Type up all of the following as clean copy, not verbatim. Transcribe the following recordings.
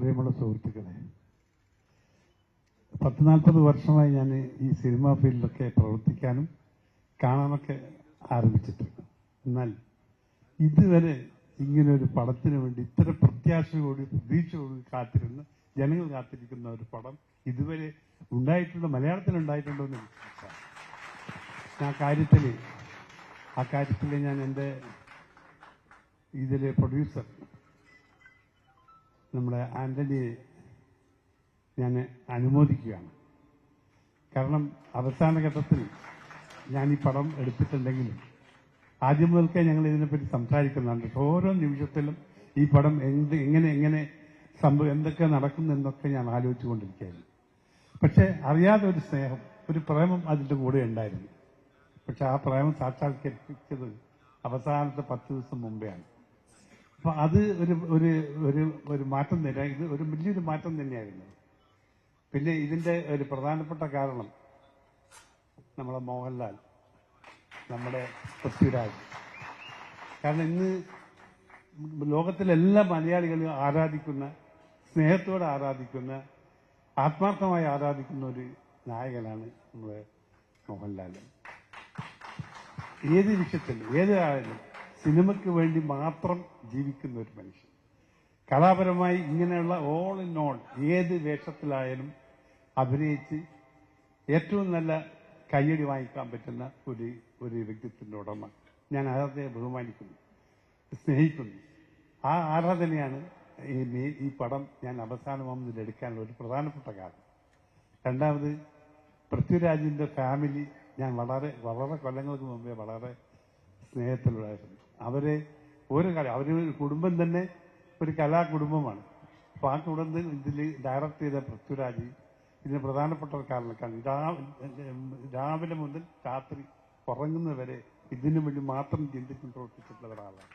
പ്രിയമുള്ള സുഹൃത്തുക്കളെ, 40-40 വർഷമായി ഞാൻ ഈ സിനിമാ ഫീൽഡിലൊക്കെ പ്രവർത്തിക്കാനും കാണാനൊക്കെ ആരംഭിച്ചിട്ടുണ്ട്. എന്നാൽ ഇതുവരെ ഇങ്ങനൊരു പടത്തിന് വേണ്ടി ഇത്ര പ്രത്യാശയോടും പ്രതീക്ഷയോടും കാത്തിരുന്ന് ജനങ്ങൾ കാത്തിരിക്കുന്ന ഒരു പടം ഇതുവരെ ഉണ്ടായിട്ടുണ്ടോ, മലയാളത്തിൽ ഉണ്ടായിട്ടുണ്ടോ എന്ന് വിശ്വസിച്ചാണ്. ആ കാര്യത്തിൽ ഞാൻ എൻ്റെ ഇതിലെ പ്രൊഡ്യൂസർ നമ്മുടെ ആന്റണിയെ ഞാൻ അനുമോദിക്കുകയാണ്. കാരണം അവസാന ഘട്ടത്തിൽ ഞാൻ ഈ പടം എടുത്തിട്ടുണ്ടെങ്കിലും ആദ്യം മുതൽക്കേ ഞങ്ങൾ ഇതിനെപ്പറ്റി സംസാരിക്കുന്നുണ്ട്. ഓരോ നിമിഷത്തിലും ഈ പടം എങ്ങനെ എന്തൊക്കെ നടക്കുന്നെന്നൊക്കെ ഞാൻ ആലോചിച്ചുകൊണ്ടിരിക്കുകയായിരുന്നു. പക്ഷെ അറിയാതെ ഒരു സ്നേഹം, ഒരു പ്രേമം അതിൻ്റെ കൂടെ ഉണ്ടായിരുന്നു. പക്ഷെ ആ പ്രേമം സാക്ഷാത്കരിച്ചത് അവസാനത്തെ 10 ദിവസം മുമ്പെയാണ്. അപ്പൊ അത് ഒരു മാറ്റം തന്നെ, ഇത് ഒരു വലിയൊരു മാറ്റം തന്നെയായിരുന്നു. പിന്നെ ഇതിന്റെ ഒരു പ്രധാനപ്പെട്ട കാരണം നമ്മളെ മോഹൻലാൽ, നമ്മുടെ പൃഥ്വിരാജ്. കാരണം ഇന്ന് ലോകത്തിലെല്ലാ മലയാളികളും ആരാധിക്കുന്ന, സ്നേഹത്തോടെ ആരാധിക്കുന്ന, ആത്മാർത്ഥമായി ആരാധിക്കുന്ന ഒരു നായകനാണ് നമ്മുടെ മോഹൻലാൽ. ഏത് വിഷയത്തിൽ ഏതായാലും സിനിമയ്ക്ക് വേണ്ടി മാത്രം ജീവിക്കുന്ന ഒരു മനുഷ്യൻ. കലാപരമായി ഇങ്ങനെയുള്ള ഓൾ ഇൻ ഓൾ ഏത് വേഷത്തിലായാലും അഭിനയിച്ച് ഏറ്റവും നല്ല കയ്യടി വാങ്ങിക്കാൻ പറ്റുന്ന ഒരു വ്യക്തിത്വത്തിന്റെ ഉടമ. ഞാൻ അദ്ദേഹത്തെ ബഹുമാനിക്കുന്നു, സ്നേഹിക്കുന്നു. ആ ആരാധനയാണ് ഈ പടം ഞാൻ അവസാനമാകുന്നതിൽ എടുക്കാനുള്ള ഒരു പ്രധാനപ്പെട്ട കാരണം. രണ്ടാമത്, പൃഥ്വിരാജിന്റെ ഫാമിലി ഞാൻ വളരെ കൊല്ലങ്ങൾക്ക് മുമ്പേ വളരെ സ്നേഹത്തിലുണ്ടായിരുന്നു. അവര് കുടുംബം തന്നെ ഒരു കലാകുടുംബമാണ്. അപ്പൊ ആ കുടുംബം ഇതിൽ ഡയറക്ട് ചെയ്ത പൃഥ്വിരാജ് ഇതിന് പ്രധാനപ്പെട്ട ഒരു കാരണക്കാണ്. രാവിലെ മുതൽ രാത്രി ഉറങ്ങുന്നവരെ ഇതിനു വേണ്ടി മാത്രം ചിന്തിച്ചും പ്രവർത്തിച്ചിട്ടുള്ള ഒരാളാണ്.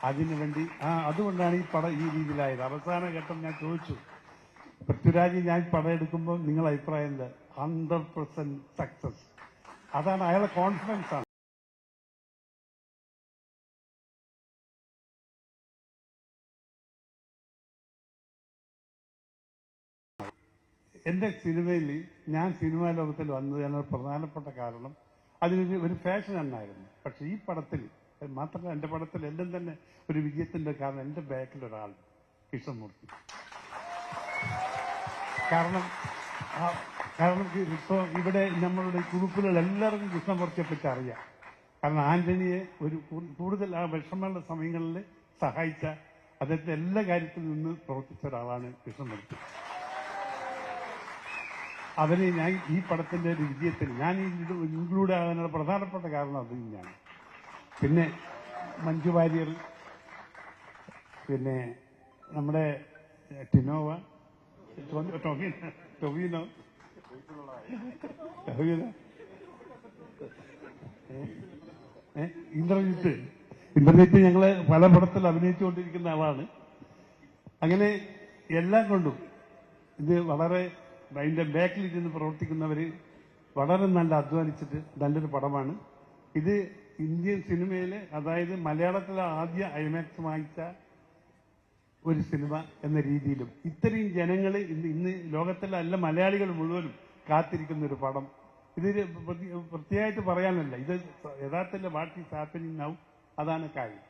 അതിനുവേണ്ടി അതുകൊണ്ടാണ് ഈ പടം ഈ രീതിയിലായത്. അവസാന ഘട്ടം ഞാൻ ചോദിച്ചു, പൃഥ്വിരാജ് ഞാൻ പടം എടുക്കുമ്പോൾ നിങ്ങളുടെ അഭിപ്രായം എന്താ? 100% സക്സസ്. അതാണ് അയാളുടെ കോൺഫിഡൻസ് ആണ്. എന്റെ സിനിമയിൽ ഞാൻ സിനിമാ ലോകത്തിൽ വന്നത് എന്നൊരു പ്രധാനപ്പെട്ട കാരണം അതിനൊരു ഫാഷൻ എന്നായിരുന്നു. പക്ഷെ ഈ പടത്തിൽ മാത്രമല്ല, എന്റെ പടത്തിൽ എല്ലാം തന്നെ ഒരു വിജയത്തിന്റെ കാരണം എന്റെ ബാക്കിൽ ഒരാൾ, കൃഷ്ണമൂർത്തി. കാരണം ഇപ്പോ ഇവിടെ നമ്മളുടെ ഗ്രൂപ്പുകൾ എല്ലാവർക്കും കൃഷ്ണമൂർത്തിയെ പറ്റി അറിയാം. കാരണം ആന്റണിയെ കൂടുതൽ ആ വിഷമമുള്ള സമയങ്ങളിൽ സഹായിച്ച, അദ്ദേഹത്തെ എല്ലാ കാര്യത്തിൽ നിന്ന് പ്രവർത്തിച്ച ഒരാളാണ് കൃഷ്ണമൂർത്തി. അവരെ ഞാൻ ഈ പടത്തിന്റെ ഒരു വിജയത്തിൽ ഞാൻ ഇൻക്ലൂഡ് ആകാനുള്ള പ്രധാനപ്പെട്ട കാരണം അത് തന്നെയാണ്. പിന്നെ മഞ്ജു വാര്യർ, പിന്നെ നമ്മുടെ ടൊവിനോ ഇന്ദ്രജിത്ത് ഞങ്ങള് പല പടത്തിൽ അഭിനയിച്ചുകൊണ്ടിരിക്കുന്ന ആളാണ്. അങ്ങനെ എല്ലാം കൊണ്ടും ഇത് വളരെ അതിന്റെ ബാക്കിൽ ഇരുന്ന് പ്രവർത്തിക്കുന്നവര് വളരെ നല്ല അധ്വാനിച്ചിട്ട് നല്ലൊരു പടമാണ് ഇത്. ഇന്ത്യൻ സിനിമയിലെ, അതായത് മലയാളത്തിലെ ആദ്യ ഐമാക്സ് വാങ്ങിച്ച ഒരു സിനിമ എന്ന രീതിയിലും ഇത്രയും ജനങ്ങൾ ഇന്ന് ലോകത്തിലെ എല്ലാ മലയാളികൾ മുഴുവനും കാത്തിരിക്കുന്ന ഒരു പടം. ഇത് പ്രത്യേകമായിട്ട് പറയാനല്ല, ഇത് യഥാർത്ഥത്തിൽ വാട്ട് ഈസ് ഹാപ്പനിങ് നൗ, അതാണ് കാര്യം.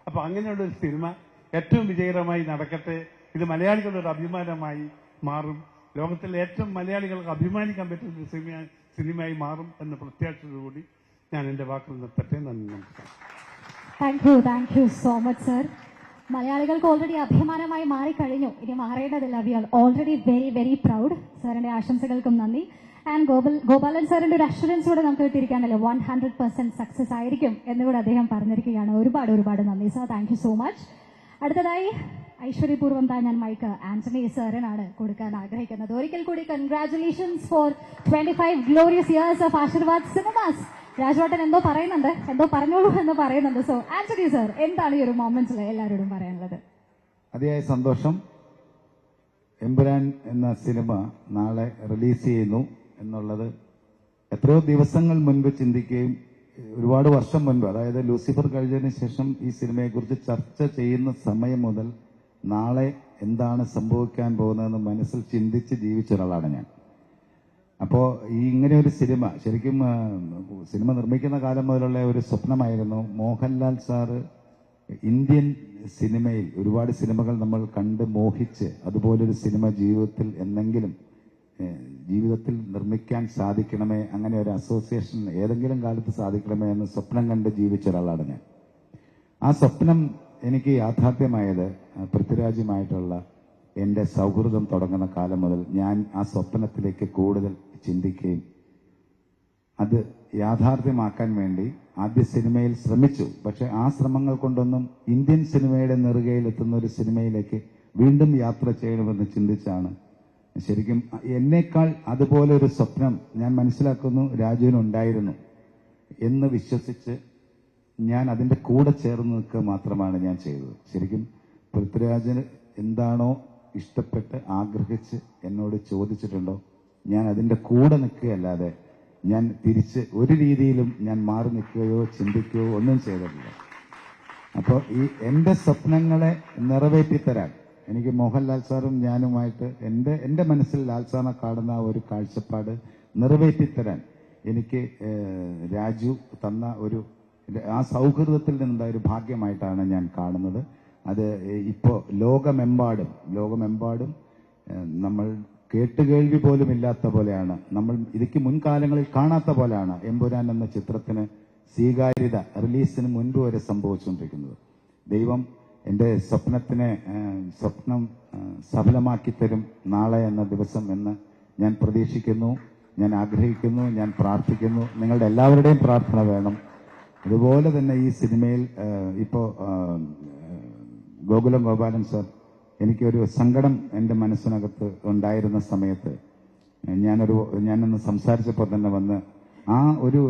അപ്പൊ അങ്ങനെയുള്ള ഒരു സിനിമ ഏറ്റവും വിജയകരമായി നടക്കട്ടെ. ഇത് മലയാളികളുടെ ഒരു അഭിമാനമായി മാറും, ലോകത്തിലെ ഏറ്റവും മലയാളികൾക്ക് അഭിമാനിക്കാൻ പറ്റുന്ന ഒരു സിനിമയായി മാറും എന്ന പ്രത്യാശയോടുകൂടി ഞാൻ എന്റെ വാക്കുകൾ നിർത്തട്ടെ. നന്ദി, നമസ്കാരം. Thank you so much sir. മലയാളികൾക്ക് ഓൾറെഡി അഭിമാനമായി മാറിക്കഴിഞ്ഞു, ഇനി മാറേണ്ടതില്ല. We are already very very proud. സാറിന്റെ ആശംസകൾക്കും നന്ദി. ആൻഡ് ഗോപാലൻ സാറിന്റെ ഒരു അഷുറൻസ് കൂടെ നമുക്ക് കിട്ടിയിരിക്കാനല്ലോ, 100% സക്സസ് ആയിരിക്കും എന്നുകൂടെ അദ്ദേഹം പറഞ്ഞിരിക്കുകയാണ്. ഒരുപാട് നന്ദി sir. Thank you so much. അടുത്തതായി ഐശ്വര്യപൂർവ്വം ഞാൻ മൈക്ക് ആന്റണി സാറിനാണ് കൊടുക്കാൻ ആഗ്രഹിക്കുന്നത്. ഒരിക്കൽ കൂടി congratulations for 25 glorious years of Aashirvad Cinemas. രാജ്വാട്ടൻ എന്തോ പറയുന്നുണ്ട്, എന്തോ പറഞ്ഞോളൂ എന്ന് പറയുന്നുണ്ട്. സോ ആന്റണി സാർ, എന്താണ് ഈ ഒരു മൊമെന്റ്സിൽ എല്ലാവരോടും പറയാനുള്ളത്? അതിയായ സന്തോഷം. എമ്പുരാൻ എന്ന സിനിമ നാളെ റിലീസ് ചെയ്യുന്നു എന്നുള്ളത് എത്രയോ ദിവസങ്ങൾ മുൻപ് ചിന്തിക്കുകയും ഒരുപാട് വർഷം മുൻപ്, അതായത് ലൂസിഫർ കഴിഞ്ഞതിന് ശേഷം ഈ സിനിമയെക്കുറിച്ച് ചർച്ച ചെയ്യുന്ന സമയം മുതൽ നാളെ എന്താണ് സംഭവിക്കാൻ പോകുന്നതെന്ന് മനസ്സിൽ ചിന്തിച്ച് ജീവിച്ച ഒരാളാണ് ഞാൻ. അപ്പോൾ ഈ ഇങ്ങനെ ഒരു സിനിമ ശരിക്കും സിനിമ നിർമ്മിക്കുന്ന കാലം മുതലുള്ള ഒരു സ്വപ്നമായിരുന്നു. മോഹൻലാൽ സാറ് ഇന്ത്യൻ സിനിമയിൽ ഒരുപാട് സിനിമകൾ നമ്മൾ കണ്ട് മോഹിച്ച് അതുപോലൊരു സിനിമ ജീവിതത്തിൽ നിർമ്മിക്കാൻ സാധിക്കണമേ, അങ്ങനെ ഒരു അസോസിയേഷൻ ഏതെങ്കിലും കാലത്ത് സാധിക്കണമേ എന്ന് സ്വപ്നം കണ്ട് ജീവിച്ച ഒരാളാണ് ഞാൻ. ആ സ്വപ്നം എനിക്ക് യാഥാർത്ഥ്യമായത് പൃഥ്വിരാജുമായിട്ടുള്ള എൻ്റെ സൗഹൃദം തുടങ്ങുന്ന കാലം മുതൽ ഞാൻ ആ സ്വപ്നത്തിലേക്ക് കൂടുതൽ ചിന്തിക്കുകയും അത് യാഥാർത്ഥ്യമാക്കാൻ വേണ്ടി ആദ്യ സിനിമയിൽ ശ്രമിച്ചു. പക്ഷെ ആ ശ്രമങ്ങൾ കൊണ്ടൊന്നും ഇന്ത്യൻ സിനിമയുടെ നെറുകയിൽ എത്തുന്ന ഒരു സിനിമയിലേക്ക് വീണ്ടും യാത്ര ചെയ്യണമെന്ന് ചിന്തിച്ചാണ് ശരിക്കും എന്നേക്കാൾ അതുപോലെ ഒരു സ്വപ്നം ഞാൻ മനസ്സിലാക്കുന്നു രാജുവിനുണ്ടായിരുന്നു എന്ന് വിശ്വസിച്ച് ഞാൻ അതിന്റെ കൂടെ ചേർന്ന് നിൽക്കുക മാത്രമാണ് ഞാൻ ചെയ്തത്. ശരിക്കും പൃഥ്വിരാജിന് എന്താണോ ഇഷ്ടപ്പെട്ട് ആഗ്രഹിച്ച് എന്നോട് ചോദിച്ചിട്ടുണ്ടോ ഞാൻ അതിന്റെ കൂടെ നിൽക്കുകയല്ലാതെ ഞാൻ തിരിച്ച് ഒരു രീതിയിലും ഞാൻ മാറി നിൽക്കുകയോ ചിന്തിക്കുകയോ ഒന്നും ചെയ്തിട്ടില്ല. അപ്പോൾ ഈ എൻ്റെ സ്വപ്നങ്ങളെ നിറവേറ്റിത്തരാൻ എനിക്ക് മോഹൻലാൽ സാറും ഞാനുമായിട്ട് എൻ്റെ മനസ്സിൽ ലാൽ സാറിനെ കാണുന്ന ഒരു കാഴ്ചപ്പാട് നിറവേറ്റിത്തരാൻ എനിക്ക് രാജു തന്ന ആ സൗഹൃദത്തിൽ നിന്നുണ്ടായ ഒരു ഭാഗ്യമായിട്ടാണ് ഞാൻ കാണുന്നത്. അത് ഇപ്പോൾ ലോകമെമ്പാടും നമ്മൾ കേട്ടുകേൾവി പോലും ഇല്ലാത്ത പോലെയാണ്, നമ്മൾ ഇതിക്ക് മുൻകാലങ്ങളിൽ കാണാത്ത പോലെയാണ് എമ്പുരാൻ എന്ന ചിത്രത്തിന് സ്വീകാര്യത റിലീസിന് മുൻപ് വരെ സംഭവിച്ചുകൊണ്ടിരിക്കുന്നത്. ദൈവം എൻ്റെ സ്വപ്നം സഫലമാക്കി തരും നാളെ എന്ന ദിവസം എന്ന് ഞാൻ പ്രതീക്ഷിക്കുന്നു, ഞാൻ ആഗ്രഹിക്കുന്നു, ഞാൻ പ്രാർത്ഥിക്കുന്നു. നിങ്ങളുടെ എല്ലാവരുടെയും പ്രാർത്ഥന വേണം. അതുപോലെ തന്നെ ഈ സിനിമയിൽ ഇപ്പോൾ ഗോകുലം ഗോപാലൻ സർ എനിക്കൊരു സങ്കടം എൻ്റെ മനസ്സിനകത്ത് ഉണ്ടായിരുന്ന സമയത്ത് ഞാനൊന്ന് സംസാരിച്ചപ്പോൾ തന്നെ വന്ന്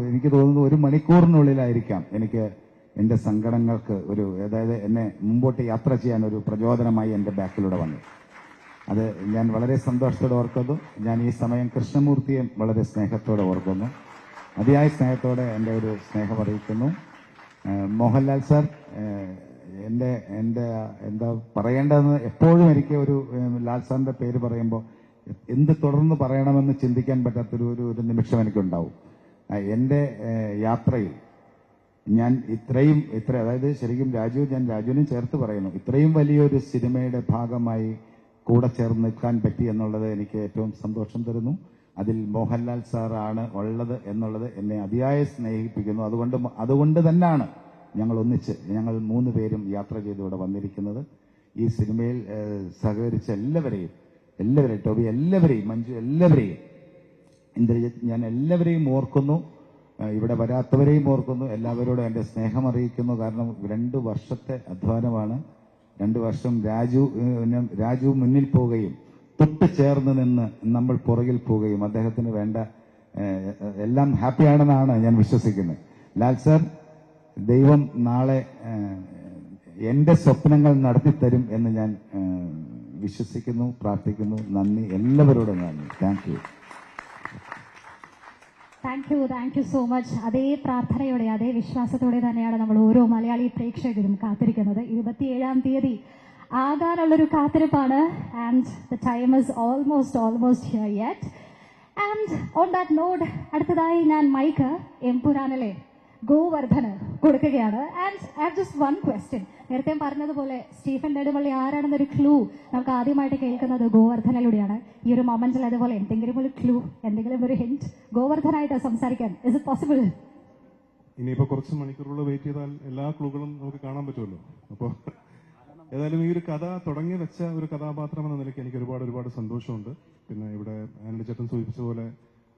എനിക്ക് തോന്നുന്നു 1 മണിക്കൂറിനുള്ളിലായിരിക്കാം എനിക്ക് എൻ്റെ സങ്കടങ്ങൾക്ക് അതായത് എന്നെ മുമ്പോട്ട് യാത്ര ചെയ്യാൻ ഒരു പ്രചോദനമായി എൻ്റെ ബാക്കിലൂടെ വന്നു. അത് ഞാൻ വളരെ സന്തോഷത്തോടെ ഓർക്കുന്നു. ഞാൻ ഈ സമയം കൃഷ്ണമൂർത്തിയെ വളരെ സ്നേഹത്തോടെ ഓർക്കുന്നു. അതിയായ സ്നേഹത്തോടെ എൻ്റെ ഒരു സ്നേഹം അറിയിക്കുന്നു. മോഹൻലാൽ സാർ എൻ്റെ എന്താ പറയേണ്ടതെന്ന് എപ്പോഴും എനിക്ക് ലാൽ സാറിന്റെ പേര് പറയുമ്പോൾ എന്ത് തുടർന്ന് പറയണമെന്ന് ചിന്തിക്കാൻ പറ്റാത്തൊരു നിമിഷം എനിക്കുണ്ടാവും. എൻ്റെ യാത്രയിൽ ഞാൻ അതായത് ശരിക്കും ഞാൻ രാജുവിനും ചേർത്ത് പറയുന്നു, ഇത്രയും വലിയൊരു സിനിമയുടെ ഭാഗമായി കൂടെ ചേർന്ന് നിൽക്കാൻ പറ്റി എന്നുള്ളത് എനിക്ക് ഏറ്റവും സന്തോഷം തരുന്നു. അതിൽ മോഹൻലാൽ സാറാണ് ഉള്ളത് എന്നുള്ളത് എന്നെ അതിയായി സ്നേഹിപ്പിക്കുന്നു. അതുകൊണ്ട് തന്നെയാണ് ഞങ്ങൾ 3 പേരും യാത്ര ചെയ്ത് ഇവിടെ വന്നിരിക്കുന്നത്. ഈ സിനിമയിൽ സഹകരിച്ച എല്ലാവരെയും ടോബി എല്ലാവരെയും, മഞ്ജു എല്ലാവരെയും, ഇന്ദ്രജിത്ത്, ഞാൻ എല്ലാവരെയും ഓർക്കുന്നു. ഇവിടെ വരാത്തവരെയും ഓർക്കുന്നു. എല്ലാവരോടും എൻ്റെ സ്നേഹം അറിയിക്കുന്നു. കാരണം 2 വർഷത്തെ അധ്വാനമാണ്. 2 വർഷം രാജു മുന്നിൽ പോവുകയും തൊട്ട് ചേർന്ന് നിന്ന് നമ്മൾ പുറകിൽ പോവുകയും അദ്ദേഹത്തിന് വേണ്ട എല്ലാം ഹാപ്പിയാണെന്നാണ് ഞാൻ വിശ്വസിക്കുന്നത്. ലാൽ സാർ, ദൈവം നാളെ എൻ്റെ സ്വപ്നങ്ങൾ നടത്തിത്തരും എന്ന് ഞാൻ വിശ്വസിക്കുന്നു, പ്രാർത്ഥിക്കുന്നു. നന്ദി, എല്ലാവരോടും നന്ദി. Thank you so much. അതേ പ്രാർത്ഥനയോടെ അതേ വിശ്വാസത്തോടെ തന്നെയാണ് നമ്മൾ ഓരോ മലയാളി പ്രേക്ഷകരും കാത്തിരിക്കുന്നത്. 27-ാം തീയതി ആകാനുള്ളൊരു കാത്തിരിപ്പാണ്. And the time is almost here yet. And on that note അടുത്തതായി ഞാൻ മൈക്ക് എംപുരാനിലെ ഗോവർദ്ധന് കൊടുക്കുകയാണ്. And I have just 1 question. നേരത്തെ പറഞ്ഞതുപോലെ സ്റ്റീഫൻ നെടുവള്ളി ആരാണെന്നൊരു ക്ലൂ നമുക്ക് ആദ്യമായിട്ട് കേൾക്കുന്നത് ഗോവർദ്ധനിലൂടെയാണ്. ഈ ഒരു മൊമെന്റിൽ അതുപോലെ എന്തെങ്കിലും ഒരു ക്ലൂ, എന്തെങ്കിലും ഒരു ഹിന്റ് ഗോവർദ്ധനായിട്ട് സംസാരിക്കാൻ ഇസ് ഇറ്റ് പോസിബിൾ? ഇനിയിപ്പോ കുറച്ച് മണിക്കൂറുകൾ വെയിറ്റ് ചെയ്താൽ എല്ലാ ക്ലൂകളും നമുക്ക് കാണാൻ പറ്റുമല്ലോ. അപ്പോൾ ഏതായാലും ഈ ഒരു കഥ തുടങ്ങി വെച്ച ഒരു കഥാപാത്രം എന്ന നിലയ്ക്ക് എനിക്ക് ഒരുപാട് സന്തോഷമുണ്ട്. പിന്നെ ഇവിടെ ആനന്ദ ചേട്ടൻ സൂചിപ്പിച്ച പോലെ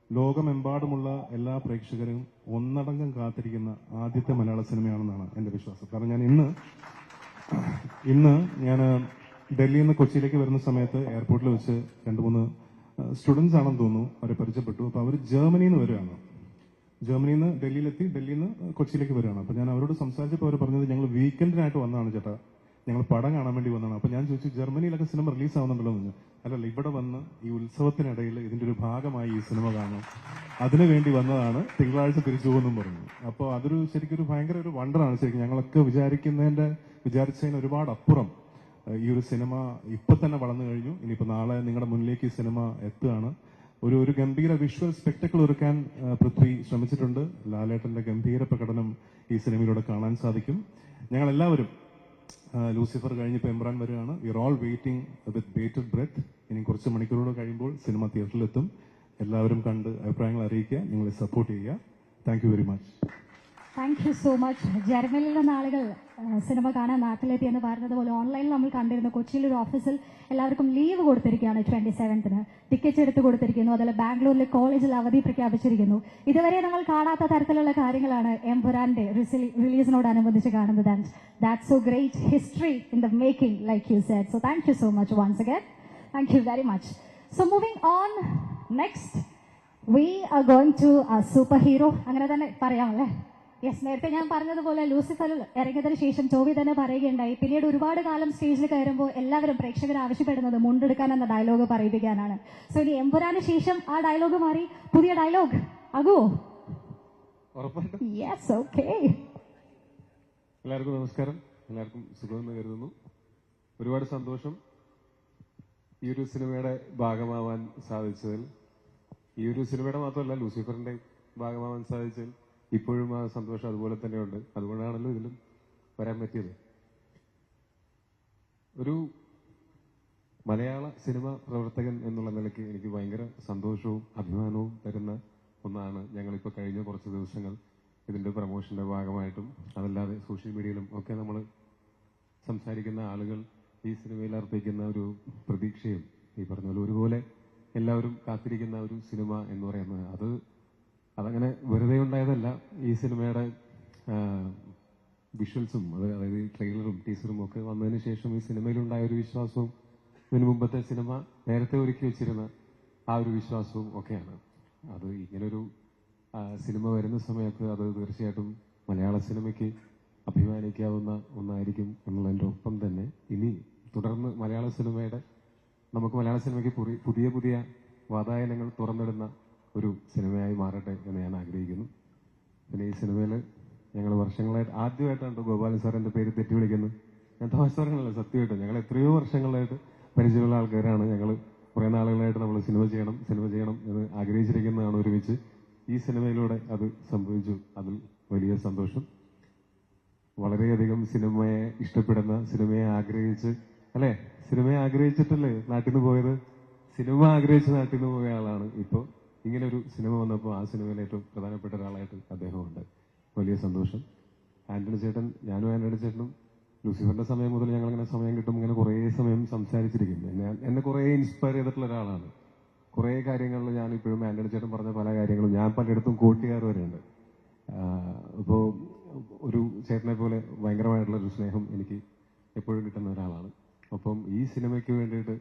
ലോകമെമ്പാടുമുള്ള എല്ലാ പ്രേക്ഷകരും ഒന്നടങ്കം കാത്തിരിക്കുന്ന ആദ്യത്തെ മലയാള സിനിമയാണെന്നാണ് എന്റെ വിശ്വാസം. കാരണം ഞാൻ ഇന്ന് ഡൽഹിയിൽ നിന്ന് കൊച്ചിയിലേക്ക് വരുന്ന സമയത്ത് എയർപോർട്ടിൽ വെച്ച് 2-3 സ്റ്റുഡൻസ് ആണെന്ന് തോന്നുന്നു, അവരെ പരിചയപ്പെട്ടു. അപ്പൊ അവർ ജർമ്മനിയിൽ നിന്ന് വരികയാണ്. ജർമ്മനിയിൽ നിന്ന് ഡൽഹിയിൽ നിന്ന് കൊച്ചിയിലേക്ക് വരികയാണ്. അപ്പൊ ഞാൻ അവരോട് സംസാരിച്ചപ്പോൾ അവർ പറഞ്ഞത് ഞങ്ങൾ വീക്കെൻഡിനായിട്ട് വന്നതാണ് ചേട്ടാ, ഞങ്ങൾ പടം കാണാൻ വേണ്ടി വന്നതാണ്. അപ്പൊ ഞാൻ ചോദിച്ചു, ജർമ്മനിയിലൊക്കെ സിനിമ റിലീസ് ആവുന്നുണ്ടല്ലോ എന്ന്. അല്ലല്ല, ഇവിടെ വന്ന് ഈ ഉത്സവത്തിനിടയിൽ ഇതിന്റെ ഒരു ഭാഗമായി ഈ സിനിമ കാണും, അതിനുവേണ്ടി വന്നതാണ്, തിങ്കളാഴ്ച തിരിച്ചു പോകുന്നു പറഞ്ഞു. അപ്പോൾ അതൊരു ശരിക്കും ഭയങ്കര ഒരു വണ്ടറാണ്. ശരിക്കും ഞങ്ങളൊക്കെ വിചാരിച്ചതിന് ഒരുപാട് അപ്പുറം ഈ ഒരു സിനിമ ഇപ്പൊ തന്നെ വളർന്നു കഴിഞ്ഞു. ഇനിയിപ്പോൾ നാളെ നിങ്ങളുടെ മുന്നിലേക്ക് ഈ സിനിമ എത്തുകയാണ്. ഒരു ഗംഭീര വിഷ്വൽ സ്പെക്ടക്കിൾ ഒരുക്കാൻ പൃഥ്വി ശ്രമിച്ചിട്ടുണ്ട്. ലാലേട്ടന്റെ ഗംഭീര പ്രകടനം ഈ സിനിമയിലൂടെ കാണാൻ സാധിക്കും. ഞങ്ങൾ എല്ലാവരും ലൂസിഫർ കഴിഞ്ഞിപ്പോൾ എംബ്രാൻ വരികയാണ്. We are all waiting with bated breath. ഇനി കുറച്ച് മണിക്കൂറുകൾ കഴിയുമ്പോൾ സിനിമ തിയേറ്ററിലെത്തും. എല്ലാവരും കണ്ട് അഭിപ്രായങ്ങൾ അറിയിക്കുക, നിങ്ങളെ സപ്പോർട്ട് ചെയ്യുക. Thank you very much. Thank you so much. ജർമ്മനിയിൽ നിന്ന് ആളുകൾ സിനിമ കാണാൻ നാട്ടിലെത്തി എന്ന് പറഞ്ഞതുപോലെ ഓൺലൈനിൽ നമ്മൾ കണ്ടിരുന്നു. കൊച്ചിയിൽ ഒരു ഓഫീസിൽ എല്ലാവർക്കും ലീവ് കൊടുത്തിരിക്കുകയാണ് 27th. ടിക്കറ്റ് എടുത്ത് കൊടുത്തിരിക്കുന്നു. അതുപോലെ ബാംഗ്ലൂരിലെ കോളേജിൽ അവധി പ്രഖ്യാപിച്ചിരിക്കുന്നു. ഇതുവരെ നമ്മൾ കാണാത്ത തരത്തിലുള്ള കാര്യങ്ങളാണ് എംപുരാന്റെ റിലീസിനോടനുബന്ധിച്ച് കാണുന്നത്. And that's so great history in the making, like you said. So thank you so much once again. Thank you very much. So moving on, next we are going to super hero, അങ്ങനെ തന്നെ പറയാമല്ലേ? Yes, നേരത്തെ ഞാൻ പറഞ്ഞതുപോലെ ലൂസിഫറിൽ ഇറങ്ങിയതിനു ശേഷം ടോവി തന്നെ പറയുകയുണ്ടായി, പിന്നീട് ഒരുപാട് കാലം സ്റ്റേജിൽ കയറുമ്പോൾ എല്ലാവരും പ്രേക്ഷകർ ആവശ്യപ്പെടുന്നത് മുണ്ടെടുക്കാൻ എന്ന ഡയലോഗ് പറയിപ്പിക്കാനാണ്. സോ ഇനി എംപുരാന് ശേഷം ആ ഡയലോഗ് മാറി പുതിയ ഡയലോഗ് ആകുമോ? Yes, okay. എല്ലാവർക്കും നമസ്കാരം. എല്ലാവർക്കും സുഖമെന്ന് കരുതുന്നു. ഒരുപാട് സന്തോഷം ഈ ഒരു സിനിമയുടെ ഭാഗമാവാൻ സാധിച്ചതിൽ. ഈ ഒരു സിനിമയുടെ മാത്രമല്ല, ലൂസിഫറിന്റെ ഭാഗമാവാൻ സാധിച്ചതിൽ ഇപ്പോഴും ആ സന്തോഷം അതുപോലെ തന്നെയുണ്ട്. അതുകൊണ്ടാണല്ലോ ഇതിലും വരാൻ പറ്റിയത്. ഒരു മലയാള സിനിമ പ്രവർത്തകൻ എന്നുള്ള നിലയ്ക്ക് എനിക്ക് ഭയങ്കര സന്തോഷവും അഭിമാനവും തരുന്ന ഒന്നാണ് ഞങ്ങളിപ്പോൾ കഴിഞ്ഞ കുറച്ച് ദിവസങ്ങൾ ഇതിന്റെ പ്രൊമോഷന്റെ ഭാഗമായിട്ടും അതല്ലാതെ സോഷ്യൽ മീഡിയയിലും ഒക്കെ നമ്മൾ സംസാരിക്കുന്ന ആളുകൾ ഈ സിനിമയിൽ അർപ്പിക്കുന്ന ഒരു പ്രതീക്ഷയും ഈ പറഞ്ഞ പോലെ ഒരുപോലെ എല്ലാവരും കാത്തിരിക്കുന്ന ഒരു സിനിമ എന്ന് പറയുന്നത് അതങ്ങനെ വെറുതെ ഉണ്ടായതല്ല. ഈ സിനിമയുടെ വിഷ്വൽസും അതായത് ട്രെയിലറും ടീസറും ഒക്കെ വന്നതിന് ശേഷം ഈ സിനിമയിലുണ്ടായ ഒരു വിശ്വാസവും ഇതിനു മുമ്പത്തെ സിനിമ നേരത്തെ ഒരുക്കി വെച്ചിരുന്ന ആ ഒരു വിശ്വാസവും ഒക്കെയാണ്. അത് ഇങ്ങനൊരു സിനിമ വരുന്ന സമയത്ത് അത് തീർച്ചയായിട്ടും മലയാള സിനിമയ്ക്ക് അഭിമാനിക്കാവുന്ന ഒന്നായിരിക്കും എന്നുള്ളതിൻ്റെ ഒപ്പം തന്നെ ഇനി തുടർന്ന് നമുക്ക് മലയാള സിനിമയ്ക്ക് പുതിയ പുതിയ വാതായനങ്ങൾ തുറന്നിടുന്ന ഒരു സിനിമയായി മാറട്ടെ എന്ന് ഞാൻ ആഗ്രഹിക്കുന്നു. പിന്നെ ഈ സിനിമയിൽ ഞങ്ങൾ വർഷങ്ങളായിട്ട് ആദ്യമായിട്ടാണ് ഗോപാലൻ സാറിന്റെ പേര് തെറ്റി വിളിക്കുന്നത്. ഞാൻ തമാശ പറഞ്ഞല്ല, സത്യമായിട്ടും ഞങ്ങൾ എത്രയോ വർഷങ്ങളായിട്ട് പരിചയമുള്ള ആൾക്കാരാണ്. ഞങ്ങൾ കുറെ നാളുകളായിട്ട് നമ്മൾ സിനിമ ചെയ്യണം എന്ന് ആഗ്രഹിച്ചിരിക്കുന്നതാണ് ഒരുമിച്ച്. ഈ സിനിമയിലൂടെ അത് സംഭവിച്ചു. അതിൽ വലിയ സന്തോഷം. വളരെയധികം സിനിമയെ ഇഷ്ടപ്പെടുന്ന, സിനിമയെ ആഗ്രഹിച്ചിട്ടല്ലേ നാട്ടിൽ നിന്ന് പോയത്. സിനിമ ആഗ്രഹിച്ച് നാട്ടിൽ നിന്ന് പോയ ആളാണ്. ഇപ്പോൾ ഇങ്ങനെ ഒരു സിനിമ വന്നപ്പോൾ ആ സിനിമയിലെ ഏറ്റവും പ്രധാനപ്പെട്ട ഒരാളായിട്ട് അദ്ദേഹമുണ്ട്. വലിയ സന്തോഷം. ഞാനും ആന്റണി ചേട്ടനും ലൂസിഫറിന്റെ സമയം മുതൽ ഞങ്ങളിങ്ങനെ സമയം കിട്ടും ഇങ്ങനെ കുറേ സമയം സംസാരിച്ചിരിക്കുന്നു. എന്നെ കുറേ ഇൻസ്പയർ ചെയ്തിട്ടുള്ള ഒരാളാണ്. കുറേ കാര്യങ്ങളിൽ ഞാനിപ്പോഴും ആന്റണി ചേട്ടൻ പറഞ്ഞ പല കാര്യങ്ങളും ഞാൻ പലയിടത്തും കോട്ടുകാർ വരെയുണ്ട്. ഇപ്പോൾ ഒരു ചേട്ടനെ പോലെ ഭയങ്കരമായിട്ടുള്ള ഒരു സ്നേഹം എനിക്ക് എപ്പോഴും കിട്ടുന്ന ഒരാളാണ്. ഒപ്പം ഈ സിനിമയ്ക്ക് വേണ്ടിയിട്ട്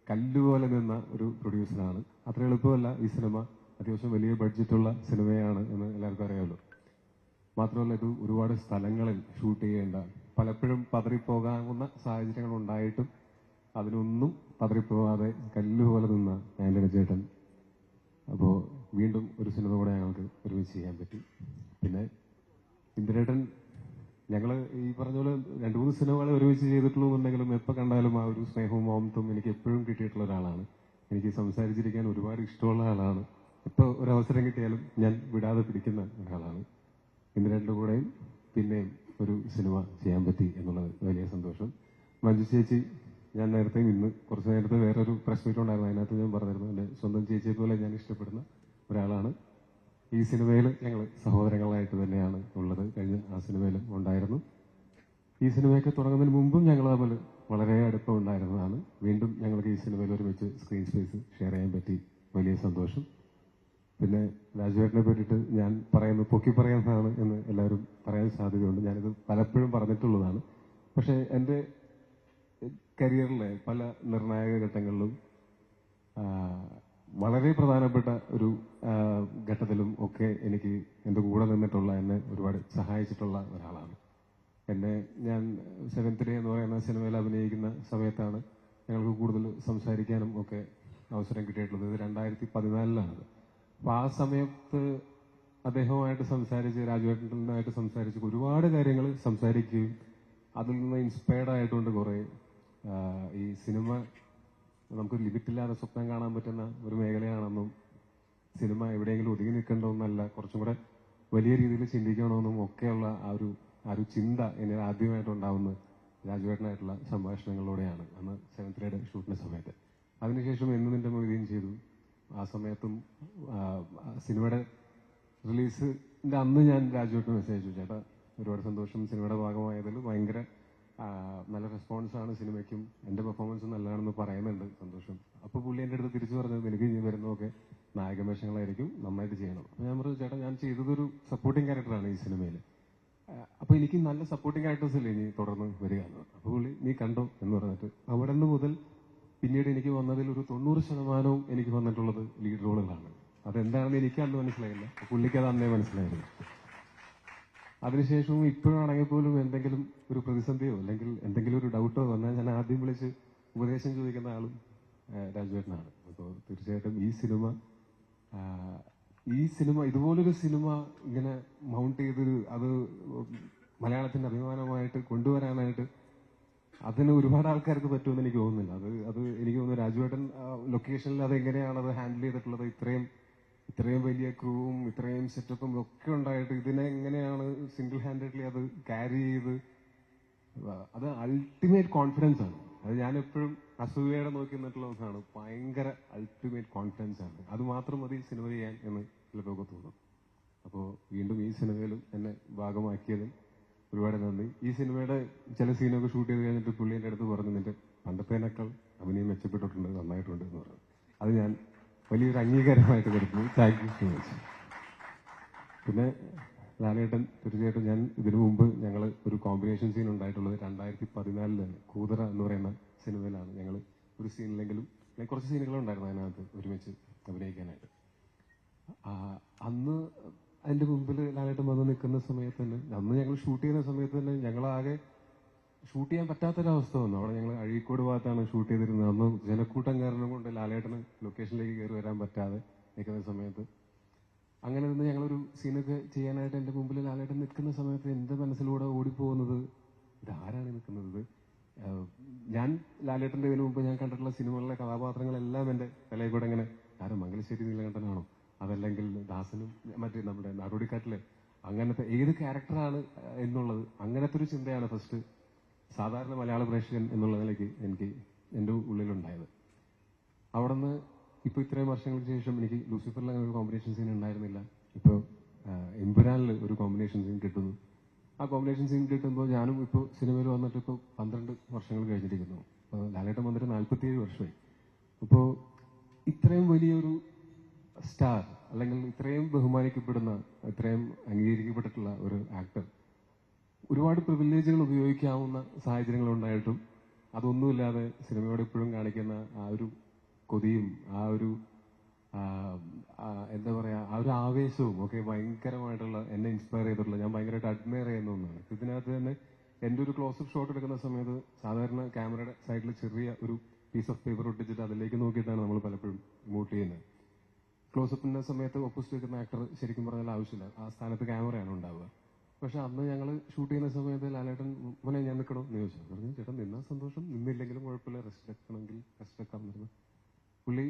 കല്ലുപോലെ നിന്ന ഒരു പ്രൊഡ്യൂസറാണ്. അത്ര എളുപ്പമല്ല. ഈ സിനിമ അത്യാവശ്യം വലിയ ബഡ്ജറ്റുള്ള സിനിമയാണ് എന്ന് എല്ലാവർക്കും അറിയാമല്ലോ. മാത്രമല്ല ഇത് ഒരുപാട് സ്ഥലങ്ങളിൽ ഷൂട്ട് ചെയ്യേണ്ട, പലപ്പോഴും പതറിപ്പോകാവുന്ന സാഹചര്യങ്ങൾ ഉണ്ടായിട്ടും അതിനൊന്നും പതറിപ്പോകാതെ കല്ലുപോലെ നിന്ന ആന്റണി ചേട്ടൻ. അപ്പോൾ വീണ്ടും ഒരു സിനിമ കൂടെ ഞങ്ങൾക്ക് ഒരുമിച്ച് ചെയ്യാൻ പറ്റി. പിന്നെ ഇന്ദ്രേട്ടൻ ഞങ്ങൾ ഈ പറഞ്ഞ പോലെ 2-3 സിനിമകൾ ഒരുമിച്ച് ചെയ്തിട്ടുള്ളൂ എന്നുണ്ടെങ്കിലും എപ്പോൾ കണ്ടാലും ആ ഒരു സ്നേഹവും മമത്വവും എനിക്ക് എപ്പോഴും കിട്ടിയിട്ടുള്ള ഒരാളാണ്. എനിക്ക് സംസാരിച്ചിരിക്കാൻ ഒരുപാട് ഇഷ്ടമുള്ള ആളാണ്. ഇപ്പോൾ ഒരു അവസരം കിട്ടിയാലും ഞാൻ വിടാതെ പിടിക്കുന്ന ഒരാളാണ്. ഇന്ദ്രേട്ടൻ്റെ കൂടെയും പിന്നെയും ഒരു സിനിമ ചെയ്യാൻ പറ്റി എന്നുള്ളത് വലിയ സന്തോഷം. മഞ്ജു ചേച്ചി, ഞാൻ കുറച്ച് നേരത്തെ വേറൊരു പ്രസ് മീറ്റ് ഉണ്ടായിരുന്നു, അതിനകത്ത് ഞാൻ പറഞ്ഞിരുന്നു എൻ്റെ സ്വന്തം ചേച്ചിയെ പോലെ ഞാൻ ഇഷ്ടപ്പെടുന്ന ഒരാളാണ്. ഈ സിനിമയിൽ ഞങ്ങൾ സഹോദരങ്ങളായിട്ട് തന്നെയാണ് ഉള്ളത്. കഴിഞ്ഞ ആ സിനിമയിലും ഉണ്ടായിരുന്നു. ഈ സിനിമയൊക്കെ തുടങ്ങുന്നതിന് മുമ്പും ഞങ്ങൾ തമ്മിൽ വളരെ അടുപ്പം ഉണ്ടായിരുന്നതാണ്. വീണ്ടും ഞങ്ങൾക്ക് ഈ സിനിമയിൽ ഒരുമിച്ച് സ്ക്രീൻ സ്പേസ് ഷെയർ ചെയ്യാൻ പറ്റി. വലിയ സന്തോഷം. പിന്നെ രാജുവേട്ടനെ പറ്റിയിട്ട് ഞാൻ പൊക്കി പറയുന്നതാണ് എന്ന് എല്ലാവരും പറയാൻ സാധ്യതയുണ്ട്. ഞാനിത് പലപ്പോഴും പറഞ്ഞിട്ടുള്ളതാണ്. പക്ഷേ എൻ്റെ കരിയറിലെ പല നിർണായക ഘട്ടങ്ങളിലും വളരെ പ്രധാനപ്പെട്ട ഒരു ഘട്ടത്തിലും ഒക്കെ എനിക്ക് എൻ്റെ കൂടെ നിന്നിട്ടുള്ള, എന്നെ ഒരുപാട് സഹായിച്ചിട്ടുള്ള ഒരാളാണ്. ഞാൻ 7th Day എന്ന് പറയുന്ന സിനിമയിൽ അഭിനയിക്കുന്ന സമയത്താണ് ഞങ്ങൾക്ക് കൂടുതൽ സംസാരിക്കാനും ഒക്കെ അവസരം കിട്ടിയിട്ടുള്ളത്. ഇത് 2014 അപ്പോൾ ആ സമയത്ത് അദ്ദേഹവുമായിട്ട് സംസാരിച്ച്, രാജുവേട്ടനായിട്ട് സംസാരിച്ച് ഒരുപാട് കാര്യങ്ങൾ സംസാരിക്കുകയും അതിൽ നിന്ന് ഇൻസ്പയർഡ് ആയിട്ടുണ്ട് കുറേ ഈ സിനിമ നമുക്ക് ലിമിറ്റില്ലാതെ സ്വപ്നം കാണാൻ പറ്റുന്ന ഒരു മേഖലയാണെന്നും സിനിമ എവിടെയെങ്കിലും ഒതുങ്ങി നിൽക്കേണ്ടതൊന്നല്ല, കുറച്ചും കൂടെ വലിയ രീതിയിൽ ചിന്തിക്കണമെന്നും ഒക്കെയുള്ള ആ ഒരു ചിന്ത എന്നിൽ ആദ്യമായിട്ടുണ്ടാവുന്നത് രാജുവേട്ടനായിട്ടുള്ള സംഭാഷണങ്ങളിലൂടെയാണ് അന്ന് 7th grade ഷൂട്ടിന്റെ സമയത്ത്. അതിനുശേഷം എന്നും നിന്റെ മൊയ്തീൻ ചെയ്തു. ആ സമയത്തും സിനിമയുടെ റിലീസിന്റെ അന്ന് ഞാൻ രാജുവേട്ടന് മെസ്സേജ് അയച്ചു, ചേട്ടാ ഒരുപാട് സന്തോഷം, സിനിമയുടെ ഭാഗമായതിൽ ഭയങ്കര നല്ല റെസ്പോൺസാണ് സിനിമയ്ക്കും, എന്റെ പെർഫോമൻസും നല്ലതാണെന്ന് പറയുന്നുണ്ട്, സന്തോഷം. അപ്പോൾ പുള്ളി എൻ്റെ അടുത്ത് തിരിച്ചു പറഞ്ഞത് എനിക്ക് ഇനി വരുന്നതൊക്കെ നായകവേഷങ്ങളായിരിക്കും, നന്നായിട്ട് ചെയ്യണം. അപ്പോൾ ഞാൻ പറഞ്ഞു, ചേട്ടാ ഞാൻ ചെയ്തതൊരു സപ്പോർട്ടിങ് ക്യാരക്ടറാണ് ഈ സിനിമയിൽ, അപ്പോൾ എനിക്ക് നല്ല സപ്പോർട്ടിങ് ക്യാരക്ടേഴ്സ് അല്ലേ ഇനി തുടർന്ന് വരിക എന്ന്. അപ്പോൾ പുള്ളി നീ കണ്ടോ എന്ന് പറഞ്ഞിട്ട് അവിടെ നിന്ന് മുതൽ പിന്നീട് എനിക്ക് വന്നതിൽ ഒരു 90% എനിക്ക് വന്നിട്ടുള്ളത് ലീഡ് റോളുകളാണ്. അതെന്താണെന്ന് എനിക്ക് അന്ന് മനസ്സിലായില്ല, പുള്ളിക്ക് അത് അന്നേ മനസ്സിലായിരുന്നു. അതിനുശേഷവും ഇപ്പോഴാണെങ്കിൽ പോലും എന്തെങ്കിലും ഒരു പ്രതിസന്ധിയോ അല്ലെങ്കിൽ എന്തെങ്കിലും ഒരു ഡൗട്ടോ വന്നാൽ ഞാൻ ആദ്യം വിളിച്ച് ഉപദേശം ചോദിക്കുന്ന ആളും രാജുവേട്ടനാണ്. അപ്പോൾ തീർച്ചയായിട്ടും ഈ സിനിമ ഇതുപോലൊരു സിനിമ ഇങ്ങനെ മൗണ്ട് ചെയ്ത് അത് മലയാളത്തിന്റെ അഭിമാനമായിട്ട് കൊണ്ടുവരാനായിട്ട് അതിന് ഒരുപാട് ആൾക്കാർക്ക് പറ്റുമെന്ന് എനിക്ക് തോന്നുന്നില്ല. അത് എനിക്ക് തോന്നുന്നു രാജുവേട്ടൻ ലൊക്കേഷനിൽ അത് എങ്ങനെയാണ് അത് ഹാൻഡിൽ ചെയ്തിട്ടുള്ളത്, ഇത്രയും വലിയ ക്രൂവും ഇത്രയും സെറ്റപ്പും ഒക്കെ ഉണ്ടായിട്ട് ഇതിനെ എങ്ങനെയാണ് സിംഗിൾ ഹാൻഡഡ്ലി അത് ക്യാരി ചെയ്ത്, അത് അൾട്ടിമേറ്റ് കോൺഫിഡൻസ് ആണ്. അത് ഞാൻ എപ്പോഴും അസൂയയുടെ നോക്കി നിന്നിട്ടുള്ള ഒന്നാണ്. ഭയങ്കര അൾട്ടിമേറ്റ് കോൺഫിഡൻസ് ആണ്. അത് മാത്രം മതി സിനിമ ചെയ്യാൻ എന്ന് ചിലപ്പോൾ തോന്നും. അപ്പോൾ വീണ്ടും ഈ സിനിമയിലും എന്നെ ഭാഗമാക്കിയതിൽ ഒരുപാട് നന്ദി. ഈ സിനിമയുടെ ചില സീനൊക്കെ ഷൂട്ട് ചെയ്ത് കഴിഞ്ഞിട്ട് പുള്ളി എൻ്റെ അടുത്ത് പറഞ്ഞു, നിന്റെ പണ്ടത്തേനേക്കാൾ അഭിനയം മെച്ചപ്പെട്ടിട്ടുണ്ട്, നന്നായിട്ടുണ്ട് എന്ന് പറഞ്ഞു. അത് ഞാൻ വലിയൊരു അംഗീകാരമായിട്ട് കൊടുക്കുന്നു. Thank you so much. പിന്നെ ലാലേട്ടൻ, തീർച്ചയായിട്ടും ഞാൻ ഇതിനു മുമ്പ് ഞങ്ങൾ ഒരു കോമ്പിനേഷൻ സീൻ ഉണ്ടായിട്ടുള്ളത് 2014 കൂതറ എന്ന് പറയുന്ന സിനിമയിലാണ്. ഞങ്ങൾ ഒരു സീനിലെങ്കിലും കുറച്ച് സീനുകളുണ്ടായിരുന്നു അതിനകത്ത് ഒരുമിച്ച് അഭിനയിക്കാനായിട്ട്. അന്ന് അതിന്റെ മുമ്പിൽ ലാലേട്ടൻ വന്ന് നിൽക്കുന്ന സമയത്ത് തന്നെ, അന്ന് ഞങ്ങൾ ഷൂട്ട് ചെയ്യുന്ന സമയത്ത് തന്നെ ഞങ്ങളാകെ ഷൂട്ട് ചെയ്യാൻ പറ്റാത്തൊരവസ്ഥ വന്നു. അവിടെ ഞങ്ങൾ അഴീക്കോട് ഭാഗത്താണ് ഷൂട്ട് ചെയ്തിരുന്നത്. അന്ന് ജനക്കൂട്ടം കാരണം കൊണ്ട് ലാലേട്ടന് ലൊക്കേഷനിലേക്ക് കയറി വരാൻ പറ്റാതെ നിൽക്കുന്ന സമയത്ത് അങ്ങനെ നിന്ന് ഞങ്ങളൊരു സീനൊക്കെ ചെയ്യാനായിട്ട് എൻ്റെ മുമ്പിൽ ലാലേട്ടൻ നിൽക്കുന്ന സമയത്ത് എൻ്റെ മനസ്സിലൂടെ ഓടിപ്പോകുന്നത്, ഇതാരാണ് നിൽക്കുന്നത്? ഞാൻ ലാലേട്ടൻ്റെ ഇതിനു മുമ്പ് ഞാൻ കണ്ടിട്ടുള്ള സിനിമകളിലെ കഥാപാത്രങ്ങളെല്ലാം എൻ്റെ തലയിൽ കൂടെ ഇങ്ങനെ, ആരും മംഗലശ്ശേരി നീലകണ്ഠനാണോ, അതല്ലെങ്കിൽ ദാസനും മറ്റേ നമ്മുടെ നാടോടിക്കാട്ടിലെ അങ്ങനത്തെ ഏത് ക്യാരക്ടറാണ് എന്നുള്ളത്, അങ്ങനത്തെ ഒരു ചിന്തയാണ് ഫസ്റ്റ് സാധാരണ മലയാള പ്രേക്ഷകൻ എന്നുള്ള നിലയ്ക്ക് എനിക്ക് എൻ്റെ ഉള്ളിലുണ്ടായത്. അവിടെ നിന്ന് ഇപ്പോൾ ഇത്രയും വർഷങ്ങൾക്ക് ശേഷം എനിക്ക് ലൂസിഫറിൽ അങ്ങനെ ഒരു കോമ്പിനേഷൻ സീൻ ഉണ്ടായിരുന്നില്ല. ഇപ്പോൾ എമ്പുരാനിൽ ഒരു കോമ്പിനേഷൻ സീൻ കിട്ടുന്നു. ആ കോമ്പിനേഷൻ സീൻ കിട്ടുമ്പോൾ ഞാനും ഇപ്പോൾ സിനിമയിൽ വന്നിട്ട് ഇപ്പോൾ 12 വർഷങ്ങൾ കഴിഞ്ഞിരിക്കുന്നു. ലാലേട്ടൻ വന്നിട്ട് 47 വർഷമായി. അപ്പോൾ ഇത്രയും വലിയൊരു സ്റ്റാർ അല്ലെങ്കിൽ ഇത്രയും ബഹുമാനിക്കപ്പെടുന്ന, ഇത്രയും അംഗീകരിക്കപ്പെട്ടിട്ടുള്ള ഒരു ആക്ടർ ഒരുപാട് പ്രിവിലേജുകൾ ഉപയോഗിക്കാവുന്ന സാഹചര്യങ്ങൾ ഉണ്ടായിട്ടും അതൊന്നുമില്ലാതെ സിനിമയോട് ഇപ്പോഴും കാണിക്കുന്ന ആ ഒരു കൊതിയും ആ ഒരു എന്താ പറയാ ആ ഒരു ആവേശവും ഒക്കെ ഭയങ്കരമായിട്ടുള്ള എന്നെ ഇൻസ്പയർ ചെയ്തിട്ടുള്ള, ഞാൻ ഭയങ്കരമായിട്ട് അഡ്മയർ ചെയ്യുന്ന ഒന്നാണ്. ഇതിനകത്ത് തന്നെ എൻ്റെ ഒരു ക്ലോസപ്പ് ഷോട്ട് എടുക്കുന്ന സമയത്ത് സാധാരണ ക്യാമറയുടെ സൈഡിൽ ചെറിയ ഒരു പീസ് ഓഫ് പേപ്പർ ഒട്ടിച്ചിട്ട് അതിലേക്ക് നോക്കിയിട്ടാണ് നമ്മൾ പലപ്പോഴും മൂട്ട് ചെയ്യുന്നത്. ക്ലോസപ്പിന്റെ സമയത്ത് ഓപ്പോസിറ്റ് വെക്കുന്ന ആക്ടർ ശരിക്കും പറഞ്ഞാൽ ആവശ്യമില്ല, ആ സ്ഥാനത്ത് ക്യാമറയാണ് ഉണ്ടാവുക. പക്ഷെ അന്ന് ഞങ്ങൾ ഷൂട്ട് ചെയ്യുന്ന സമയത്ത് ലാലേട്ടൻ മോനെ ഞാൻ നിൽക്കണോ എന്ന് ചോദിച്ചു. പറഞ്ഞു ചേട്ടൻ നിന്നാ സന്തോഷം, നിന്നില്ലെങ്കിലും കുഴപ്പമില്ല, റെസ്റ്റ് എടുക്കണമെങ്കിൽ റെസ്റ്റ് എടുക്കാൻ പറഞ്ഞു. പുള്ളി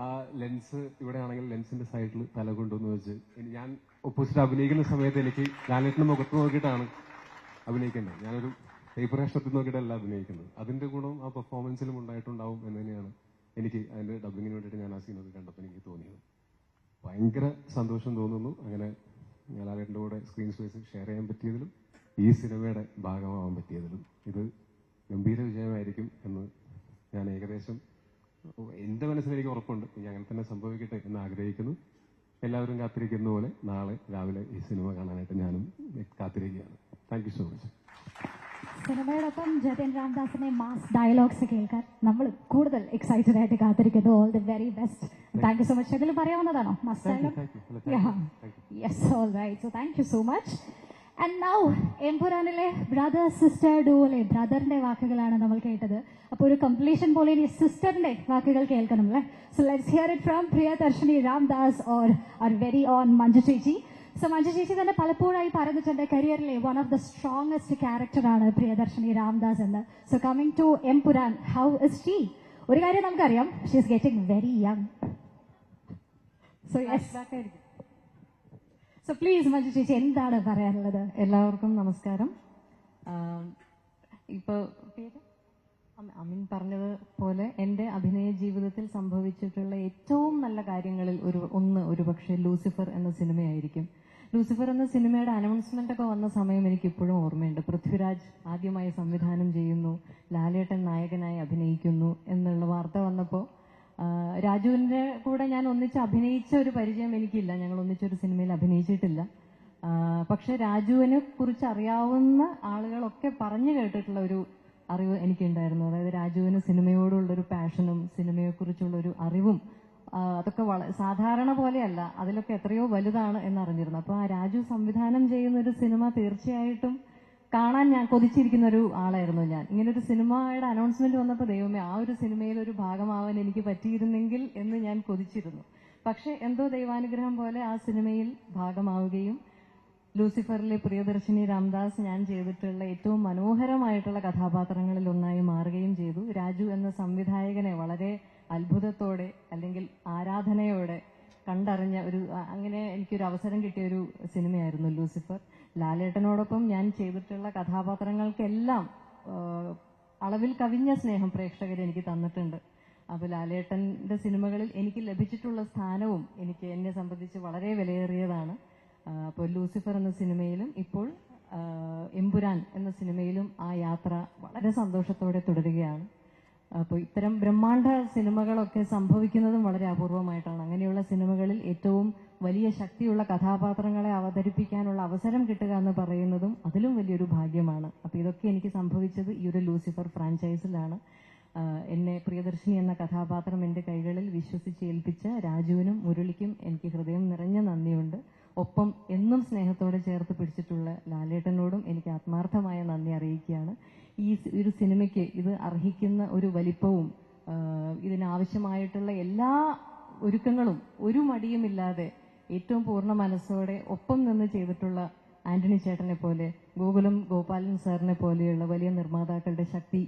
ആ ലെൻസ് ഇവിടെ ആണെങ്കിൽ ലെൻസിന്റെ സൈഡിൽ തല കൊണ്ടുവന്ന് വെച്ച് ഞാൻ ഓപ്പോസിറ്റ് അഭിനയിക്കുന്ന സമയത്ത് എനിക്ക് ലാലേട്ടന്റെ മുഖത്ത് നോക്കിയിട്ടാണ് അഭിനയിക്കേണ്ടത്. ഞാനൊരു പേപ്പർ കഷ്ണത്തിൽ നോക്കിയിട്ടല്ല അഭിനയിക്കുന്നത്. അതിന്റെ ഗുണം ആ പെർഫോമൻസിലും ഉണ്ടായിട്ടുണ്ടാവും എന്ന് തന്നെയാണ് എനിക്ക് അതിന്റെ ഡബിങ്ങിന് വേണ്ടിയിട്ട് ഞാൻ ആ സീനൊക്കെ കണ്ടപ്പോൾ എനിക്ക് തോന്നിയത്. ഭയങ്കര സന്തോഷം തോന്നുന്നു അങ്ങനെ ലാലേട്ടൻ്റെ കൂടെ സ്ക്രീൻ സ്പേസ് ഷെയർ ചെയ്യാൻ പറ്റിയതിലും ഈ സിനിമയുടെ ഭാഗമാവാൻ പറ്റിയതിലും. ഇത് ഗംഭീര വിജയമായിരിക്കും എന്ന് ഞാൻ ഏകദേശം എന്റെ മനസ്സിൽ എനിക്ക് ഉറപ്പുണ്ട്. ഇനി അങ്ങനെ തന്നെ സംഭവിക്കട്ടെ എന്ന് ആഗ്രഹിക്കുന്നു. എല്ലാവരും കാത്തിരിക്കുന്ന പോലെ നാളെ രാവിലെ ഈ സിനിമ കാണാനായിട്ട് ഞാനും കാത്തിരിക്കുകയാണ്. Thank you so much. സിനിമയോടൊപ്പം ജതിൻ രാംദാസിന്റെ മാസ് ഡയലോഗ്സ് കേൾക്കാൻ നമ്മൾ കൂടുതൽ എക്സൈറ്റഡ് ആയിട്ട് കാത്തിരിക്കുന്നു. All the very best. Thank you so much. എന്തെങ്കിലും പറയാവുന്നതാണോ mass dialogue? Yes, all right. So thank you so much. And now എംപുരാനിലെ ബ്രദർ സിസ്റ്റർ ഡുവോലെ ബ്രദറിന്റെ വാക്കുകളാണ് നമ്മൾ കേട്ടത്. അപ്പോൾ ഒരു കംപ്ലീഷൻ പോലെ ഇനി സിസ്റ്ററിന്റെ വാക്കുകൾ കേൾക്കണം അല്ലേ? So let's hear it from Priyadarshini Ramdas or our very own Manju chechi. So Manju ചേച്ചി തന്നെ പലപ്പോഴായി പറഞ്ഞിട്ടുണ്ട് കരിയറിലെ വൺ ഓഫ് ദ സ്ട്രോങ്സ്റ്റ് ക്യാരക്ടറാണ് പ്രിയദർശിനി രാംദാസ് എന്ന്. So coming to Empuraan, how is she? ഒരു കാര്യം നമുക്കറിയാം, she is getting very young. So yes, so please Manju chechi എന്താണ് പറയാനുള്ളത്? എല്ലാവർക്കും നമസ്കാരം. ഇപ്പോൾ അമിൻ പറഞ്ഞത് പോലെ എൻ്റെ അഭിനയ ജീവിതത്തിൽ സംഭവിച്ചിട്ടുള്ള ഏറ്റവും നല്ല കാര്യങ്ങളിൽ ഒരുപക്ഷെ ലൂസിഫർ എന്ന സിനിമയായിരിക്കും. ലൂസിഫർ എന്ന സിനിമയുടെ അനൗൺസ്മെന്റ് ഒക്കെ വന്ന സമയം എനിക്ക് ഇപ്പോഴും ഓർമ്മയുണ്ട്. പൃഥ്വിരാജ് ആദ്യമായി സംവിധാനം ചെയ്യുന്നു, ലാലേട്ടൻ നായകനായി അഭിനയിക്കുന്നു എന്നുള്ള വാർത്ത വന്നപ്പോൾ രാജുവിന്റെ കൂടെ ഞാൻ ഒന്നിച്ച് അഭിനയിച്ച ഒരു പരിചയം എനിക്കില്ല, ഞങ്ങൾ ഒന്നിച്ചൊരു സിനിമയിൽ അഭിനയിച്ചിട്ടില്ല. പക്ഷെ രാജുവിനെ കുറിച്ച് അറിയാവുന്ന ആളുകളൊക്കെ പറഞ്ഞു കേട്ടിട്ടുള്ള ഒരു അറിവ് എനിക്കുണ്ടായിരുന്നു. അതായത് രാജുവിന് സിനിമയോടുള്ളൊരു പാഷനും സിനിമയെക്കുറിച്ചുള്ളൊരു അറിവും അതൊക്കെ സാധാരണ പോലെയല്ല, അതിലൊക്കെ എത്രയോ വലുതാണ് എന്നറിഞ്ഞിരുന്നു. അപ്പോൾ ആ രാജു സംവിധാനം ചെയ്യുന്ന ഒരു സിനിമ തീർച്ചയായിട്ടും കാണാൻ ഞാൻ കൊതിച്ചിരിക്കുന്ന ഒരു ആളായിരുന്നു ഞാൻ. ഇങ്ങനൊരു സിനിമയുടെ അനൗൺസ്മെന്റ് വന്നപ്പോൾ ദൈവമേ, ആ ഒരു സിനിമയിൽ ഒരു ഭാഗമാവാൻ എനിക്ക് പറ്റിയിരുന്നെങ്കിൽ എന്ന് ഞാൻ കൊതിച്ചിരുന്നു. പക്ഷെ എന്തോ ദൈവാനുഗ്രഹം പോലെ ആ സിനിമയിൽ ഭാഗമാവുകയും ലൂസിഫറിലെ പ്രിയദർശിനി രാംദാസ് ഞാൻ ചെയ്തിട്ടുള്ള ഏറ്റവും മനോഹരമായിട്ടുള്ള കഥാപാത്രങ്ങളിൽ ഒന്നായി മാറുകയും ചെയ്തു. രാജു എന്ന സംവിധായകനെ വളരെ അത്ഭുതത്തോടെ അല്ലെങ്കിൽ ആരാധനയോടെ കണ്ടറിഞ്ഞ അങ്ങനെ എനിക്കൊരു അവസരം കിട്ടിയ ഒരു സിനിമയായിരുന്നു ലൂസിഫർ. ലാലേട്ടനോടൊപ്പം ഞാൻ ചെയ്തിട്ടുള്ള കഥാപാത്രങ്ങൾക്കെല്ലാം അളവിൽ കവിഞ്ഞ സ്നേഹം പ്രേക്ഷകർ എനിക്ക് തന്നിട്ടുണ്ട്. അപ്പോൾ ലാലേട്ടന്റെ സിനിമകളിൽ എനിക്ക് ലഭിച്ചിട്ടുള്ള സ്ഥാനവും എന്നെ സംബന്ധിച്ച് വളരെ വിലയേറിയതാണ്. അപ്പോൾ ലൂസിഫർ എന്ന സിനിമയിലും ഇപ്പോൾ എമ്പുരാൻ എന്ന സിനിമയിലും ആ യാത്ര വളരെ സന്തോഷത്തോടെ തുടരുകയാണ്. അപ്പോൾ ഇത്തരം ബ്രഹ്മാണ്ഡ സിനിമകളൊക്കെ സംഭവിക്കുന്നതും വളരെ അപൂർവമായിട്ടാണ്. അങ്ങനെയുള്ള സിനിമകളിൽ ഏറ്റവും വലിയ ശക്തിയുള്ള കഥാപാത്രങ്ങളെ അവതരിപ്പിക്കാനുള്ള അവസരം കിട്ടുക എന്ന് പറയുന്നതും അതിലും വലിയൊരു ഭാഗ്യമാണ്. അപ്പോൾ ഇതൊക്കെ എനിക്ക് സംഭവിച്ചത് ഈ ഒരു ലൂസിഫർ ഫ്രാഞ്ചൈസിലാണ്. എന്നെ പ്രിയദർശിനി എന്ന കഥാപാത്രം എൻ്റെ കൈകളിൽ വിശ്വസിച്ച് ഏൽപ്പിച്ച രാജുവിനും മുരളിക്കും എനിക്ക് ഹൃദയം നിറഞ്ഞ നന്ദിയുണ്ട്. ഒപ്പം എന്നും സ്നേഹത്തോടെ ചേർത്ത് പിടിച്ചിട്ടുള്ള ലാലേട്ടനോടും എനിക്ക് ആത്മാർത്ഥമായ നന്ദി അറിയിക്കുകയാണ്. ഈ ഒരു സിനിമയ്ക്ക് ഇത് അർഹിക്കുന്ന ഒരു വലിപ്പവും ഇതിനാവശ്യമായിട്ടുള്ള എല്ലാ ഒരുക്കങ്ങളും ഒരു മടിയുമില്ലാതെ ഏറ്റവും പൂർണ്ണ മനസ്സോടെ ഒപ്പം നിന്ന് ചെയ്തിട്ടുള്ള ആന്റണി ചേട്ടനെ പോലെ, ഗോകുലം ഗോപാലൻ സാറിനെ പോലെയുള്ള വലിയ നിർമ്മാതാക്കളുടെ ശക്തി,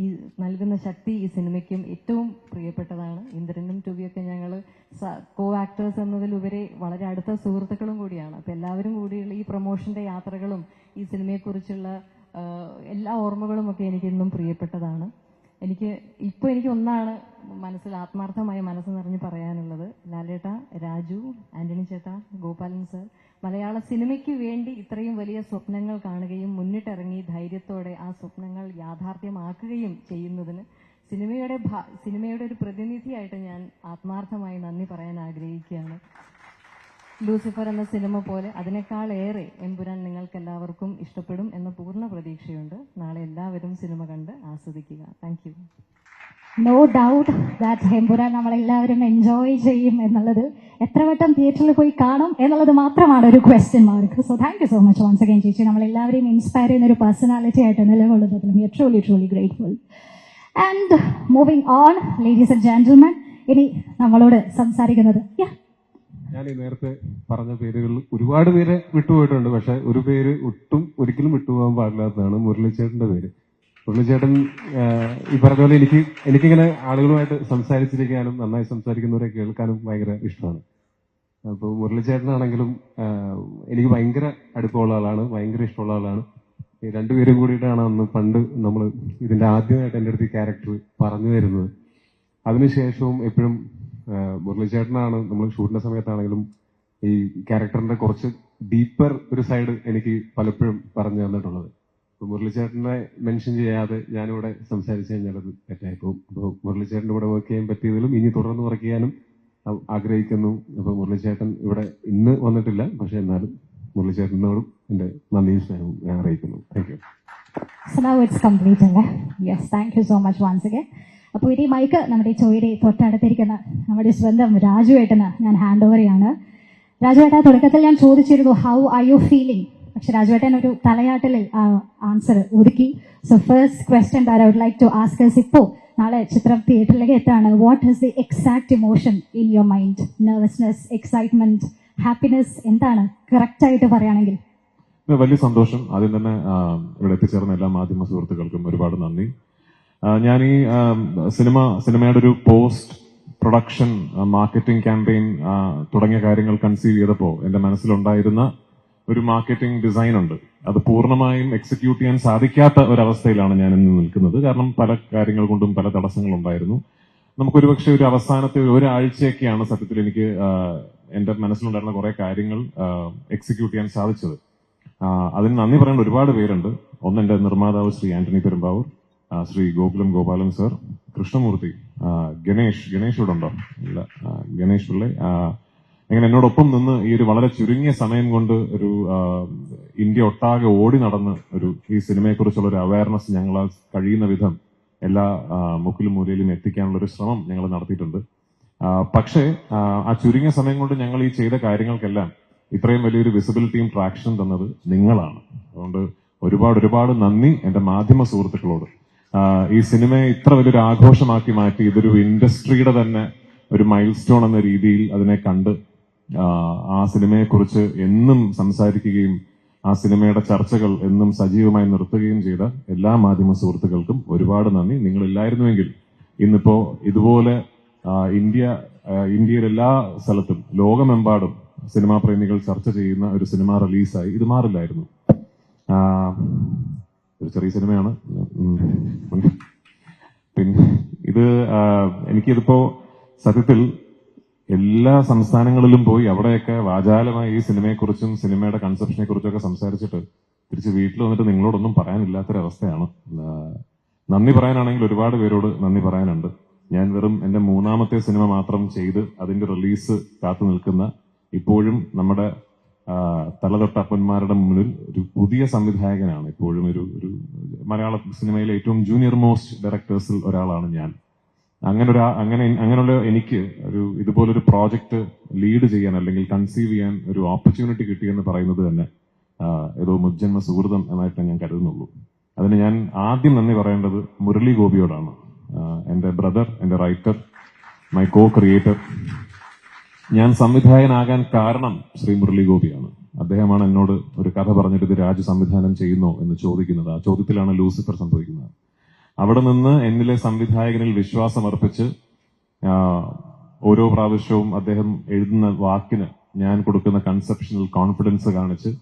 ഈ നൽകുന്ന ശക്തി ഈ സിനിമയ്ക്കും ഏറ്റവും പ്രിയപ്പെട്ടതാണ്. ഇന്ദ്രനും ടുവിയൊക്കെ ഞങ്ങൾ കോ ആക്ടേഴ്സ് എന്നതിലുപരി വളരെ അടുത്ത സുഹൃത്തുക്കളും കൂടിയാണ്. അപ്പൊ എല്ലാവരും കൂടിയുള്ള ഈ പ്രൊമോഷന്റെ യാത്രകളും ഈ സിനിമയെക്കുറിച്ചുള്ള എല്ലാ ഓർമ്മകളും ഒക്കെ എനിക്ക് ഇന്നും പ്രിയപ്പെട്ടതാണ്. എനിക്ക് ഒന്നാണ് ആത്മാർത്ഥമായ മനസ്സ് നിറഞ്ഞ് പറയാനുള്ളത്. ലാലേട്ട, രാജു, ആന്റണി ചേട്ട, ഗോപാലൻ സർ, മലയാള സിനിമയ്ക്ക് വേണ്ടി ഇത്രയും വലിയ സ്വപ്നങ്ങൾ കാണുകയും മുന്നിട്ടിറങ്ങി ധൈര്യത്തോടെ ആ സ്വപ്നങ്ങൾ യാഥാർത്ഥ്യമാക്കുകയും ചെയ്യുന്നതിന് സിനിമയുടെ ഒരു പ്രതിനിധിയായിട്ട് ഞാൻ ആത്മാർത്ഥമായി നന്ദി പറയാൻ ആഗ്രഹിക്കുകയാണ്. ലൂസിഫർ എന്ന സിനിമ പോലെ അതിനേക്കാളേറെ എമ്പുരാൻ നിങ്ങൾക്ക് എല്ലാവർക്കും ഇഷ്ടപ്പെടും എന്ന പൂർണ്ണ പ്രതീക്ഷയുണ്ട്. നാളെ എല്ലാവരും സിനിമ കണ്ട് ആസ്വദിക്കുക. Thank you. No doubt that Empuraan നമ്മളെല്ലാവരും എൻജോയ് ചെയ്യും എന്നുള്ളത്, എത്ര വട്ടം തിയേറ്ററിൽ പോയി കാണും എന്നുള്ളത് മാത്രമാണ് ഒരു question mark. So thank you so much once again ചേച്ചി. നമ്മളെല്ലാവരെയും ഇൻസ്പയർ ചെയ്യുന്ന ഒരു പേഴ്സണാലിറ്റി ആയിട്ട് നിലകൊള്ളുന്നതിലും we are truly grateful. And moving on, ladies and gentlemen, ഇനി നമ്മളോട് സംസാരിക്കുന്നത് ഞാൻ ഈ നേരത്തെ പറഞ്ഞ പേരുകളിൽ ഒരുപാട് പേരെ വിട്ടുപോയിട്ടുണ്ട്. പക്ഷെ ഒരു പേര് ഒരിക്കലും വിട്ടുപോകാൻ പാടില്ലാത്തതാണ് മുരളിച്ചേട്ടന്റെ പേര്. മുരളിച്ചേട്ടൻ ഈ പറഞ്ഞ പോലെ എനിക്കിങ്ങനെ ആളുകളുമായിട്ട് സംസാരിച്ചിരിക്കാനും നന്നായി സംസാരിക്കുന്നവരെ കേൾക്കാനും ഭയങ്കര ഇഷ്ടമാണ്. അപ്പോൾ മുരളിച്ചേട്ടനാണെങ്കിലും എനിക്ക് ഭയങ്കര അടുപ്പമുള്ള ആളാണ്, ഭയങ്കര ഇഷ്ടമുള്ള ആളാണ്. ഈ രണ്ടുപേരും കൂടിയിട്ടാണ് അന്ന് പണ്ട് നമ്മൾ ഇതിന്റെ ആദ്യമായിട്ട് എൻ്റെ അടുത്ത് ഈ ക്യാരക്ടർ പറഞ്ഞു തരുന്നത്. അതിനുശേഷവും എപ്പോഴും മുരളിച്ചേട്ടനാണ് നമ്മൾ ഷൂട്ടിന്റെ സമയത്താണെങ്കിലും ഈ ക്യാരക്ടറിന്റെ കുറച്ച് ഡീപ്പർ ഒരു സൈഡ് എനിക്ക് പലപ്പോഴും പറഞ്ഞു തന്നിട്ടുള്ളത്. അപ്പൊ മുരളിച്ചേട്ടനെ മെൻഷൻ ചെയ്യാതെ ഞാനിവിടെ സംസാരിച്ചു കഴിഞ്ഞാൽ അത് തെറ്റായിപ്പോകും. അപ്പോൾ മുരളിച്ചേട്ടൻ്റെ കൂടെ വർക്ക് ചെയ്യാൻ പറ്റിയതിലും ഇനി തുടർന്ന് വർക്ക് ചെയ്യാനും ആഗ്രഹിക്കുന്നു. അപ്പൊ മുരളിച്ചേട്ടൻ ഇവിടെ ഇന്ന് വന്നിട്ടില്ല, പക്ഷെ എന്നാലും മുരളിച്ചേട്ടനോടും എന്റെ നന്ദിയും സ്നേഹവും ഞാൻ അറിയിക്കുന്നു. Thank you. So now it's complete അല്ലേ? Yes, thank you so much once again. അപ്പോൾ ഈ മൈക്ക് നമ്മുടെ ചോയുടെ തൊട്ടടുത്തിരിക്കുന്ന നമ്മുടെ സ്വന്തം രാജുവേട്ടന് ഞാൻ ഹാൻഡ് ഓവർ ചെയ്യാണ്. രാജുവേട്ട, തുടക്കത്തിൽ ഞാൻ ചോദിച്ചിരുന്നു ഹൗ ആർ യു ഫീലിംഗ്, പക്ഷെ രാജുവേട്ടൻ ഒരു തലയാട്ടിൽ ആൻസർ ഒതുക്കി. So first question I would like to ask us, ഇപ്പോൾ നാളെ ചിത്രം തിയേറ്ററിലേക്ക് എത്താണ്, what is the exact emotion in your mind? Nervousness, excitement, happiness എന്താണ് കറക്റ്റ് ആയിട്ട് പറയുകയാണെങ്കിൽ? വലിയ സന്തോഷം. ആദ്യം തന്നെ ഇവിടെ എത്തിച്ചേർന്ന എല്ലാ മാധ്യമ സുഹൃത്തുക്കൾക്കും ഒരുപാട് നന്ദി. ഞാൻ ഈ സിനിമയുടെ ഒരു പോസ്റ്റ് പ്രൊഡക്ഷൻ മാർക്കറ്റിംഗ് ക്യാമ്പയിൻ തുടങ്ങിയ കാര്യങ്ങൾ കൺസീവ് ചെയ്തപ്പോൾ എന്റെ മനസ്സിലുണ്ടായിരുന്ന ഒരു മാർക്കറ്റിംഗ് ഡിസൈൻ ഉണ്ട്. അത് പൂർണ്ണമായും എക്സിക്യൂട്ട് ചെയ്യാൻ സാധിക്കാത്ത ഒരവസ്ഥയിലാണ് ഞാൻ ഇന്ന് നിൽക്കുന്നത്. കാരണം പല കാര്യങ്ങൾ കൊണ്ടും പല തടസ്സങ്ങളുണ്ടായിരുന്നു. നമുക്കൊരു പക്ഷേ ഒരു അവസാനത്തെ ഒരാഴ്ചയൊക്കെയാണ് സത്യത്തിൽ എനിക്ക് എന്റെ മനസ്സിലുണ്ടായിരുന്ന കുറെ കാര്യങ്ങൾ എക്സിക്യൂട്ട് ചെയ്യാൻ സാധിച്ചത്. അതിന് നന്ദി പറയേണ്ട ഒരുപാട് പേരുണ്ട്. ഒന്ന് എന്റെ നിർമ്മാതാവ് ശ്രീ ആന്റണി പെരുമ്പാവൂർ, ശ്രീ ഗോപാലൻ സർ, കൃഷ്ണമൂർത്തി, ഗണേഷ് ഇവിടെ ഉണ്ടോ? ഇല്ല, ഗണേഷ് പിള്ളെ, അങ്ങനെ എന്നോടൊപ്പം നിന്ന് ഈ ഒരു വളരെ ചുരുങ്ങിയ സമയം കൊണ്ട് ഒരു ഇന്ത്യ ഒട്ടാകെ ഓടി നടന്ന് ഈ സിനിമയെക്കുറിച്ചുള്ള ഒരു അവയർനെസ് ഞങ്ങൾ കഴിയുന്ന വിധം എല്ലാ മുക്കിലും മൂലയിലും എത്തിക്കാനുള്ള ഒരു ശ്രമം ഞങ്ങൾ നടത്തിയിട്ടുണ്ട്. പക്ഷേ ആ ചുരുങ്ങിയ സമയം കൊണ്ട് ഞങ്ങൾ ഈ ചെയ്ത കാര്യങ്ങൾക്കെല്ലാം ഇത്രയും വലിയൊരു വിസിബിലിറ്റിയും ട്രാക്ഷനും തന്നത് നിങ്ങളാണ്. അതുകൊണ്ട് ഒരുപാട് നന്ദി എന്റെ മാധ്യമ സുഹൃത്തുക്കളോട്. ഈ സിനിമയെ ഇത്ര വലിയൊരു ആഘോഷമാക്കി മാറ്റി ഇതൊരു ഇൻഡസ്ട്രിയുടെ തന്നെ ഒരു മൈൽ സ്റ്റോൺ എന്ന രീതിയിൽ അതിനെ കണ്ട് ആ സിനിമയെക്കുറിച്ച് എന്നും സംസാരിക്കുകയും ആ സിനിമയുടെ ചർച്ചകൾ എന്നും സജീവമായി നിർത്തുകയും ചെയ്ത എല്ലാ മാധ്യമ സുഹൃത്തുക്കൾക്കും ഒരുപാട് നന്ദി. നിങ്ങളില്ലായിരുന്നുവെങ്കിൽ ഇന്നിപ്പോ ഇതുപോലെ ഇന്ത്യയിലെ എല്ലാ സ്ഥലത്തും ലോകമെമ്പാടും സിനിമാ പ്രേമികൾ ചർച്ച ചെയ്യുന്ന ഒരു സിനിമ റിലീസായി ഇത് മാറില്ലായിരുന്നു. ഒരു ചെറിയ സിനിമയാണ്. പിന്നെ എനിക്കിതിപ്പോ സത്യത്തിൽ എല്ലാ സംസ്ഥാനങ്ങളിലും പോയി അവിടെയൊക്കെ വാചാലമായി ഈ സിനിമയെക്കുറിച്ചും സിനിമയുടെ കൺസെപ്ഷനെ കുറിച്ചൊക്കെ സംസാരിച്ചിട്ട് തിരിച്ച് വീട്ടിൽ വന്നിട്ട് നിങ്ങളോടൊന്നും പറയാനില്ലാത്തൊരവസ്ഥയാണ്. നന്ദി പറയാനാണെങ്കിൽ ഒരുപാട് പേരോട് നന്ദി പറയാനുണ്ട്. ഞാൻ വെറും എന്റെ 3ാമത്തെ സിനിമ മാത്രം ചെയ്ത് അതിന്റെ റിലീസ് കാത്തു നിൽക്കുന്ന, ഇപ്പോഴും നമ്മുടെ തലതൊട്ടപ്പന്മാരുടെ മുന്നിൽ ഒരു പുതിയ സംവിധായകനാണ്. ഇപ്പോഴും ഒരു മലയാള സിനിമയിലെ ഏറ്റവും ജൂനിയർ മോസ്റ്റ് ഡയറക്ടേഴ്സിൽ ഒരാളാണ് ഞാൻ. അങ്ങനെയുള്ള എനിക്ക് ഇതുപോലൊരു പ്രോജക്റ്റ് ലീഡ് ചെയ്യാൻ അല്ലെങ്കിൽ കൺസീവ് ചെയ്യാൻ ഒരു ഓപ്പർച്യൂണിറ്റി കിട്ടിയെന്ന് പറയുന്നത് തന്നെ ഏതോ മുജ്ജന്മ സുഹൃതം എന്നായിട്ട് ഞാൻ കരുതുന്നുള്ളൂ. അതിന് ഞാൻ ആദ്യം നന്ദി പറയേണ്ടത് മുരളി ഗോപിയോടാണ്. എന്റെ ബ്രദർ, എന്റെ റൈറ്റർ, മൈ കോ ക്രിയേറ്റർ. ഞാൻ സംവിധായകനാകാൻ കാരണം ശ്രീ മുരളി ഗോപിയാണ്. അദ്ദേഹമാണ് എന്നോട് ഒരു കഥ പറഞ്ഞിട്ട് ഇത് രാജു സംവിധാനം ചെയ്യുന്നോ എന്ന് ചോദിക്കുന്നത്. ആ ചോദ്യത്തിലാണ് ലൂസിഫർ സംഭവിക്കുന്നത്. അവിടെ നിന്ന് എന്നിലെ സംവിധായകനിൽ വിശ്വാസം അർപ്പിച്ച് ഓരോ പ്രാവശ്യവും അദ്ദേഹം എഴുതുന്ന വാക്കിന് ഞാൻ കൊടുക്കുന്ന കൺസെപ്ഷണൽ കോൺഫിഡൻസ് കാണിച്ച്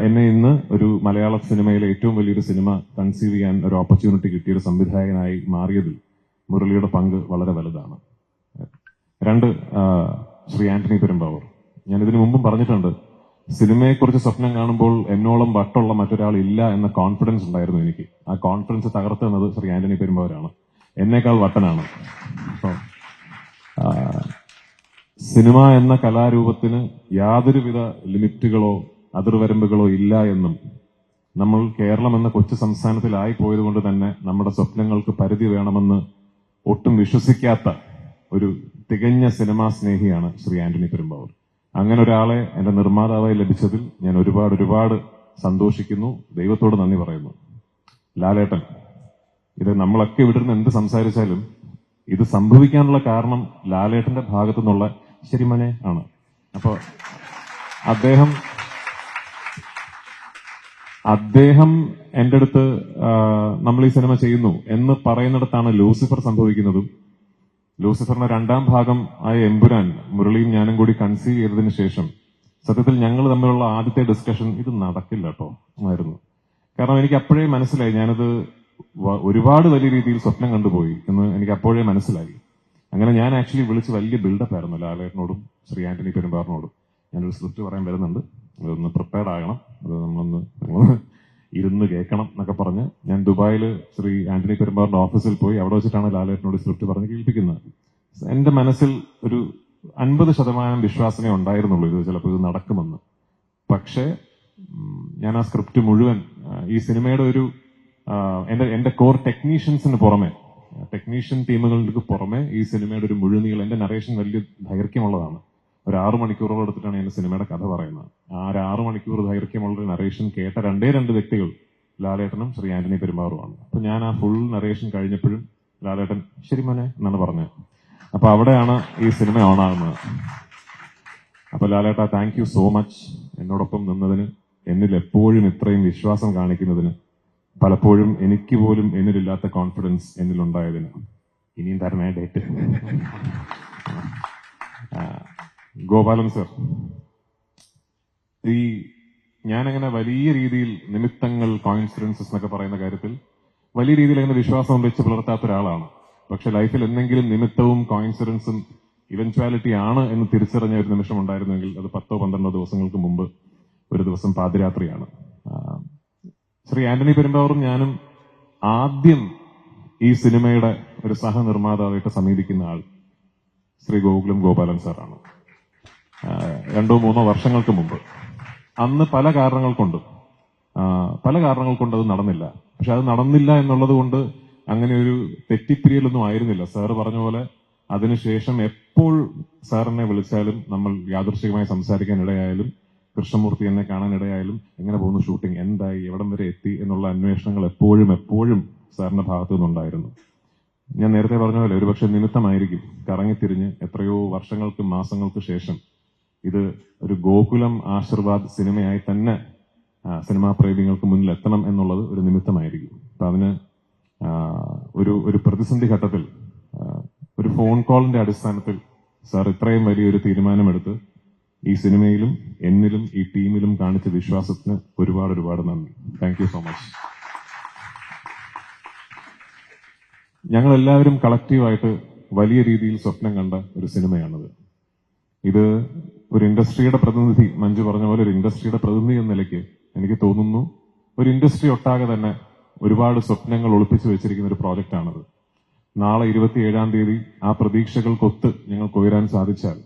എന്നെ ഇന്ന് ഒരു മലയാള സിനിമയിലെ ഏറ്റവും വലിയൊരു സിനിമ കൺസീവ് ചെയ്യാൻ ഒരു ഓപ്പർച്യൂണിറ്റി കിട്ടിയ ഒരു സംവിധായകനായി മാറിയതിൽ മുരളിയുടെ പങ്ക് വളരെ വലുതാണ്. 2, ശ്രീ ആന്റണി പെരുമ്പാവൂർ. ഞാൻ ഇതിനു മുമ്പും പറഞ്ഞിട്ടുണ്ട്, സിനിമയെക്കുറിച്ച് സ്വപ്നം കാണുമ്പോൾ എന്നോളം വട്ടുള്ള മറ്റൊരാൾ ഇല്ല എന്ന കോൺഫിഡൻസ് ഉണ്ടായിരുന്നു എനിക്ക്. ആ കോൺഫിഡൻസ് തകർത്തുന്നത് ശ്രീ ആന്റണി പെരുമ്പാവൂരാണ്. എന്നേക്കാൾ വട്ടനാണ്. സിനിമ എന്ന കലാരൂപത്തിന് യാതൊരുവിധ ലിമിറ്റുകളോ അതിർവരമ്പുകളോ ഇല്ല എന്നും നമ്മൾ കേരളം എന്ന കൊച്ചു സംസ്ഥാനത്തിലായി പോയതുകൊണ്ട് തന്നെ നമ്മുടെ സ്വപ്നങ്ങൾക്ക് പരിധി വേണമെന്ന് ഒട്ടും വിശ്വസിക്കാത്ത ഒരു തികഞ്ഞ സിനിമാ സ്നേഹിയാണ് ശ്രീ ആന്റണി പെരുമ്പാവൂർ. അങ്ങനെ ഒരാളെ എന്റെ നിർമ്മാതാവായി ലഭിച്ചതിൽ ഞാൻ ഒരുപാട് സന്തോഷിക്കുന്നു. ദൈവത്തോട് നന്ദി പറയുന്നു. ലാലേട്ടൻ, ഇത് നമ്മളൊക്കെ ഇവിടെ നിന്ന് എന്ത് സംസാരിച്ചാലും ഇത് സംഭവിക്കാനുള്ള കാരണം ലാലേട്ടന്റെ ഭാഗത്തു നിന്നുള്ള ശരിമനെ ആണ്. അപ്പൊ അദ്ദേഹം എന്റെ അടുത്ത് നമ്മൾ ഈ സിനിമ ചെയ്യുന്നു എന്ന് പറയുന്നിടത്താണ് ലൂസിഫർ സംഭവിക്കുന്നതും. ലൂസിഫറിന്റെ 2ാം ഭാഗം ആയ എമ്പുരാൻ മുരളിയും ഞാനും കൂടി കൺസീവ് ചെയ്തതിനു ശേഷം സത്യത്തിൽ ഞങ്ങൾ തമ്മിലുള്ള ആദ്യത്തെ ഡിസ്കഷൻ ഇത് നടക്കില്ല കേട്ടോ ആയിരുന്നു. കാരണം എനിക്ക് അപ്പോഴേ മനസ്സിലായി, ഞാനത് ഒരുപാട് വലിയ രീതിയിൽ സ്വപ്നം കണ്ടുപോയി എന്ന് എനിക്ക് അപ്പോഴേ മനസ്സിലായി. അങ്ങനെ ഞാൻ ആക്ച്വലി വിളിച്ച് വലിയ ബിൽഡപ്പ് ആയിരുന്നു ലാലേട്ടനോടും ശ്രീ ആന്റണി പെരുമ്പാവൂരിനോടും. ഞാനൊരു സ്ക്രിപ്റ്റ് പറയാൻ വരുന്നുണ്ട്, അതൊന്ന് പ്രിപ്പയർഡ് ആകണം, അത് നമ്മളൊന്ന് ഇരുന്ന് കേൾക്കണം എന്നൊക്കെ പറഞ്ഞ് ഞാൻ ദുബായിൽ ശ്രീ ആന്റണി പെരുമ്പാവൂരിന്റെ ഓഫീസിൽ പോയി അവിടെ ലാലേട്ടനോട് സ്ക്രിപ്റ്റ് പറഞ്ഞ് കേൾപ്പിക്കുന്നത്. എന്റെ മനസ്സിൽ ഒരു 50% വിശ്വാസമേ ഉണ്ടായിരുന്നുള്ളൂ ഇത് ചിലപ്പോൾ ഇത് നടക്കുമെന്ന്. പക്ഷേ ഞാൻ ആ സ്ക്രിപ്റ്റ് മുഴുവൻ ഈ സിനിമയുടെ എന്റെ കോർ ടെക്നീഷ്യൻസിന് പുറമെ, ടെക്നീഷ്യൻ ടീമുകൾക്ക് പുറമെ ഈ സിനിമയുടെ ഒരു മുഴുനീളം, എന്റെ നറേഷൻ വലിയ ദൈർഘ്യമുള്ളതാണ്. ഒരു 6 മണിക്കൂറോളം എടുത്തിട്ടാണ് ഞാൻ സിനിമയുടെ കഥ പറയുന്നത്. ആ ഒരു 6 മണിക്കൂർ ദൈർഘ്യമുള്ള നറേഷൻ കേട്ട 2 വ്യക്തികൾ ലാലേട്ടനും ശ്രീ ആന്റണി പെരുമ്പാവൂരുമാണ്. അപ്പൊ ഞാൻ ആ ഫുൾ നറേഷൻ കഴിഞ്ഞപ്പോഴും ലാലേട്ടൻ ശരി മോനെ എന്നാണ് പറഞ്ഞത്. അപ്പൊ അവിടെയാണ് ഈ സിനിമ ഓണാകുന്നത്. അപ്പൊ ലാലേട്ടാ, താങ്ക് യു സോ മച്ച് എന്നോടൊപ്പം നിന്നതിന്, എന്നിൽ എപ്പോഴും ഇത്രയും വിശ്വാസം കാണിക്കുന്നതിന്, പലപ്പോഴും എനിക്ക് പോലും എന്നിലില്ലാത്ത കോൺഫിഡൻസ് എന്നിലുണ്ടായതിന്. ഇനിയും തരണേ ഡേറ്റ്. ഗോപാലൻ സർ, ഞാനങ്ങനെ വലിയ രീതിയിൽ നിമിത്തങ്ങൾ, കോയിൻസിഡൻസസ് എന്നൊക്കെ പറയുന്ന കാര്യത്തിൽ വലിയ രീതിയിൽ അങ്ങനെ വിശ്വാസം വെച്ച് പുലർത്താത്ത ഒരാളാണ്. പക്ഷെ ലൈഫിൽ എന്തെങ്കിലും നിമിത്തവും കോയിൻസിഡൻസും ഇവൻച്വാലിറ്റി ആണ് എന്ന് തിരിച്ചറിഞ്ഞ ഒരു നിമിഷം ഉണ്ടായിരുന്നെങ്കിൽ അത് 10-12 ദിവസങ്ങൾക്ക് മുമ്പ് ഒരു ദിവസം പാതിരാത്രിയാണ്. ശ്രീ ആന്റണി പെരുമ്പാവൂറും ഞാനും ആദ്യം ഈ സിനിമയുടെ ഒരു സഹനിർമ്മാതാവായിട്ട് സമീപിക്കുന്ന ആൾ ശ്രീ ഗോകുലം ഗോപാലൻ സാറാണ്. 2-3 വർഷങ്ങൾക്ക് മുമ്പ്. അന്ന് പല കാരണങ്ങൾ കൊണ്ട് അത് നടന്നില്ല. പക്ഷെ അത് നടന്നില്ല എന്നുള്ളത് കൊണ്ട് അങ്ങനെ ഒരു തെറ്റിപ്പിരിയലൊന്നും ആയിരുന്നില്ല. സാറ് പറഞ്ഞ പോലെ അതിനുശേഷം എപ്പോൾ സാറിനെ വിളിച്ചാലും, നമ്മൾ യാദൃശ്ചികമായി സംസാരിക്കാൻ ഇടയായാലും, കൃഷ്ണമൂർത്തി എന്നെ കാണാനിടയായാലും, എങ്ങനെ പോകുന്നു ഷൂട്ടിംഗ്, എന്തായി, എവിടം വരെ എത്തി എന്നുള്ള അന്വേഷണങ്ങൾ എപ്പോഴും സാറിന്റെ ഭാഗത്തു നിന്നുണ്ടായിരുന്നു. ഞാൻ നേരത്തെ പറഞ്ഞ പോലെ ഒരുപക്ഷെ നിമിത്തമായിരിക്കും കറങ്ങിത്തിരിഞ്ഞ് എത്രയോ വർഷങ്ങൾക്ക്, മാസങ്ങൾക്ക് ശേഷം ഇത് ഒരു ഗോകുലം ആശീർവാദ് സിനിമയായി തന്നെ സിനിമാ പ്രേമികൾക്ക് മുന്നിൽ എത്തണം എന്നുള്ളത് ഒരു നിമിത്തമായിരിക്കും. അപ്പൊ അതിന് ഒരു പ്രതിസന്ധി ഘട്ടത്തിൽ ഒരു ഫോൺ കോളിന്റെ അടിസ്ഥാനത്തിൽ സാർ ഇത്രയും വലിയൊരു തീരുമാനമെടുത്ത് ഈ സിനിമയിലും എന്നിലും ഈ ടീമിലും കാണിച്ച വിശ്വാസത്തിന് ഒരുപാട് നന്ദി. Thank you so much. ഞങ്ങൾ എല്ലാവരും കളക്റ്റീവായിട്ട് വലിയ രീതിയിൽ സ്വപ്നം കണ്ട ഒരു സിനിമയാണിത്. ഇത് ഒരു ഇൻഡസ്ട്രിയുടെ പ്രതിനിധി, മഞ്ജു പറഞ്ഞ പോലെ ഒരു ഇൻഡസ്ട്രിയുടെ പ്രതിനിധി എന്ന നിലയ്ക്ക് എനിക്ക് തോന്നുന്നു ഒരു ഇൻഡസ്ട്രി ഒട്ടാകെ തന്നെ ഒരുപാട് സ്വപ്നങ്ങൾ ഒളിപ്പിച്ചു വെച്ചിരിക്കുന്ന ഒരു പ്രോജക്റ്റാണിത്. നാളെ 27-ാം തീയതി ആ പ്രതീക്ഷകൾക്കൊത്ത് ഞങ്ങൾക്ക് ഉയരാൻ സാധിച്ചാൽ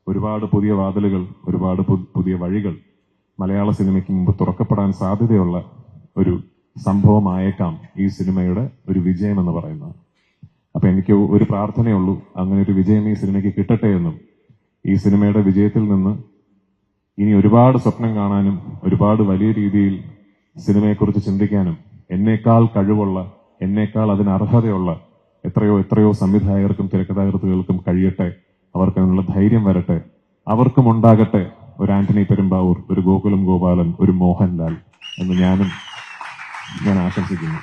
ഒരുപാട് പുതിയ വാതിലുകൾ, ഒരുപാട് പുതിയ വഴികൾ മലയാള സിനിമയ്ക്ക് മുമ്പ് തുറക്കപ്പെടാൻ സാധ്യതയുള്ള ഒരു സംഭവമായേക്കാം ഈ സിനിമയുടെ ഒരു വിജയം എന്ന് പറയുന്നത്. അപ്പൊ എനിക്ക് ഒരു പ്രാർത്ഥനയുള്ളൂ, അങ്ങനെ ഒരു വിജയം ഈ സിനിമയ്ക്ക് കിട്ടട്ടെ എന്നും ഈ സിനിമയുടെ വിജയത്തിൽ നിന്ന് ഇനി ഒരുപാട് സ്വപ്നം കാണാനും ഒരുപാട് വലിയ രീതിയിൽ സിനിമയെക്കുറിച്ച് ചിന്തിക്കാനും എന്നേക്കാൾ കഴിവുള്ള, എന്നേക്കാൾ അതിന് അർഹതയുള്ള എത്രയോ സംവിധായകർക്കും തിരക്കഥാകൃത്തുകൾക്കും കഴിയട്ടെ. അവർക്ക് അതിനുള്ള ധൈര്യം വരട്ടെ. അവർക്കും ഉണ്ടാകട്ടെ ഒരു ആന്റണി പെരുമ്പാവൂർ, ഒരു ഗോകുലം ഗോപാലൻ, ഒരു മോഹൻലാൽ എന്ന് ഞാൻ ആശംസിക്കുന്നു.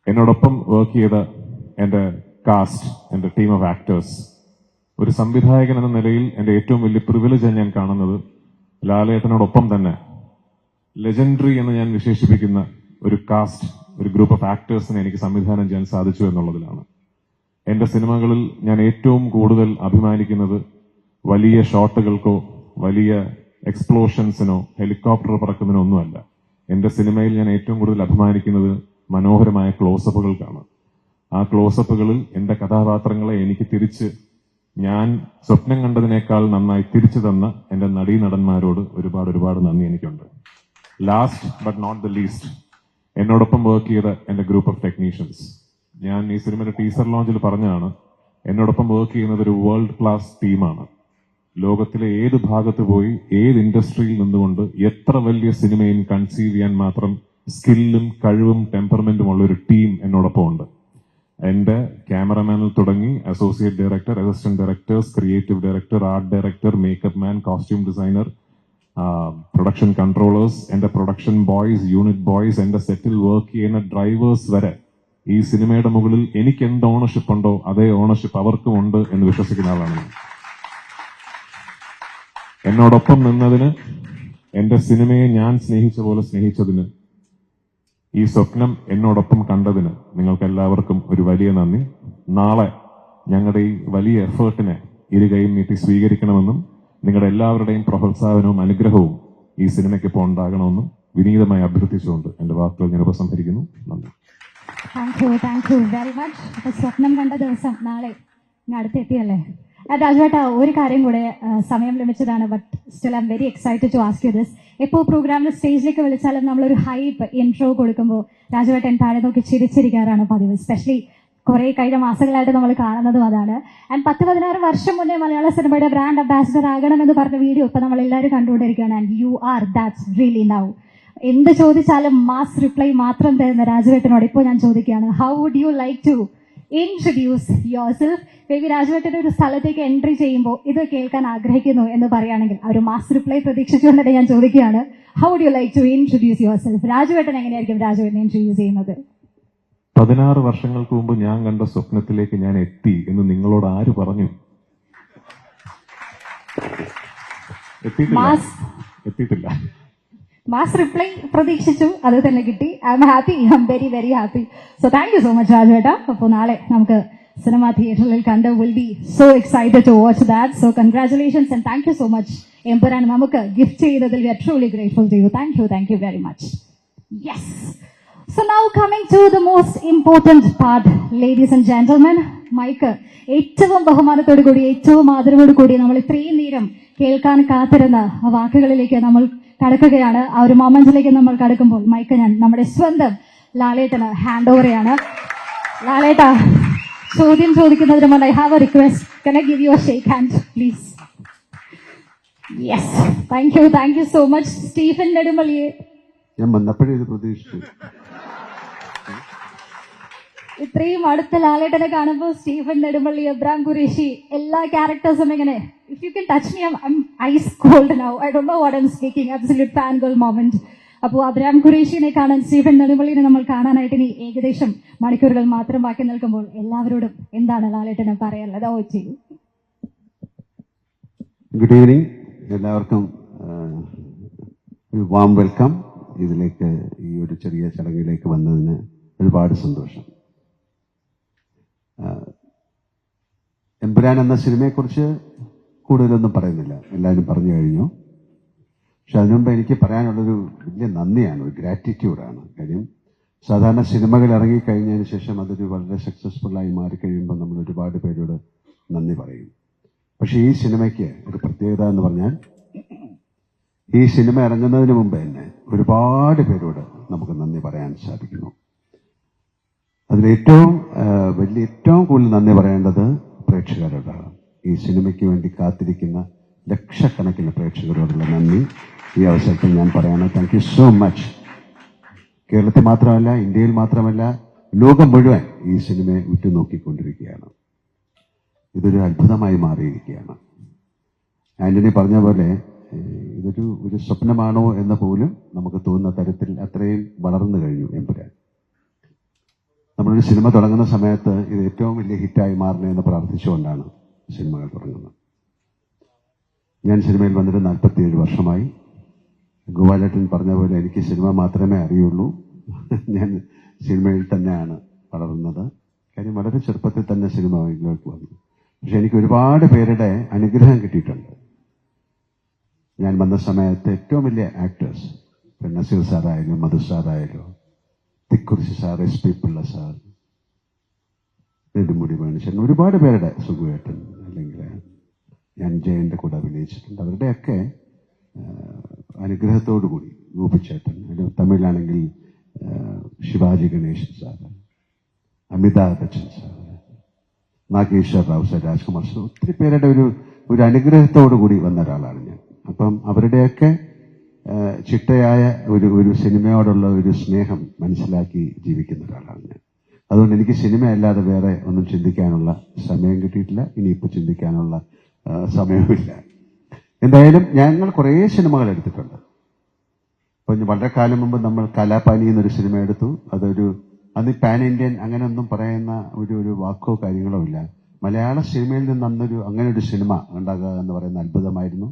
എന്നോടൊപ്പം വർക്ക് ചെയ്ത എന്റെ കാസ്റ്റ്, എന്റെ ടീം ഓഫ് ആക്ടേഴ്സ്, ഒരു സംവിധായകൻ എന്ന നിലയിൽ എന്റെ ഏറ്റവും വലിയ പ്രിവിലേജ് ഞാൻ കാണുന്നത് ലാലേട്ടനോടൊപ്പം തന്നെ ലെജൻഡറി എന്ന് ഞാൻ വിശേഷിപ്പിക്കുന്ന ഒരു കാസ്റ്റ്, ഒരു ഗ്രൂപ്പ് ഓഫ് ആക്ടേഴ്സിനെ എനിക്ക് സംവിധാനം ചെയ്യാൻ സാധിച്ചു എന്നുള്ളതിലാണ്. എന്റെ സിനിമകളിൽ ഞാൻ ഏറ്റവും കൂടുതൽ അഭിമാനിക്കുന്നത് വലിയ ഷോട്ടുകൾക്കോ വലിയ എക്സ്പ്ലോഷൻസിനോ ഹെലികോപ്റ്റർ പറക്കുന്നതിനോ ഒന്നുമല്ല. എന്റെ സിനിമയിൽ ഞാൻ ഏറ്റവും കൂടുതൽ അഭിമാനിക്കുന്നത് മനോഹരമായ ക്ലോസപ്പുകൾക്കാണ്. ആ ക്ലോസപ്പുകളിൽ എന്റെ കഥാപാത്രങ്ങളെ എനിക്ക് തിരിച്ച് ഞാൻ സ്വപ്നം കണ്ടതിനേക്കാൾ നന്നായി തിരിച്ചു തന്ന എന്റെ നടീനടന്മാരോട് ഒരുപാട് നന്ദി എനിക്കുണ്ട്. Last but not the least, എന്നോടൊപ്പം വർക്ക് ചെയ്ത എന്റെ ഗ്രൂപ്പ് ഓഫ് ടെക്നീഷ്യൻസ്. ഞാൻ ഈ സിനിമയുടെ ടീസർ ലോഞ്ചിൽ പറഞ്ഞതാണ്, എന്നോടൊപ്പം വർക്ക് ചെയ്യുന്നത് ഒരു വേൾഡ് ക്ലാസ് ടീമാണ്. ലോകത്തിലെ ഏത് ഭാഗത്ത് പോയി ഏത് ഇൻഡസ്ട്രിയിൽ നിന്നുകൊണ്ട് എത്ര വലിയ സിനിമയും കൺസീവ് ചെയ്യാൻ മാത്രം സ്കില്ലും കഴിവും ടെമ്പർമെന്റും ഉള്ള ഒരു ടീം എന്നോടൊപ്പം ഉണ്ട്. എന്റെ ക്യാമറമാനിൽ തുടങ്ങി associate director, assistant directors, creative director, art director, makeup man, costume designer, production controllers, എന്റെ പ്രൊഡക്ഷൻ ബോയ്സ്, യൂണിറ്റ് ബോയ്സ്, എന്റെ സെറ്റിൽ വർക്ക് ചെയ്യുന്ന ഡ്രൈവേഴ്സ് വരെ ഈ സിനിമയുടെ മുകളിൽ എനിക്ക് എന്ത് ഓണർഷിപ്പ് ഉണ്ടോ അതേ ഓണർഷിപ്പ് അവർക്കും ഉണ്ട് എന്ന് വിശ്വസിക്കുന്ന ആളാണ് ഞാൻ. എന്നോടൊപ്പം നിന്നതിന്, എന്റെ സിനിമയെ ഞാൻ സ്നേഹിച്ച പോലെ സ്നേഹിച്ചതിന്, ഈ സ്വപ്നം എന്നോടൊപ്പം കണ്ടതിന് നിങ്ങൾക്ക് എല്ലാവർക്കും ഒരു വലിയ നന്ദി. നാളെ ഞങ്ങളുടെ ഈ വലിയ എഫേർട്ടിനെ ഇരുകൈയും നീട്ടി സ്വീകരിക്കണമെന്നും നിങ്ങളുടെ എല്ലാവരുടെയും പ്രോത്സാഹനവും അനുഗ്രഹവും ഈ സിനിമയ്ക്ക് ഇപ്പോൾ ഉണ്ടാകണമെന്നും വിനീതമായി അഭ്യർത്ഥിച്ചുകൊണ്ട് എന്റെ വാക്കുകൾ ഞാൻ ഉപസംഹരിക്കുന്നു. നന്ദി. Thank you very much. അപ്പൊ സ്വപ്നം കണ്ട ദിവസം നാളെ അടുത്തെത്തിയല്ലേ? രാജുവേട്ട, ഒരു കാര്യം കൂടെ, സമയം ലഭിച്ചതാണ്, but still I am very excited to ask you this. എപ്പോൾ പ്രോഗ്രാമിന് സ്റ്റേജിലേക്ക് വിളിച്ചാലും നമ്മളൊരു ഹൈപ്പ് ഇൻട്രോ കൊടുക്കുമ്പോൾ രാജുവേട്ടൻ താഴെ നോക്കി ചിരിച്ചിരിക്കാറാണ് പതിവ്. സ്പെഷ്യലി കുറെ കഴിഞ്ഞ മാസങ്ങളായിട്ട് നമ്മൾ കാണുന്നതും അതാണ്. ആൻഡ് 10-16 വർഷം മുന്നേ മലയാള സിനിമയുടെ ബ്രാൻഡ് അംബാസിഡർ ആകണം എന്ന് പറഞ്ഞ വീഡിയോ ഇപ്പൊ നമ്മൾ എല്ലാവരും കണ്ടുകൊണ്ടിരിക്കുകയാണ്. And you are that's really now. എന്ത് ചോദിച്ചാലും മാസ് റിപ്ലൈ മാത്രം തരുന്ന രാജുവേട്ടനോട് ഇപ്പോൾ ഞാൻ ചോദിക്കുകയാണ്, how would you like to introduce yourself. Baby രാജുവേട്ടൻ്റെ ഒരു സ്ഥലത്തേക്ക് എൻട്രി ചെയ്യുമ്പോൾ ഇത് കേൾക്കാൻ ആഗ്രഹിക്കുന്നു എന്ന് പറയുകയാണെങ്കിൽ ആ ഒരു മാസ് റിപ്ലൈ പ്രതീക്ഷിച്ചുകൊണ്ട് തന്നെ ഞാൻ ചോദിക്കുകയാണ്, how would you like to introduce yourself? രാജുവേട്ടൻ എങ്ങനെയായിരിക്കും രാജുവേട്ടനെ ഇൻട്രൊഡ്യൂസ് ചെയ്യുന്നത്? 16 വർഷങ്ങൾക്ക് മുമ്പ് ഞാൻ കണ്ട സ്വപ്നത്തിലേക്ക് ഞാൻ എത്തി എന്ന് നിങ്ങളോട് ആര് പറഞ്ഞു? എത്തിയിട്ടില്ല. മാസ് റിപ്ലൈ പ്രതീക്ഷിച്ചു, അത് തന്നെ കിട്ടി. I am happy, I am very very happy. So thank you so much രാജുവേട്ട. അപ്പോൾ നാളെ നമുക്ക് സിനിമ തിയേറ്ററിൽ കണ്ട് will be so excited to watch that. So congratulations and thank you so much. Empuraan നമുക്ക് ഗിഫ്റ്റ് ചെയ്തതിൽ we are truly grateful to you. Thank you very much. Yes. So now coming to the most important part, ladies and gentlemen, mic ഏറ്റവും ബഹുമാനത്തോടു കൂടി ഏറ്റവും ആദരവോടു കൂടി നമ്മൾ ഇത്രയും നേരം കേൾക്കാൻ കാത്തിരുന്ന ആ വാക്കുകളിലേക്ക് നമ്മൾ കടക്കുകയാണ്. ആ ഒരു മൊമെന്റിലേക്ക് നമ്മൾ കടക്കുമ്പോൾ മൈക്ക് ഞാൻ നമ്മുടെ സ്വന്തം ലാലേട്ടന് ഹാൻഡ് ഓവർ ചെയ്യാണ്. ലാലേട്ട, ചോദ്യം ചോദിക്കുന്നതിന് മുമ്പ് I have a request. Can I give you a shake hand please? Yes, thank you so much. Stephen നെടുമ്പള്ളിയെ ഞാൻ വന്നപ്പോഴേ ഇത് പ്രതീക്ഷിച്ചു. ഇത്രയും അടുത്ത ലാലേട്ടനെ കാണുമ്പോൾ സ്റ്റീഫൻ നെടുമ്പള്ളി, എബ്രാം ഖുറേഷി, എല്ലാ ക്യാരക്ടേഴ്സും ഇങ്ങനെ if you can touch me I am ice cold now. I don't know what I am speaking. Absolute fan girl moment. അപ്പോൾ അബ്രാം ഖുറേഷിനെ കാണാൻ, സ്റ്റീഫൻ നെടുമ്പള്ളിനെ നമ്മൾ കാണാനായിട്ട് ഇനി ഏകദേശം മണിക്കൂറുകൾ മാത്രം ബാക്കി നിൽക്കുമ്പോൾ എല്ലാവരോടും എന്താണ് ലാലേട്ടനെ പറയാനുള്ളത്? ഓ ചെയ്യൂ. ഗുഡ് ഈവനിങ് എല്ലാവർക്കും. ഒരു വാം വെൽക്കം. ഇതിലേക്ക് ഈ ഒരു ചെറിയ ചടങ്ങിലേക്ക് വന്നതിന് ഒരുപാട് സന്തോഷം. എമ്പുരാൻ എന്ന സിനിമയെക്കുറിച്ച് കൂടുതലൊന്നും പറയുന്നില്ല, എല്ലാവരും പറഞ്ഞു കഴിഞ്ഞു. പക്ഷെ അതിനുമുമ്പ് എനിക്ക് പറയാനുള്ളൊരു വലിയ നന്ദിയാണ്, ഒരു ഗ്രാറ്റിറ്റ്യൂഡാണ്. കാര്യം സാധാരണ സിനിമകൾ ഇറങ്ങിക്കഴിഞ്ഞതിന് ശേഷം അതൊരു വളരെ സക്സസ്ഫുള്ളായി മാറിക്കഴിയുമ്പോൾ നമ്മൾ ഒരുപാട് പേരോട് നന്ദി പറയും. പക്ഷെ ഈ സിനിമയ്ക്ക് ഒരു പ്രത്യേകത എന്ന് പറഞ്ഞാൽ ഈ സിനിമ ഇറങ്ങുന്നതിന് മുമ്പ് തന്നെ ഒരുപാട് പേരോട് നമുക്ക് നന്ദി പറയാൻ സാധിക്കുന്നു. അതിലേറ്റവും ഏറ്റവും കൂടുതൽ നന്ദി പറയേണ്ടത് പ്രേക്ഷകരോടാണ്. ഈ സിനിമയ്ക്ക് വേണ്ടി കാത്തിരിക്കുന്ന ലക്ഷക്കണക്കിന് പ്രേക്ഷകരോടുള്ള നന്ദി ഈ അവസരത്തിൽ ഞാൻ പറയാണ്. Thank you so much. കേരളത്തിൽ മാത്രമല്ല, ഇന്ത്യയിൽ മാത്രമല്ല, ലോകം മുഴുവൻ ഈ സിനിമയെ ഉറ്റുനോക്കിക്കൊണ്ടിരിക്കുകയാണ്. ഇതൊരു അത്ഭുതമായി മാറിയിരിക്കുകയാണ്. ആന്റണി പറഞ്ഞ പോലെ ഒരു സ്വപ്നമാണോ എന്ന് പോലും നമുക്ക് തോന്നുന്ന തരത്തിൽ അത്രയും വളർന്നു കഴിഞ്ഞു എമ്പുരാൻ. നമ്മളൊരു സിനിമ തുടങ്ങുന്ന സമയത്ത് ഇത് ഏറ്റവും വലിയ ഹിറ്റായി മാറണേ എന്ന് പ്രാർത്ഥിച്ചുകൊണ്ടാണ് സിനിമകൾ തുടങ്ങുന്നത്. ഞാൻ സിനിമയിൽ വന്നിട്ട് 47 വർഷമായി. ഗോപാലേട്ടൻ പറഞ്ഞ പോലെ എനിക്ക് സിനിമ മാത്രമേ അറിയുള്ളൂ. ഞാൻ സിനിമയിൽ തന്നെയാണ് വളർന്നത്. കാര്യം വളരെ ചെറുപ്പത്തിൽ തന്നെ സിനിമയിലേക്ക് വന്നു. പക്ഷെ എനിക്ക് ഒരുപാട് പേരുടെ അനുഗ്രഹം കിട്ടിയിട്ടുണ്ട്. ഞാൻ വന്ന സമയത്ത് ഏറ്റവും വലിയ ആക്ടേഴ്സ്, നസീർ സാറായാലും മധു സാറായാലും Thikkurissy sir, SP Pillai sir, Nedumudi Venushekharan, ഒരുപാട് പേരുടെ, സുഖുവേട്ടൻ, അല്ലെങ്കിൽ ഞാൻ ജയന്റെ കൂടെ അഭിനയിച്ചിട്ടുണ്ട്. അവരുടെയൊക്കെ അനുഗ്രഹത്തോടു കൂടി ഗോപിച്ചേട്ടൻ, തമിഴിലാണെങ്കിൽ Sivaji Ganesan sir, Amitabh Bachchan sir, Nageswara Rao sir, Rajkumar sir, ഒത്തിരി പേരുടെ ഒരു അനുഗ്രഹത്തോടു കൂടി വന്ന ഒരാളാണ് ഞാൻ. അപ്പം അവരുടെയൊക്കെ ചിട്ടയായ ഒരു സിനിമയോടുള്ള ഒരു സ്നേഹം മനസ്സിലാക്കി ജീവിക്കുന്ന ഒരാളാണ് ഞാൻ. അതുകൊണ്ട് എനിക്ക് സിനിമ അല്ലാതെ വേറെ ഒന്നും ചിന്തിക്കാനുള്ള സമയം കിട്ടിയിട്ടില്ല. ഇനിയിപ്പോൾ ചിന്തിക്കാനുള്ള സമയമില്ല. എന്തായാലും ഞങ്ങൾ കുറേ സിനിമകൾ എടുത്തിട്ടുണ്ട്. അപ്പം വളരെ കാലം മുമ്പ് നമ്മൾ കലാപാനി എന്നൊരു സിനിമ എടുത്തു. അന്ന് പാൻ ഇന്ത്യൻ അങ്ങനെയൊന്നും പറയുന്ന ഒരു വാക്കോ കാര്യങ്ങളോ ഇല്ല. മലയാള സിനിമയിൽ നിന്ന് അങ്ങനെ ഒരു സിനിമ ഉണ്ടാകുക എന്ന് പറയുന്ന അത്ഭുതമായിരുന്നു.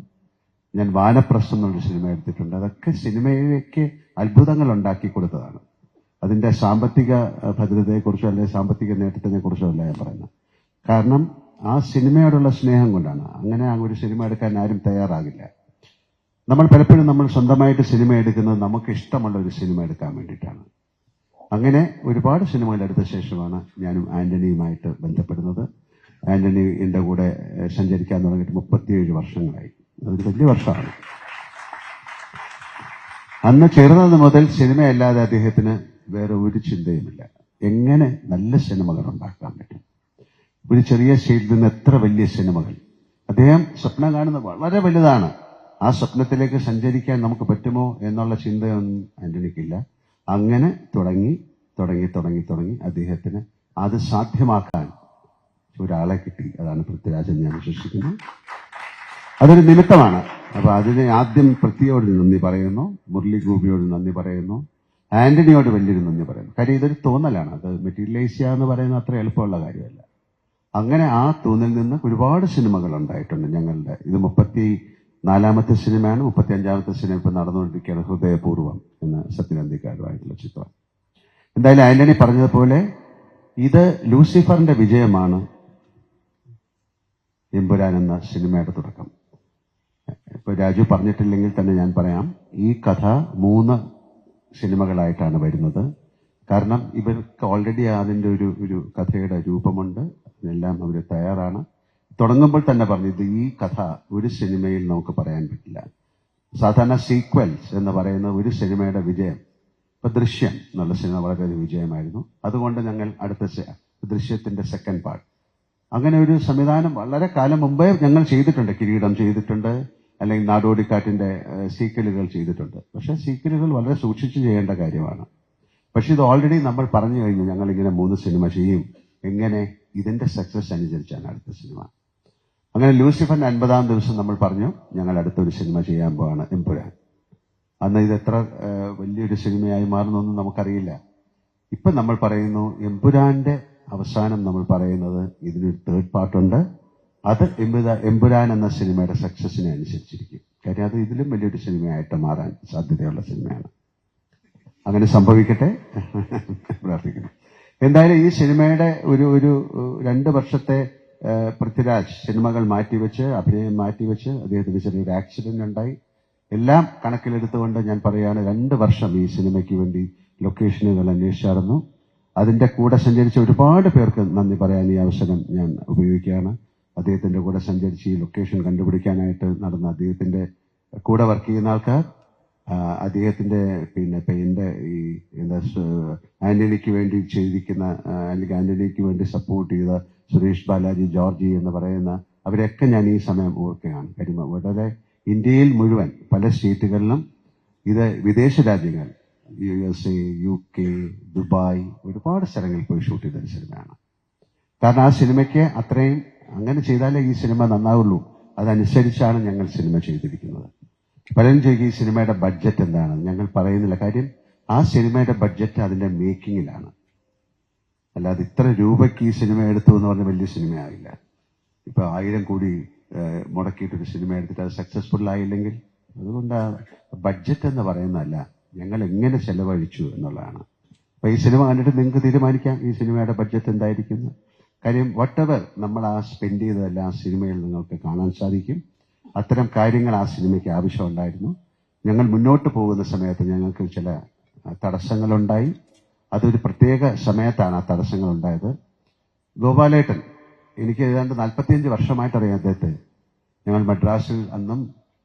ഞാൻ വാനപ്രസ്ഥം എന്നൊരു സിനിമ എടുത്തിട്ടുണ്ട്. അതൊക്കെ സിനിമയ്ക്ക് അത്ഭുതങ്ങൾ ഉണ്ടാക്കി കൊടുത്തതാണ്. അതിന്റെ സാമ്പത്തിക ഭദ്രതയെക്കുറിച്ചോ അല്ലെങ്കിൽ സാമ്പത്തിക നേട്ടത്തിനെ കുറിച്ചോ അല്ല ഞാൻ പറയുന്നത്. കാരണം ആ സിനിമയോടുള്ള സ്നേഹം കൊണ്ടാണ്. അങ്ങനെ ഒരു സിനിമ എടുക്കാൻ ആരും തയ്യാറാകില്ല. നമ്മൾ പലപ്പോഴും സ്വന്തമായിട്ട് സിനിമ എടുക്കുന്നത് നമുക്ക് ഇഷ്ടമുള്ള ഒരു സിനിമ എടുക്കാൻ വേണ്ടിയിട്ടാണ്. അങ്ങനെ ഒരുപാട് സിനിമകൾ എടുത്ത ശേഷമാണ് ഞാനും ആന്റണിയുമായിട്ട് ബന്ധപ്പെടുന്നത്. ആന്റണി എന്റെ കൂടെ സഞ്ചരിക്കാൻ തുടങ്ങിയിട്ട് 37 വർഷങ്ങളായി. അതൊരു വലിയ വർഷമാണ്. അന്ന് ചേർന്നത് മുതൽ സിനിമയല്ലാതെ അദ്ദേഹത്തിന് വേറെ ഒരു ചിന്തയുമില്ല. എങ്ങനെ നല്ല സിനിമകൾ ഉണ്ടാക്കാൻ പറ്റും, ഒരു ചെറിയ സ്റ്റേജിൽ നിന്ന് എത്ര വലിയ സിനിമകൾ. അദ്ദേഹം സ്വപ്നം കാണുന്നത് വളരെ വലുതാണ്. ആ സ്വപ്നത്തിലേക്ക് സഞ്ചരിക്കാൻ നമുക്ക് പറ്റുമോ എന്നുള്ള ചിന്തയൊന്നും ആന്റണിക്കില്ല. അങ്ങനെ തുടങ്ങി അദ്ദേഹത്തിന് അത് സാധ്യമാക്കാൻ ഒരാളെ കിട്ടി. അതാണ് പൃഥ്വിരാജൻ ഞാൻ വിശ്വസിക്കുന്നു. അതൊരു നിമിത്തമാണ്. അപ്പൊ അതിന് ആദ്യം പൃഥ്വിയോട് നന്ദി പറയുന്നു, മുരളി ഗോപിയോട് നന്ദി പറയുന്നു, ആന്റണിയോട് വലിയൊരു നന്ദി പറയുന്നു. കാര്യം ഇതൊരു തോന്നലാണ്. അത് മെറ്റീരിയലൈസ് ചെയ്യുക എന്ന് പറയുന്നത് അത്ര എളുപ്പമുള്ള കാര്യമല്ല. അങ്ങനെ ആ തോന്നിൽ നിന്ന് ഒരുപാട് സിനിമകൾ ഉണ്ടായിട്ടുണ്ട് ഞങ്ങളുടെ. ഇത് 34ാമത്തെ സിനിമയാണ്. 35ാമത്തെ സിനിമ ഇപ്പൊ നടന്നുകൊണ്ടിരിക്കുകയാണ്, ഹൃദയപൂർവ്വം എന്ന സത്യനന്ദിക്കാരുമായിട്ടുള്ള ചിത്രം. എന്തായാലും ആന്റണി പറഞ്ഞതുപോലെ ഇത് ലൂസിഫറിന്റെ വിജയമാണ് എമ്പുരാൻ എന്ന സിനിമയുടെ തുടക്കം. ഇപ്പൊ രാജു പറഞ്ഞിട്ടില്ലെങ്കിൽ തന്നെ ഞാൻ പറയാം, ഈ കഥ 3 സിനിമകളായിട്ടാണ് വരുന്നത്. കാരണം ഇവർക്ക് ഓൾറെഡി അതിന്റെ ഒരു കഥയുടെ രൂപമുണ്ട്, അതിനെല്ലാം അവർ തയ്യാറാണ്. തുടങ്ങുമ്പോൾ തന്നെ പറഞ്ഞു, ഇത് ഈ കഥ ഒരു സിനിമയിൽ നമുക്ക് പറയാൻ പറ്റില്ല. സാധാരണ സീക്വൽസ് എന്ന് പറയുന്ന ഒരു സിനിമയുടെ വിജയം, ഇപ്പൊ ദൃശ്യം എന്നുള്ള സിനിമ വളരെ വിജയമായിരുന്നു. അതുകൊണ്ട് ഞങ്ങൾ അടുത്ത ദൃശ്യത്തിന്റെ സെക്കൻഡ് പാർട്ട്, അങ്ങനെ ഒരു സംവിധാനം വളരെ കാലം മുമ്പേ ഞങ്ങൾ ചെയ്തിട്ടുണ്ട്. കിരീടം ചെയ്തിട്ടുണ്ട്, അല്ലെങ്കിൽ നാടോടിക്കാറ്റിന്റെ സീക്വലുകൾ ചെയ്തിട്ടുണ്ട്. പക്ഷെ സീക്വലുകൾ വളരെ സൂക്ഷിച്ച് ചെയ്യേണ്ട കാര്യമാണ്. പക്ഷെ ഇത് ഓൾറെഡി നമ്മൾ പറഞ്ഞു കഴിഞ്ഞു, ഞങ്ങൾ ഇങ്ങനെ 3 സിനിമ ചെയ്യും. എങ്ങനെ? ഇതിന്റെ സക്സസ് അനുസരിച്ചാണ് അടുത്ത സിനിമ. അങ്ങനെ ലൂസിഫറിന്റെ 50ാം ദിവസം നമ്മൾ പറഞ്ഞു, ഞങ്ങൾ അടുത്തൊരു സിനിമ ചെയ്യാൻ പോവാണ്, എമ്പുരാൻ. അന്ന് ഇത് എത്ര വലിയൊരു സിനിമയായി മാറുന്നൊന്നും നമുക്കറിയില്ല. ഇപ്പൊ നമ്മൾ പറയുന്നു, എമ്പുരാന്റെ അവസാനം നമ്മൾ പറയുന്നത് ഇതിനൊരു 3rd പാർട്ടുണ്ട്. അത് എമ്പുരാൻ എന്ന സിനിമയുടെ സക്സസിനെ അനുസരിച്ചിരിക്കും. കാര്യം അത് ഇതിലും വലിയൊരു സിനിമയായിട്ട് മാറാൻ സാധ്യതയുള്ള സിനിമയാണ്. അങ്ങനെ സംഭവിക്കട്ടെ പ്രാർത്ഥിക്കുന്നു. എന്തായാലും ഈ സിനിമയുടെ ഒരു 2 വർഷത്തെ പൃഥ്വിരാജ് സിനിമകൾ മാറ്റിവെച്ച്, അഭിനയം മാറ്റിവെച്ച്, അദ്ദേഹത്തിന് ചെറിയൊരു ആക്സിഡന്റ് ഉണ്ടായി. എല്ലാം കണക്കിലെടുത്തുകൊണ്ട് ഞാൻ പറയുകയാണ്, 2 വർഷം ഈ സിനിമയ്ക്ക് വേണ്ടി ലൊക്കേഷനുകൾ അന്വേഷിച്ചായിരുന്നു. അതിന്റെ കൂടെ സഞ്ചരിച്ച ഒരുപാട് പേർക്ക് നന്ദി പറയാൻ ഈ അവസരം ഞാൻ ഉപയോഗിക്കുകയാണ്. അദ്ദേഹത്തിന്റെ കൂടെ സഞ്ചരിച്ച് ഈ ലൊക്കേഷൻ കണ്ടുപിടിക്കാനായിട്ട് നടന്ന അദ്ദേഹത്തിന്റെ കൂടെ വർക്ക് ചെയ്യുന്ന ആൾക്കാർ, അദ്ദേഹത്തിന്റെ എന്റെ ഈ ആന്റണിക്ക് വേണ്ടി ചെയ്തിരിക്കുന്ന, അല്ലെങ്കിൽ ആന്റണിക്ക് വേണ്ടി സപ്പോർട്ട് ചെയ്ത സുരേഷ് ബാലാജി, ജോർജി എന്ന് പറയുന്ന അവരെയൊക്കെ ഞാൻ ഈ സമയം ഓർക്കുകയാണ്. കാര്യം വളരെ ഇന്ത്യയിൽ മുഴുവൻ പല സ്റ്റേറ്റുകളിലും, ഇത് വിദേശ രാജ്യങ്ങൾ, USA, UK, ദുബായ്, ഒരുപാട് സ്ഥലങ്ങളിൽ പോയി ഷൂട്ട് ചെയ്തൊരു സിനിമയാണ്. കാരണം ആ സിനിമയ്ക്ക് അത്രയും, അങ്ങനെ ചെയ്താലേ ഈ സിനിമ നന്നാവുള്ളൂ. അതനുസരിച്ചാണ് ഞങ്ങൾ സിനിമ ചെയ്തിരിക്കുന്നത്. പലരും ചോദിക്കും ഈ സിനിമയുടെ ബഡ്ജറ്റ് എന്താണ്. ഞങ്ങൾ പറയുന്നില്ല. കാര്യം ആ സിനിമയുടെ ബഡ്ജറ്റ് അതിന്റെ മേക്കിങ്ങിലാണ്. അല്ലാതെ ഇത്ര രൂപയ്ക്ക് ഈ സിനിമ എടുത്തു എന്ന് പറഞ്ഞ വലിയ സിനിമയാവില്ല. ഇപ്പൊ 1000 കോടി മുടക്കിയിട്ടൊരു സിനിമ എടുത്തിട്ട് അത് സക്സസ്ഫുൾ ആയില്ലെങ്കിൽ, അതുകൊണ്ട് ബഡ്ജറ്റ് എന്ന് പറയുന്നതല്ല, ഞങ്ങൾ എങ്ങനെ ചെലവഴിച്ചു എന്നുള്ളതാണ്. അപ്പൊ ഈ സിനിമ കണ്ടിട്ട് നിങ്ങൾക്ക് തീരുമാനിക്കാം ഈ സിനിമയുടെ ബഡ്ജറ്റ് എന്തായിരിക്കുന്നു. കാര്യം വട്ടെവർ നമ്മൾ ആ സ്പെൻഡ് ചെയ്തതെല്ലാം ആ സിനിമയിൽ നിങ്ങൾക്ക് കാണാൻ സാധിക്കും. അത്തരം കാര്യങ്ങൾ ആ സിനിമയ്ക്ക് ആവശ്യമുണ്ടായിരുന്നു. ഞങ്ങൾ മുന്നോട്ട് പോകുന്ന സമയത്ത് ഞങ്ങൾക്ക് ചില തടസ്സങ്ങളുണ്ടായി. അതൊരു പ്രത്യേക സമയത്താണ് ആ തടസ്സങ്ങൾ ഉണ്ടായത്. ഗോപാലേട്ടൻ, എനിക്ക് ഏതാണ്ട് 45 വർഷമായിട്ട് അറിയാം അദ്ദേഹത്തെ. ഞങ്ങൾ മദ്രാസിൽ അന്നും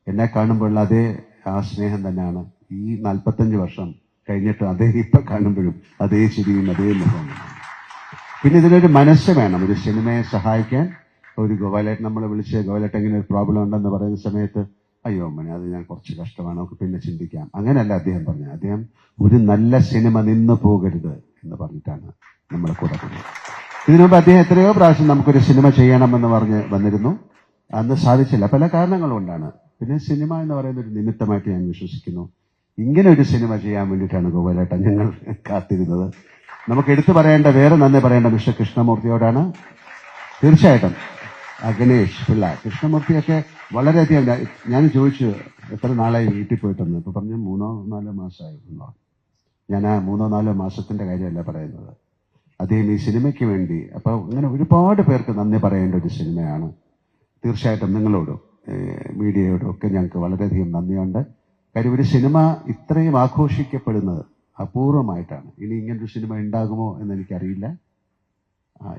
എന്നെ കാണുമ്പോഴുള്ള അതേ ആ സ്നേഹം തന്നെയാണ് ഈ 45 വർഷം കഴിഞ്ഞിട്ട് അദ്ദേഹം ഇപ്പൊ കാണുമ്പോഴും അതേ ചിരിയും അതേ മുഖവും. പിന്നെ ഇതിനൊരു മനസ്സ് വേണം, ഒരു സിനിമയെ സഹായിക്കാൻ. ഒരു ഗോപാലേട്ടൻ നമ്മളെ വിളിച്ച്, ഗോപാലേട്ടൻ ഇങ്ങനെ ഒരു പ്രോബ്ലം ഉണ്ടെന്ന് പറയുന്ന സമയത്ത്, അയ്യോ അമ്മനെ അത് ഞാൻ കുറച്ച് കഷ്ടമാണ്, നമുക്ക് പിന്നെ ചിന്തിക്കാം. അങ്ങനെയല്ല അദ്ദേഹം പറഞ്ഞത്. അദ്ദേഹം ഒരു നല്ല സിനിമ നിന്നു പോകരുത് എന്ന് പറഞ്ഞിട്ടാണ് നമ്മളെ കൂടെ പറഞ്ഞത്. ഇതിനു മുമ്പ് അദ്ദേഹം എത്രയോ പ്രാവശ്യം നമുക്കൊരു സിനിമ ചെയ്യണമെന്ന് പറഞ്ഞ് വന്നിരുന്നു. അന്ന് സാധിച്ചില്ല, പല കാരണങ്ങൾ കൊണ്ടാണ്. പിന്നെ സിനിമ എന്ന് പറയുന്ന ഒരു നിമിത്തമായിട്ട് ഞാൻ വിശ്വസിക്കുന്നു. ഇങ്ങനെ ഒരു സിനിമ ചെയ്യാൻ വേണ്ടിയിട്ടാണ് ഗോപാലേട്ടൻ ഞങ്ങൾ കാത്തിരുന്നത്. നമുക്ക് എടുത്തു പറയേണ്ട, വേറെ നന്ദി പറയേണ്ട മിസ്റ്റർ കൃഷ്ണമൂർത്തിയോടാണ്. തീർച്ചയായിട്ടും ഗണേഷ് പിള്ള, കൃഷ്ണമൂർത്തിയൊക്കെ വളരെയധികം. ഞാൻ ചോദിച്ചു എത്ര നാളായി വീട്ടിൽ പോയിട്ടെന്ന്. ഇപ്പൊ പറഞ്ഞു 3-4 മാസമായിരുന്നു. ഞാൻ ആ 3-4 മാസത്തിന്റെ കാര്യമല്ല പറയുന്നത്. അദ്ദേഹം ഈ സിനിമയ്ക്ക് വേണ്ടി, അപ്പൊ അങ്ങനെ ഒരുപാട് പേർക്ക് നന്ദി പറയേണ്ട ഒരു സിനിമയാണ്. തീർച്ചയായിട്ടും നിങ്ങളോടും മീഡിയയോടും ഒക്കെ ഞങ്ങൾക്ക് വളരെയധികം നന്ദിയുണ്ട്. കാര്യം ഒരു സിനിമ ഇത്രയും ആഘോഷിക്കപ്പെടുന്നത് അപൂർവമായിട്ടാണ്. ഇനി ഇങ്ങനൊരു സിനിമ ഉണ്ടാകുമോ എന്ന് എനിക്കറിയില്ല.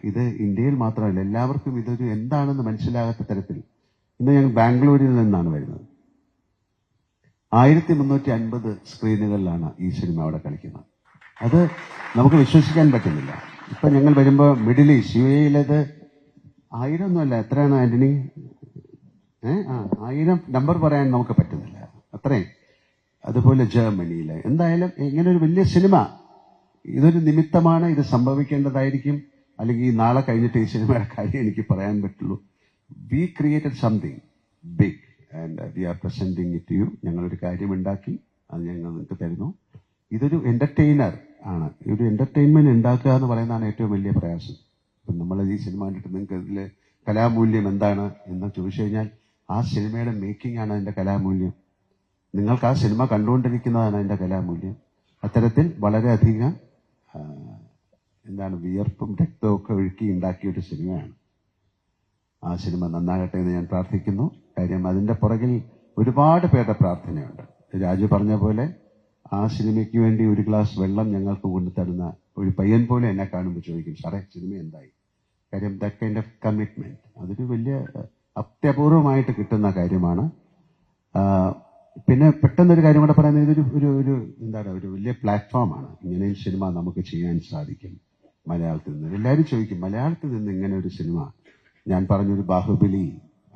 ഇത് ഇന്ത്യയിൽ മാത്രമല്ല, എല്ലാവർക്കും ഇതൊരു എന്താണെന്ന് മനസ്സിലാകാത്ത തരത്തിൽ. ഇന്ന് ഞങ്ങൾ ബാംഗ്ലൂരിൽ നിന്നാണ് വരുന്നത്. 1350 സ്ക്രീനുകളിലാണ് ഈ സിനിമ അവിടെ കളിക്കുന്നത്. അത് നമുക്ക് വിശ്വസിക്കാൻ പറ്റുന്നില്ല. ഇപ്പൊ ഞങ്ങൾ വരുമ്പോൾ മിഡിൽ ഈസ്റ്റ്, UAE-യിലത് 1000 ഒന്നുമല്ല. എത്രയാണ് ആന്റണി? 1000 നമ്പർ പറയാൻ നമുക്ക് പറ്റുന്നില്ല, അത്രയും. അതുപോലെ ജർമ്മനിയിലെ, എന്തായാലും ഇങ്ങനെ ഒരു വലിയ സിനിമ, ഇതൊരു നിമിത്തമാണ്. ഇത് സംഭവിക്കേണ്ടതായിരിക്കും. അല്ലെങ്കിൽ നാളെ കഴിഞ്ഞിട്ട് ഈ സിനിമയുടെ കാര്യം എനിക്ക് പറയാൻ പറ്റുള്ളൂ. We created something big and we are presenting it you. ഞങ്ങളൊരു കാര്യം ഉണ്ടാക്കി, അത് ഞങ്ങൾ നിങ്ങൾക്ക് തരുന്നു. ഇതൊരു എന്റർടൈനർ ആണ്. ഒരു എന്റർടൈൻമെന്റ് ഉണ്ടാക്കുക എന്ന് പറയുന്നതാണ് ഏറ്റവും വലിയ പ്രയാസം. ഇപ്പം നമ്മൾ ഈ സിനിമ കണ്ടിട്ട് നിങ്ങൾക്ക് ഇതിൽ കലാമൂല്യം എന്താണ് എന്ന് ചോദിച്ചു കഴിഞ്ഞാൽ ആ സിനിമയുടെ മേക്കിംഗ് ആണ് അതിന്റെ കലാമൂല്യം. നിങ്ങൾക്ക് ആ സിനിമ കണ്ടുകൊണ്ടിരിക്കുന്നതാണ് അതിന്റെ കലാമൂല്യം. അത്തരത്തിൽ വളരെയധികം വിയർപ്പും രക്തവും ഒക്കെ ഒഴുക്കി ഉണ്ടാക്കിയ ഒരു സിനിമയാണ്. ആ സിനിമ നന്നാകട്ടെ എന്ന് ഞാൻ പ്രാർത്ഥിക്കുന്നു. കാര്യം അതിന്റെ പുറകിൽ ഒരുപാട് പേരുടെ പ്രാർത്ഥനയുണ്ട്. രാജു പറഞ്ഞ പോലെ ആ സിനിമയ്ക്ക് വേണ്ടി ഒരു ഗ്ലാസ് വെള്ളം ഞങ്ങൾക്ക് കൊണ്ടുതരുന്ന ഒരു പയ്യൻ പോലെ എന്നെ കാണുമ്പോൾ ചോദിക്കും, സാറേ സിനിമ എന്തായി? കാര്യം ദാറ്റ് കൈൻഡ് ഓഫ് കമ്മിറ്റ്മെന്റ് അതൊരു വലിയ അത്യപൂർവമായിട്ട് കിട്ടുന്ന കാര്യമാണ്. പിന്നെ പെട്ടെന്നൊരു കാര്യം കൂടെ പറയുന്നത്, ഇതൊരു ഒരു ഒരു വലിയ പ്ലാറ്റ്ഫോമാണ്. ഇങ്ങനെയും സിനിമ നമുക്ക് ചെയ്യാൻ സാധിക്കും മലയാളത്തിൽ നിന്ന്. എല്ലാവരും ചോദിക്കും, മലയാളത്തിൽ നിന്ന് ഇങ്ങനെ ഒരു സിനിമ. ഞാൻ പറഞ്ഞൊരു ബാഹുബലി,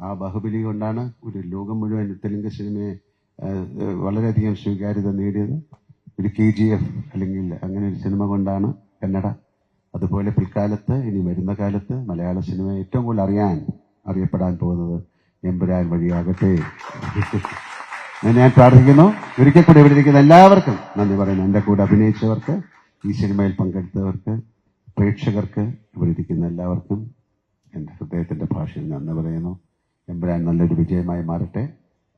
ആ ബാഹുബലി കൊണ്ടാണ് ഒരു ലോകം മുഴുവൻ തെലുങ്ക് സിനിമയെ വളരെയധികം സ്വീകാര്യത നേടിയത്. ഒരു KGF അല്ലെങ്കിൽ അങ്ങനെ ഒരു സിനിമ കൊണ്ടാണ് കന്നഡ. അതുപോലെ പിൽക്കാലത്ത് ഇനി വരുന്ന കാലത്ത് മലയാള സിനിമ ഏറ്റവും കൂടുതൽ അറിയപ്പെടാൻ പോകുന്നത് എമ്പുരാൻ വഴിയാകട്ടെ. ഞാൻ പ്രാർത്ഥിക്കുന്നു. ഒരിക്കൽ കൂടി ഇവിടെ ഇരിക്കുന്ന എല്ലാവർക്കും നന്ദി പറയുന്നു. എൻ്റെ കൂടെ അഭിനയിച്ചവർക്ക്, ഈ സിനിമയിൽ പങ്കെടുത്തവർക്ക്, പ്രേക്ഷകർക്ക്, ഇവിടെ ഇരിക്കുന്ന എല്ലാവർക്കും എൻ്റെ ഹൃദയത്തിന്റെ ഭാഷയിൽ നന്ദി പറയുന്നു. എമ്പുരാൻ നല്ലൊരു വിജയമായി മാറട്ടെ.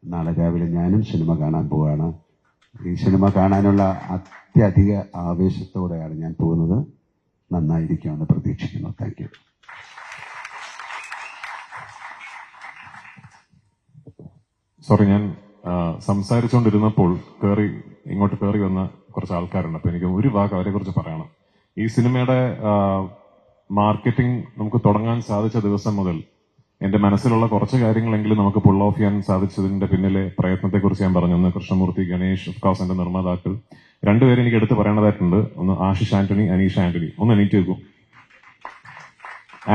നാളെ രാവിലെ ഞാനും സിനിമ കാണാൻ പോവുകയാണ്. ഈ സിനിമ കാണാനുള്ള അത്യധിക ആവേശത്തോടെയാണ് ഞാൻ പോകുന്നത്. നന്നായിരിക്കുമെന്ന് പ്രതീക്ഷിക്കുന്നു. Thank you. സോറി, ഞാൻ സംസാരിച്ചുകൊണ്ടിരുന്നപ്പോൾ ഇങ്ങോട്ട് കയറി വന്ന കുറച്ച് ആൾക്കാരുണ്ട്. അപ്പൊ എനിക്ക് ഒരു വാക്ക് അവരെ കുറിച്ച് പറയണം. ഈ സിനിമയുടെ മാർക്കറ്റിംഗ് നമുക്ക് തുടങ്ങാൻ സാധിച്ച ദിവസം മുതൽ എന്റെ മനസ്സിലുള്ള കുറച്ച് കാര്യങ്ങളെങ്കിലും നമുക്ക് പുൾ ഓഫ് ചെയ്യാൻ സാധിച്ചതിന്റെ പിന്നിലെ പ്രയത്നത്തെക്കുറിച്ച് ഞാൻ പറഞ്ഞു. ഒന്ന് കൃഷ്ണമൂർത്തി, ഗണേഷ്, ഓഫ് കോഴ്സ് എന്റെ നിർമ്മാതാക്കൾ. രണ്ടുപേരും എനിക്ക് എടുത്ത് പറയേണ്ടതായിട്ടുണ്ട്. ഒന്ന് ആശിഷ് ആന്റണി, അനീഷ് ആന്റണി. ഒന്ന് എണീറ്റ് വെക്കും.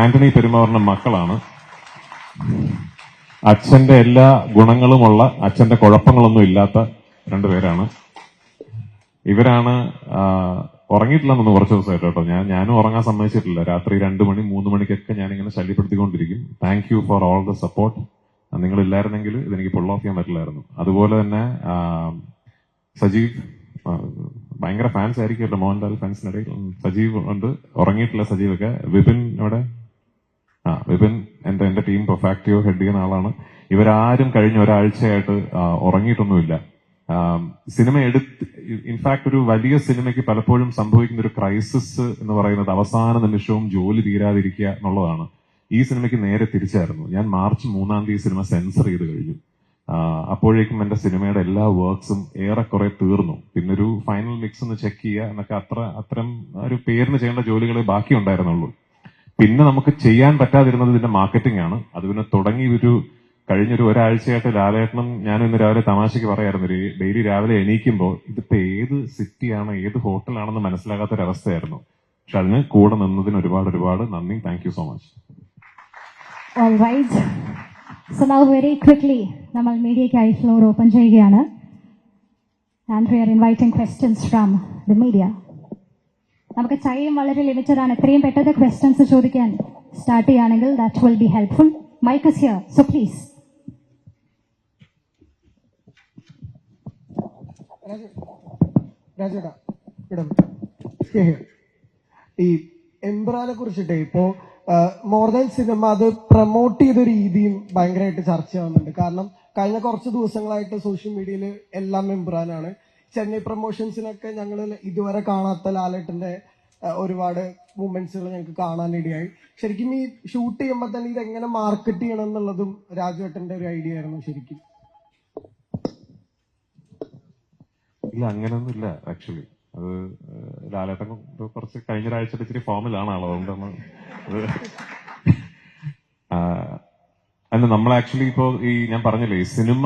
ആന്റണി പെരുമാറിന്റെ മക്കളാണ്. അച്ഛന്റെ എല്ലാ ഗുണങ്ങളുമുള്ള, അച്ഛന്റെ കുഴപ്പങ്ങളൊന്നും ഇല്ലാത്ത രണ്ടുപേരാണ്. ഇവരാണ് ഉറങ്ങിയിട്ടില്ലെന്നൊന്ന് കുറച്ച് ദിവസമായിട്ട് കേട്ടോ. ഞാനും ഉറങ്ങാൻ സമ്മതിച്ചിട്ടില്ല. രാത്രി 2 മണി 3 മണിക്കൊക്കെ ഞാനിങ്ങനെ ശല്യപ്പെടുത്തിക്കൊണ്ടിരിക്കും. Thank you for all the support. നിങ്ങളില്ലായിരുന്നെങ്കിൽ ഇതെനിക്ക് പുൾ ഓഫ് ചെയ്യാൻ പറ്റില്ലായിരുന്നു. അതുപോലെ തന്നെ സജീവ്, ഭയങ്കര ഫാൻസ് ആയിരിക്കുമല്ലോ മോഹൻലാൽ ഫാൻസിനിടയിൽ. സജീവ് ഉണ്ട്, ഉറങ്ങിയിട്ടില്ല സജീവൊക്കെ. വിപിൻ ഇവിടെ, വിപിൻ എന്റെ ടീം പെർഫാക്റ്റീവ് ഹെഡ് ചെയ്യുന്ന ആളാണ്. ഇവരാരും കഴിഞ്ഞ ഒരാഴ്ചയായിട്ട് ഉറങ്ങിയിട്ടൊന്നുമില്ല. സിനിമ ഇൻഫാക്ട് ഒരു വലിയ സിനിമയ്ക്ക് പലപ്പോഴും സംഭവിക്കുന്ന ഒരു ക്രൈസിസ് എന്ന് പറയുന്നത് അവസാന നിമിഷവും ജോലി തീരാതിരിക്കുക എന്നുള്ളതാണ്. ഈ സിനിമയ്ക്ക് നേരെ തിരിച്ചായിരുന്നു. ഞാൻ മാർച്ച് 3 സിനിമ സെൻസർ ചെയ്ത് കഴിഞ്ഞു. അപ്പോഴേക്കും എന്റെ സിനിമയുടെ എല്ലാ വർക്ക്സും ഏറെക്കുറെ തീർന്നു. പിന്നൊരു ഫൈനൽ മിക്സ് ഒന്ന് ചെക്ക് ചെയ്യുക എന്നൊക്കെ അത്തരം ഒരു പേരിന് ചെയ്യേണ്ട ജോലികളെ ബാക്കി ഉണ്ടായിരുന്നുള്ളൂ. പിന്നെ നമുക്ക് ചെയ്യാൻ പറ്റാതിരുന്നത് ഇതിന്റെ മാർക്കറ്റിംഗ് ആണ്. അത് പിന്നെ തുടങ്ങി കഴിഞ്ഞൊരു ഒരാഴ്ചയായിട്ട് ലാലേട്ടനും ഞാനും ഇന്ന് രാവിലെ തമാശയ്ക്ക് പറയായിരുന്നു, ഡെയിലി രാവിലെ എണീക്കുമ്പോൾ ഇതിപ്പോ ഏത് സിറ്റിയാണ്, ഏത് ഹോട്ടലാണെന്ന് മനസ്സിലാകാത്തൊരവസ്ഥയായിരുന്നു. പക്ഷെ അതിന് കൂടെ നിന്നതിന് ഒരുപാട് നന്ദി. Thank you so much. All right. So now very quickly നമ്മൾ മീഡിയയ്ക്കായി ഫ്ലോർ ഓപ്പൺ ചെയ്യുകയാണ്. And we are inviting questions from the media. നമുക്ക് ടൈം വളരെ ലിമിറ്റഡ് ആണ്. എത്രയും പെട്ടെന്ന് ക്വസ്റ്റ്യൻസ് ചോദിക്കാൻ സ്റ്റാർട്ട് ചെയ്യുകയാണെങ്കിൽ that will be helpful. Mic is here, so please. രാജേട്ടാ, ഈ എംബ്രാനെ കുറിച്ചിട്ട് ഇപ്പോ മോർ ദാൻ സിനിമ അത് പ്രൊമോട്ട് ചെയ്ത രീതിയും ഭയങ്കരമായിട്ട് ചർച്ചയാവുന്നുണ്ട്. കാരണം കഴിഞ്ഞ കുറച്ച് ദിവസങ്ങളായിട്ട് സോഷ്യൽ മീഡിയയിൽ എല്ലാം എംബ്രാനാണ്. ചെന്നൈ പ്രൊമോഷൻസിനൊക്കെ ഞങ്ങൾ ഇതുവരെ കാണാത്ത ലാലേട്ടന്റെ ഒരുപാട് മൂമെന്റ്സുകൾ ഞങ്ങൾക്ക് കാണാനിടയായി. ശരിക്കും ഈ ഷൂട്ട് ചെയ്യുമ്പോൾ തന്നെ ഇത് എങ്ങനെ മാർക്കറ്റ് ചെയ്യണം എന്നുള്ളതും രാജുവേട്ടന്റെ ഒരു ഐഡിയ ആയിരുന്നു ശരിക്കും. ഇല്ല, അങ്ങനെയൊന്നും ഇല്ല. ആക്ച്വലി അത് ലാലേട്ടൻ കുറച്ച് കഴിഞ്ഞ ഒരാഴ്ച ഇച്ചിരി ഫോമിലാണ് ആളോ, അതുകൊണ്ടാണ് അല്ല നമ്മൾ ആക്ച്വലി ഇപ്പോ ഞാൻ പറഞ്ഞില്ലേ, ഈ സിനിമ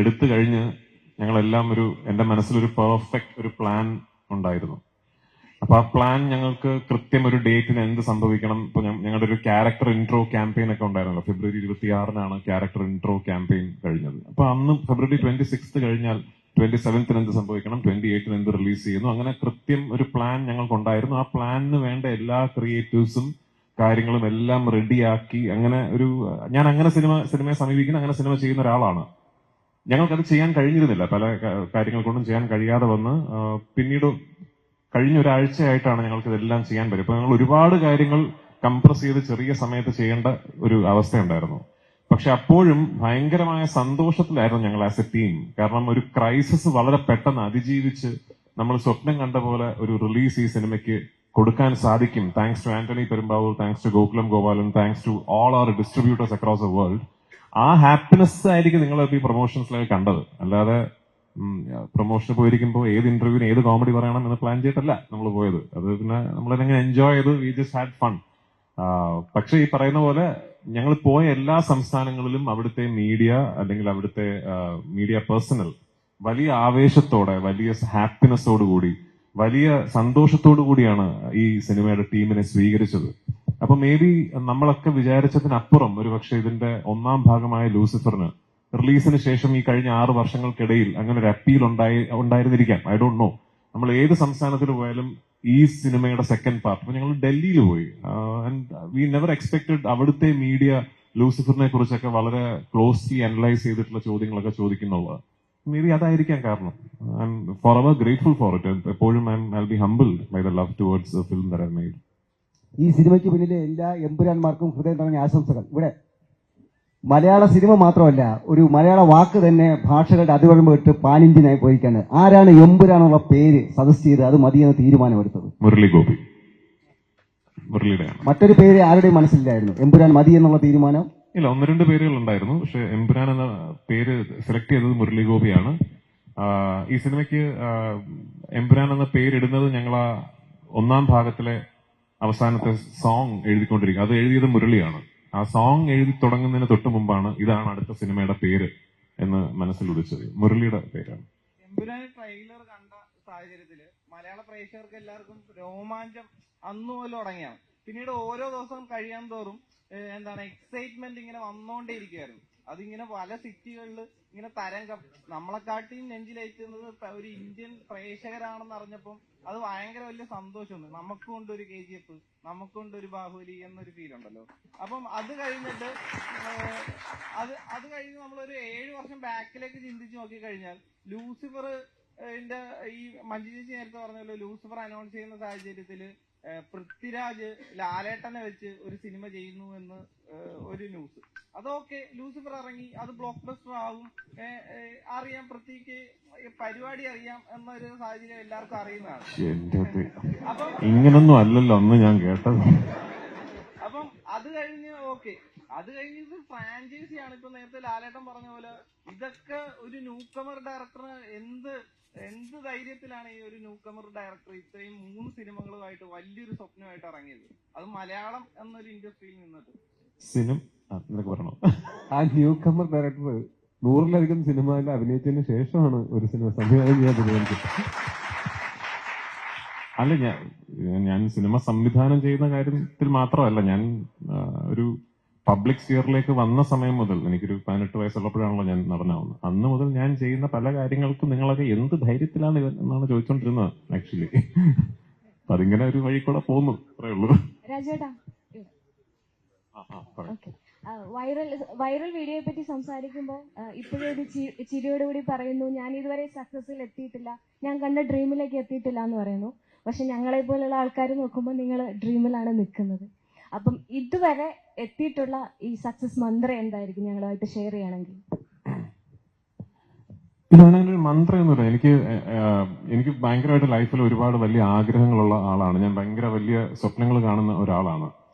എടുത്തു കഴിഞ്ഞ് ഞങ്ങളെല്ലാം എന്റെ മനസ്സിലൊരു പെർഫെക്റ്റ് ഒരു പ്ലാൻ ഉണ്ടായിരുന്നു. അപ്പൊ ആ പ്ലാൻ ഞങ്ങൾക്ക് കൃത്യം ഒരു ഡേറ്റിന് എന്ത് സംഭവിക്കണം. ഇപ്പൊ ഞങ്ങളുടെ ഒരു ക്യാരക്ടർ ഇൻട്രോ ക്യാമ്പയിൻ ഒക്കെ ഉണ്ടായിരുന്നല്ലോ. ഫെബ്രുവരി 26 ക്യാരക്ടർ ഇൻട്രോ ക്യാമ്പയിൻ കഴിഞ്ഞത്. അപ്പൊ അന്ന് ഫെബ്രുവരി 26 കഴിഞ്ഞാൽ 27th എന്ത് സംഭവിക്കണം, 28th എന്ത് റിലീസ് ചെയ്യുന്നു, അങ്ങനെ കൃത്യം ഒരു പ്ലാൻ ഞങ്ങൾക്കുണ്ടായിരുന്നു. ആ പ്ലാനിന് വേണ്ട എല്ലാ ക്രിയേറ്റീവ്സും കാര്യങ്ങളും എല്ലാം റെഡിയാക്കി അങ്ങനെ ഞാൻ അങ്ങനെ സിനിമയെ സമീപിക്കുന്ന, അങ്ങനെ സിനിമ ചെയ്യുന്ന ഒരാളാണ്. ഞങ്ങൾക്കത് ചെയ്യാൻ കഴിഞ്ഞിരുന്നില്ല, പല കാര്യങ്ങൾ കൊണ്ടും ചെയ്യാൻ കഴിയാതെ വന്ന് പിന്നീട് കഴിഞ്ഞ ഒരാഴ്ചയായിട്ടാണ് ഞങ്ങൾക്ക് ഇതെല്ലാം ചെയ്യാൻ പറ്റും. അപ്പൊ ഞങ്ങൾ ഒരുപാട് കാര്യങ്ങൾ കംപ്രസ് ചെയ്ത് ചെറിയ സമയത്ത് ചെയ്യേണ്ട ഒരു അവസ്ഥയുണ്ടായിരുന്നു. പക്ഷെ അപ്പോഴും ഭയങ്കരമായ സന്തോഷത്തിലായിരുന്നു ഞങ്ങൾ ആസ് എ ടീം. കാരണം ഒരു ക്രൈസിസ് വളരെ പെട്ടെന്ന് അതിജീവിച്ച് നമ്മൾ സ്വപ്നം കണ്ട പോലെ ഒരു റിലീസ് ഈ സിനിമയ്ക്ക് കൊടുക്കാൻ സാധിക്കും. Thanks to Antony Perumbavoor, thanks to Gokulam Gopalan, thanks to all our distributors across the world. ആ ഹാപ്പിനെസ് ആയിരിക്കും നിങ്ങളൊക്കെ ഈ പ്രൊമോഷൻസിലൊക്കെ കണ്ടത്. അല്ലാതെ പ്രൊമോഷന് പോയിരിക്കുമ്പോൾ ഏത് ഇന്റർവ്യൂവിന് ഏത് കോമഡി പറയണം എന്ന് പ്ലാൻ ചെയ്തിട്ടല്ല നമ്മൾ പോയത്. അത് പിന്നെ നമ്മളെങ്ങനെ എൻജോയ് ചെയ്തു, വി ജസ്റ്റ് ഹാഡ് ഫൺ. പക്ഷെ ഈ പറയുന്ന പോലെ ഞങ്ങൾ പോയ എല്ലാ സംസ്ഥാനങ്ങളിലും അവിടുത്തെ മീഡിയ അല്ലെങ്കിൽ അവിടുത്തെ മീഡിയ പേഴ്സണൽ വലിയ ആവേശത്തോടെ, വലിയ ഹാപ്പിനെസ്സോടുകൂടി, വലിയ സന്തോഷത്തോടു കൂടിയാണ് ഈ സിനിമയുടെ ടീമിനെ സ്വീകരിച്ചത്. അപ്പൊ മേ ബി നമ്മളൊക്കെ വിചാരിച്ചതിനപ്പുറം ഒരുപക്ഷെ ഇതിന്റെ ഒന്നാം ഭാഗമായ ലൂസിഫറിന് റിലീസിന് ശേഷം ഈ കഴിഞ്ഞ 6 വർഷങ്ങൾക്കിടയിൽ അങ്ങനെ ഒരു അപ്പീൽ ഉണ്ടായിരുന്നിരിക്കാം. I don't know. നമ്മൾ ഏത് സംസ്ഥാനത്തിൽ പോയാലും ഈ സിനിമയുടെ സെക്കൻഡ് പാർട്ട്, അപ്പൊ ഞങ്ങൾ ഡൽഹിയിൽ പോയി, ആൻഡ് വി നെവർ എക്സ്പെക്ടഡ് അവിടുത്തെ മീഡിയ ലൂസിഫറിനെ കുറിച്ചൊക്കെ വളരെ ക്ലോസ്ലി അനലൈസ് ചെയ്തിട്ടുള്ള ചോദ്യങ്ങളൊക്കെ ചോദിക്കുന്നുള്ളത്. മേ ബി അതായിരിക്കാം കാരണം. I am forever grateful for it. എപ്പോഴും I be humble by the love towards the film that I made. ഈ സിനിമയ്ക്ക് പിന്നിലെ എല്ലാ എമ്പുരാന്മാർക്കും ഹൃദയം നിറഞ്ഞ ആശംസകൾ. ഇവിടെ മലയാള സിനിമ മാത്രമല്ല, ഒരു മലയാള വാക്ക് തന്നെ ഭാഷകളുടെ അതിവഴമ്പ് വിട്ട് പാനിന്ത്യനായി പോയിക്കാണ്. ആരാണ് എമ്പുരാനുള്ള പേര് സജസ്റ്റ് ചെയ്ത് അത് മതിയെന്ന് തീരുമാനമെടുത്തത്? മുരളി ഗോപി. മുരളിയുടെയാണ്. മറ്റൊരു പേര് ആരുടെയും മനസ്സിലായിരുന്നു എമ്പുരാൻ മതി എന്നുള്ള തീരുമാനം? ഇല്ല, 1-2 പേരുകൾ ഉണ്ടായിരുന്നു. പക്ഷെ എമ്പുരാൻ എന്ന പേര് സെലക്ട് ചെയ്തത് മുരളി ഗോപിയാണ്. ഈ സിനിമയ്ക്ക് എമ്പുരാൻ എന്ന പേരിടുന്നത് ഞങ്ങൾ ആ ഒന്നാം ഭാഗത്തിലെ അവസാനത്തെ സോങ് എഴുതിക്കൊണ്ടിരിക്കുക. അത് എഴുതിയത് മുരളിയാണ്. ആ സോങ് എഴുതി തുടങ്ങുന്നതിന് തൊട്ട് മുമ്പാണ് ഇതാണ് അടുത്ത സിനിമയുടെ പേര് എന്ന് മനസ്സിൽ ഉദിച്ചത്. മുരളിയുടെ പേരാണ്. എമ്പുരാൻ ട്രെയിലർ കണ്ട സാഹചര്യത്തില് മലയാള പ്രേക്ഷകർക്ക് എല്ലാവർക്കും രോമാഞ്ചം അന്നു പോലും തുടങ്ങിയാണ്. പിന്നീട് ഓരോ ദിവസവും കഴിയാൻ തോറും എക്സൈറ്റ്മെന്റ് ഇങ്ങനെ വന്നുകൊണ്ടേയിരിക്കുകയായിരുന്നു. അതിങ്ങനെ പല സിറ്റികളിൽ ഇങ്ങനെ തരംഗം നമ്മളെക്കാട്ടിയും നെഞ്ചിലേറ്റുന്നത് ഒരു ഇന്ത്യൻ പ്രേക്ഷകരാണെന്ന് അറിഞ്ഞപ്പം അത് ഭയങ്കര വലിയ സന്തോഷമുണ്ട്. നമുക്കുണ്ട് ഒരു KGF, നമുക്കുണ്ട് ഒരു ബാഹുബലി എന്നൊരു ഫീൽ ഉണ്ടല്ലോ. അപ്പം അത് കഴിഞ്ഞിട്ട് നമ്മളൊരു 7 വർഷം ബാക്കിലേക്ക് ചിന്തിച്ച് നോക്കിക്കഴിഞ്ഞാൽ ലൂസിഫർ ഈ മഞ്ജു ചേച്ചി നേരത്തെ പറഞ്ഞല്ലോ, ലൂസിഫർ അനൗൺസ് ചെയ്യുന്ന സാഹചര്യത്തില് പൃഥ്വിരാജ് ലാലേട്ടനെ വെച്ച് ഒരു സിനിമ ചെയ്യുന്നു എന്ന് ഒരു ന്യൂസ്. അതൊക്കെ ലൂസിഫർ ഇറങ്ങി, അത് ബ്ലോക്ക് ബസ്റ്റർ ആവും, അറിയാം, പൃഥ്വിക്ക് പരിപാടി അറിയാം എന്നൊരു സാഹചര്യം എല്ലാവർക്കും അറിയുന്നതാണ്. അപ്പം ഇങ്ങനൊന്നും അല്ലല്ലോ അന്ന് ഞാൻ കേട്ടത്. അപ്പം അത് കഴിഞ്ഞ് ഇത് ഫ്രാഞ്ചൈസിയാണ്. ഇപ്പൊ നേരത്തെ ലാലേട്ടൻ പറഞ്ഞ പോലെ ഇതൊക്കെ ഒരു ന്യൂകമർ ഡയറക്ടറിന് എന്ത് ധൈര്യത്തിലാണ് ഈ ഒരു ന്യൂകമർ ഡയറക്ടർ ഇത്രയും 3 സിനിമകളുമായിട്ട് വലിയൊരു സ്വപ്നമായിട്ട് ഇറങ്ങിയത്, അത് മലയാളം എന്നൊരു ഇൻഡസ്ട്രിയിൽ നിന്നിട്ട്. ആ ന്യൂ കമർ ഡയറക്ടർ 100-ലധികം സിനിമയിൽ അഭിനയിച്ചതിന് ശേഷമാണ് ഒരു സിനിമ സംവിധാനം ചെയ്യാൻ തീരുമാനിച്ചത്. അല്ല, ഞാൻ സിനിമ സംവിധാനം ചെയ്യുന്ന കാര്യത്തിൽ മാത്രമല്ല, ഞാൻ ഒരു പബ്ലിക് സ്ഫിയറിലേക്ക് വന്ന സമയം മുതൽ, എനിക്കൊരു 18 വയസ്സുള്ളപ്പോഴാണല്ലോ ഞാൻ നടനാവുന്നത്, അന്ന് മുതൽ ഞാൻ ചെയ്യുന്ന പല കാര്യങ്ങൾക്കും നിങ്ങളൊക്കെ എന്ത് ധൈര്യത്തിലാണ് എന്നാണ് ചോദിച്ചോണ്ടിരുന്നത് ആക്ച്വലി. അപ്പൊ അതിങ്ങനെ ഒരു വഴി കൂടെ പോകുന്നു, അത്രേ ഉള്ളൂ. രാജേട്ടാ, വൈറൽ വീഡിയോയെ പറ്റി സംസാരിക്കുമ്പോൾ ഇപ്പോഴും ഒരു ചിരിയോടുകൂടി പറയുന്നു, ഞാൻ ഇതുവരെ സക്സസിൽ എത്തിയിട്ടില്ല, ഞാൻ കണ്ട ഡ്രീമിലേക്ക് എത്തിയിട്ടില്ല എന്ന് പറയുന്നു. പക്ഷെ ഞങ്ങളെ പോലുള്ള ആൾക്കാർ നോക്കുമ്പോൾ നിങ്ങൾ ഡ്രീമിലാണ് നിൽക്കുന്നത്. അപ്പം ഇതുവരെ എത്തിയിട്ടുള്ള ഈ സക്സസ് മന്ത്രം എന്തായിരിക്കും, ഞങ്ങളുമായിട്ട് ഷെയർ ചെയ്യണമെങ്കിൽ? ഇതാണ് ഒരു മന്ത്രമൊന്നുമില്ല. എനിക്ക് ഭയങ്കരമായിട്ട് ലൈഫിൽ ഒരുപാട് വലിയ ആഗ്രഹങ്ങളുള്ള ആളാണ് ഞാൻ. ഭയങ്കര വലിയ സ്വപ്നങ്ങൾ കാണുന്ന ഒരാളാണ്.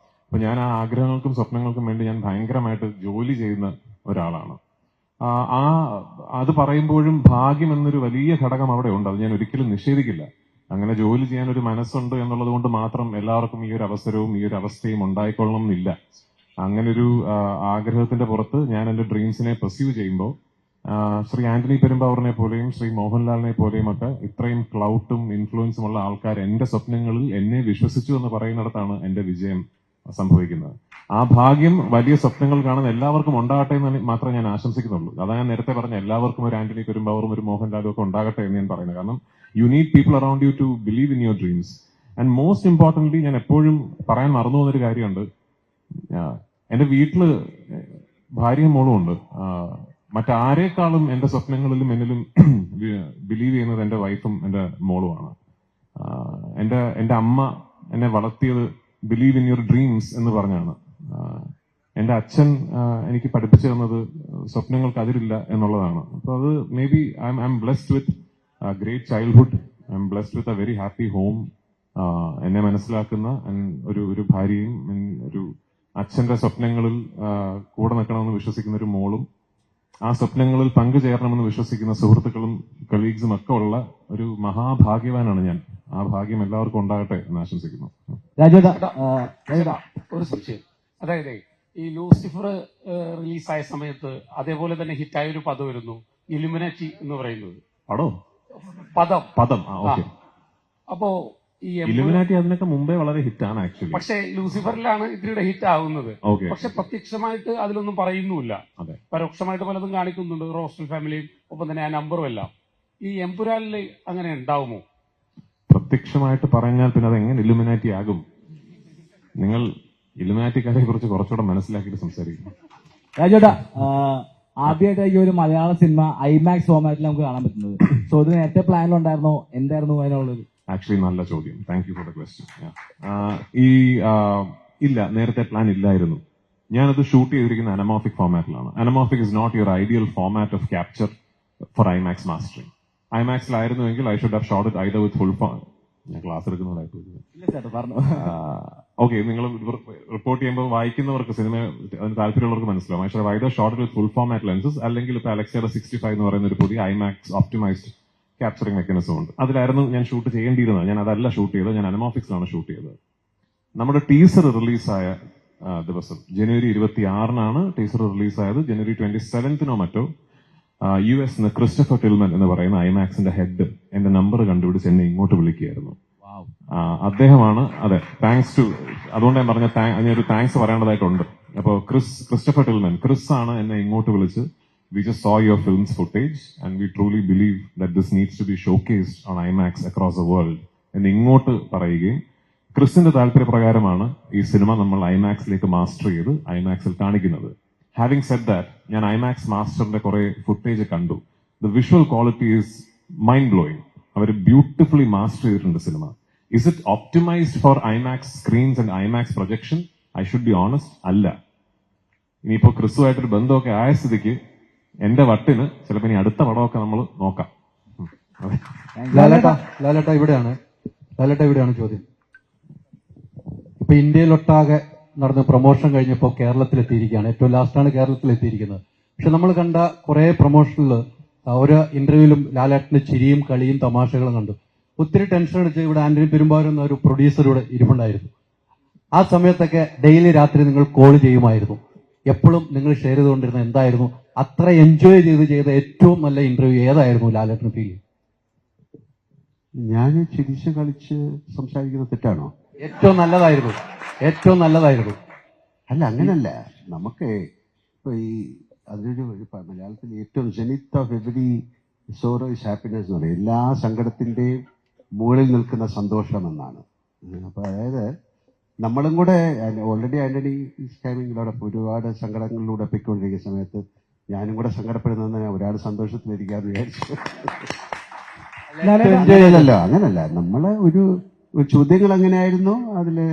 അപ്പൊ ഞാൻ ആ ആഗ്രഹങ്ങൾക്കും സ്വപ്നങ്ങൾക്കും വേണ്ടി ഞാൻ ഭയങ്കരമായിട്ട് ജോലി ചെയ്യുന്ന ഒരാളാണ്. അത് പറയുമ്പോഴും ഭാഗ്യം എന്നൊരു വലിയ ഘടകം അവിടെ ഉണ്ട്. അത് ഞാൻ ഒരിക്കലും നിഷേധിക്കില്ല. അങ്ങനെ ജോലി ചെയ്യാൻ ഒരു മനസ്സുണ്ട് എന്നുള്ളത് കൊണ്ട് മാത്രം എല്ലാവർക്കും ഈ ഒരു അവസരവും ഈ ഒരു അവസ്ഥയും ഉണ്ടായിക്കൊള്ളണം എന്നില്ല. അങ്ങനെ ഒരു ആഗ്രഹത്തിന്റെ പുറത്ത് ഞാൻ എന്റെ ഡ്രീംസിനെ പെർസ്യൂ ചെയ്യുമ്പോൾ ശ്രീ ആന്റണി പെരുമ്പാവൂരിനെ പോലെയും ശ്രീ മോഹൻലാലിനെ പോലെയും ഒക്കെ ഇത്രയും ക്ലൗട്ടും ഇൻഫ്ലുവൻസും ഉള്ള ആൾക്കാർ എന്റെ സ്വപ്നങ്ങളിൽ എന്നെ വിശ്വസിച്ചു എന്ന് പറയുന്നിടത്താണ് എന്റെ വിജയം സംഭവിക്കുന്നത്. ആ ഭാഗ്യം വലിയ സ്വപ്നങ്ങൾ കാണുന്ന എല്ലാവർക്കും ഉണ്ടാകട്ടെ എന്ന് മാത്രമേ ഞാൻ ആശംസിക്കുന്നുള്ളൂ. അതാ ഞാൻ നേരത്തെ പറഞ്ഞ എല്ലാവർക്കും ഒരു ആന്റണി പെരുമ്പാവൂറും ഒരു മോഹൻലാലും ഒക്കെ ഉണ്ടാകട്ടെ എന്ന് ഞാൻ പറയുന്നത്. കാരണം you need people around you to believe in your dreams. And most importantly ഞാൻ എപ്പോഴും പറയാൻ മറന്നു പോകുന്നൊരു കാര്യമുണ്ട്. എന്റെ വീട്ടില് ഭാര്യയും മോളും ഉണ്ട്. മറ്റാരേക്കാളും എന്റെ സ്വപ്നങ്ങളിലും എന്നിലും ബിലീവ് ചെയ്യുന്നത് എന്റെ വൈഫും എന്റെ മോളുമാണ്. എന്റെ അമ്മ എന്നെ വളർത്തിയത് ബിലീവ് ഇൻ യുവർ ഡ്രീംസ് എന്ന് പറഞ്ഞാണ്. എന്റെ അച്ഛൻ എനിക്ക് പഠിപ്പിച്ചു തന്നത് സ്വപ്നങ്ങൾക്ക് അതിരില്ല എന്നുള്ളതാണ്. അപ്പൊ അത് may be I M blessed with great childhood, I M blessed with a very happy home. എന്നെ മനസ്സിലാക്കുന്ന ഒരു ഭാര്യയും ഒരു അച്ഛന്റെ സ്വപ്നങ്ങളിൽ കൂടെ നിൽക്കണമെന്ന് വിശ്വസിക്കുന്ന ഒരു മോളും ആ സ്വപ്നങ്ങളിൽ പങ്കുചേരണമെന്ന് വിശ്വസിക്കുന്ന സുഹൃത്തുക്കളും കൊളീഗ്സും ഒക്കെ ഉള്ള ഒരു മഹാഭാഗ്യവാനാണ് ഞാൻ. ആ ഭാഗ്യം എല്ലാവർക്കും ഉണ്ടാകട്ടെ എന്ന് ആശംസിക്കുന്നു. ഒരു സംശയം, അതായത് ഈ ലൂസിഫർ റിലീസായ സമയത്ത് അതേപോലെ തന്നെ ഹിറ്റായ ഒരു പദം വരുന്നു, ഇലുമിനാറ്റി എന്ന് പറയുന്നത്. പദം അപ്പോ ഈ ഇലുമിനാറ്റി അതിനൊക്കെ മുമ്പേ വളരെ ഹിറ്റാണ് ആക്ച്വലി. പക്ഷെ ലൂസിഫറിലാണ് ഇതിലൂടെ ഹിറ്റ് ആവുന്നത്. പക്ഷെ പ്രത്യക്ഷമായിട്ട് അതിലൊന്നും പറയുന്നുമില്ല, പരോക്ഷമായിട്ട് പലതും കാണിക്കുന്നുണ്ട്, റോസ്റ്റൽ ഫാമിലിയും ഒപ്പം തന്നെ ആ നമ്പറും എല്ലാം. ഈ എമ്പുരാനിൽ അങ്ങനെ ഉണ്ടാവുമോ? പ്രത്യക്ഷമായിട്ട് പറഞ്ഞാൽ പിന്നെ അത് എങ്ങനെ ഇലുമിനാറ്റി ആകും? നിങ്ങൾ ഇലുമിനാറ്റിക്കാരെ കുറിച്ച് കുറച്ചുകൂടെ മനസ്സിലാക്കിയിട്ട് സംസാരിക്കും. രാജേട്ടാ, ആദ്യമായിട്ടായിരിക്കും ഒരു മലയാള സിനിമ ഐമാക്സ് ഫോർമാറ്റിൽ നമുക്ക് കാണാൻ പറ്റുന്നത്. സോ ഇത് നേരത്തെ പ്ലാനിലുണ്ടായിരുന്നോ? എന്തായിരുന്നു അതിനുള്ളത്? ആക്ച്വലി നല്ല ചോദ്യം, thank you for the question. ഇല്ല, നേരത്തെ പ്ലാൻ ഇല്ലായിരുന്നു. ഞാനത് ഷൂട്ട് ചെയ്തിരിക്കുന്ന അനമോർഫിക് ഫോർമാറ്റിലാണ്. Anamorphic is not your ideal format of capture for IMAX mastering. ഐമാക്സിലായിരുന്നുവെങ്കിൽ I should have shot it either with full form. ഞാൻ ക്ലാസ് എടുക്കുന്നതായിട്ട് ഓക്കെ, നിങ്ങൾ റിപ്പോർട്ട് ചെയ്യുമ്പോൾ വായിക്കുന്നവർക്ക് സിനിമ അതിന് താല്പര്യമുള്ളവർക്ക് മനസ്സിലാവും. I should either shot with full format lenses, അല്ലെങ്കിൽ ഇപ്പൊ അലക്സയുടെ 65 എന്ന് പറയുന്ന ഒരു പുതിയ ഐമാക്സ് ഓപ്റ്റിമൈസ്ഡ് ക്യാപ്ചറിംഗ് മെക്കാനിസം ഉണ്ട്. അതിലായിരുന്നു ഞാൻ ഷൂട്ട് ചെയ്യേണ്ടിയിരുന്നത്. ഞാൻ അതല്ല ഷൂട്ട് ചെയ്തത്, ഞാൻ അനമോർഫിക്സിലാണ് ഷൂട്ട് ചെയ്തത്. നമ്മുടെ ടീസർ റിലീസായ ദിവസം ജനുവരി 26-നാണ് ടീസർ റിലീസായത്. ജനുവരി 27-നോ മറ്റോ US ക്രിസ്റ്റഫർ ടിൽമൻ എന്ന് പറയുന്ന ഐമാക്സിന്റെ ഹെഡ് എന്റെ നമ്പർ കണ്ടുപിടിച്ച് എന്നെ ഇങ്ങോട്ട് വിളിക്കുകയായിരുന്നു. അദ്ദേഹമാണ്, അതെ, താങ്ക്സ് ടു, അതുകൊണ്ട് ഞാൻ പറഞ്ഞ അതിനൊരു താങ്ക്സ് പറയേണ്ടതായിട്ടുണ്ട്. അപ്പോൾ ക്രിസ്റ്റഫർ ടിൽമൻ, ക്രിസ് ആണ് എന്നെ ഇങ്ങോട്ട് വിളിച്ച് we just saw your film's footage and we truly believe that this needs to be showcased on IMAX across the world എന്ന് ഇങ്ങോട്ട് പറയുകയും ക്രിസിന്റെ താല്പര്യപ്രകാരമാണ് ഈ സിനിമ നമ്മൾ ഐമാക്സിലേക്ക് മാസ്റ്റർ ചെയ്ത് ഐമാക്സിൽ കാണിക്കുന്നത്. ഹാവിംഗ് സെഡ് ദാറ്റ്, ഞാൻ ഐമാക്സ് മാസ്റ്ററിന്റെ കുറെ ഫുട്ടേജ് കണ്ടു. The visual quality is mind blowing. അവർ ബ്യൂട്ടിഫുള്ളി മാസ്റ്റർ ചെയ്തിട്ടുണ്ട് സിനിമ. Is it optimised for IMAX screens and IMAX projection? I should be honest, അല്ല. ഇനിയിപ്പോ ക്രിസുമായിട്ടൊരു ബന്ധമൊക്കെ ആയ സ്ഥിതിക്ക് എന്റെ വട്ടിന് ചിലപ്പോ ഇനി അടുത്ത പടമൊക്കെ നമ്മൾ നോക്കാം. ലാലേട്ട ഇവിടെയാണ് ചോദ്യം. ഇപ്പൊ ഇന്ത്യയിലൊട്ടാകെ നടന്ന പ്രൊമോഷൻ കഴിഞ്ഞപ്പോൾ കേരളത്തിലെത്തിയിരിക്കുകയാണ്. ഏറ്റവും ലാസ്റ്റാണ് കേരളത്തിലെത്തിയിരിക്കുന്നത്. പക്ഷെ നമ്മൾ കണ്ട കുറെ പ്രൊമോഷനിൽ ഓരോ ഇന്റർവ്യൂവിലും ലാലേട്ടന്റെ ചിരിയും കളിയും തമാശകളും കണ്ടു. ഒത്തിരി ടെൻഷൻ അടിച്ച് ഇവിടെ ആന്റണി പെരുമ്പാവൂർ എന്ന ഒരു പ്രൊഡ്യൂസർ ഇവിടെ ഇരിപ്പുണ്ടായിരുന്നു. ആ സമയത്തൊക്കെ ഡെയിലി രാത്രി നിങ്ങൾ കോൾ ചെയ്യുമായിരുന്നു. എപ്പോഴും നിങ്ങൾ ഷെയർ ചെയ്തുകൊണ്ടിരുന്ന എന്തായിരുന്നു? അത്ര എൻജോയ് ചെയ്ത ഏറ്റവും നല്ല ഇന്റർവ്യൂ ഏതായിരുന്നു ലാലേട്ടന് ഫീൽ? ഞാൻ ചിരിച്ച് കളിച്ച് സംസാരിക്കുന്നത് തെറ്റാണോ? ഏറ്റവും നല്ലതായിരുന്നു. അല്ല, അങ്ങനല്ല. നമുക്ക് ഇപ്പൊ ഈ അതിനൊരു മലയാളത്തിൽ ഏറ്റവും zenith of every sorrow is happiness എന്ന് പറയും. എല്ലാ സങ്കടത്തിന്റെയും മുകളിൽ നിൽക്കുന്ന സന്തോഷം എന്നാണ്. അപ്പൊ അതായത് നമ്മളും കൂടെ ഓൾറെഡി ആന്റണി ടൈമിങ്ങിലൂടെ ഒരുപാട് സങ്കടങ്ങളിലൂടെ പൊയ്ക്കൊണ്ടിരിക്കുന്ന സമയത്ത് ഞാനും കൂടെ സങ്കടപ്പെടുന്ന ഒരാൾ സന്തോഷത്തിലിരിക്കാന്ന് വിചാരിച്ചു. എൻജോയ് ചെയ്തല്ലോ. അങ്ങനല്ല, നമ്മളെ ഒരു ചോദ്യങ്ങൾ എങ്ങനെയായിരുന്നു, അതില്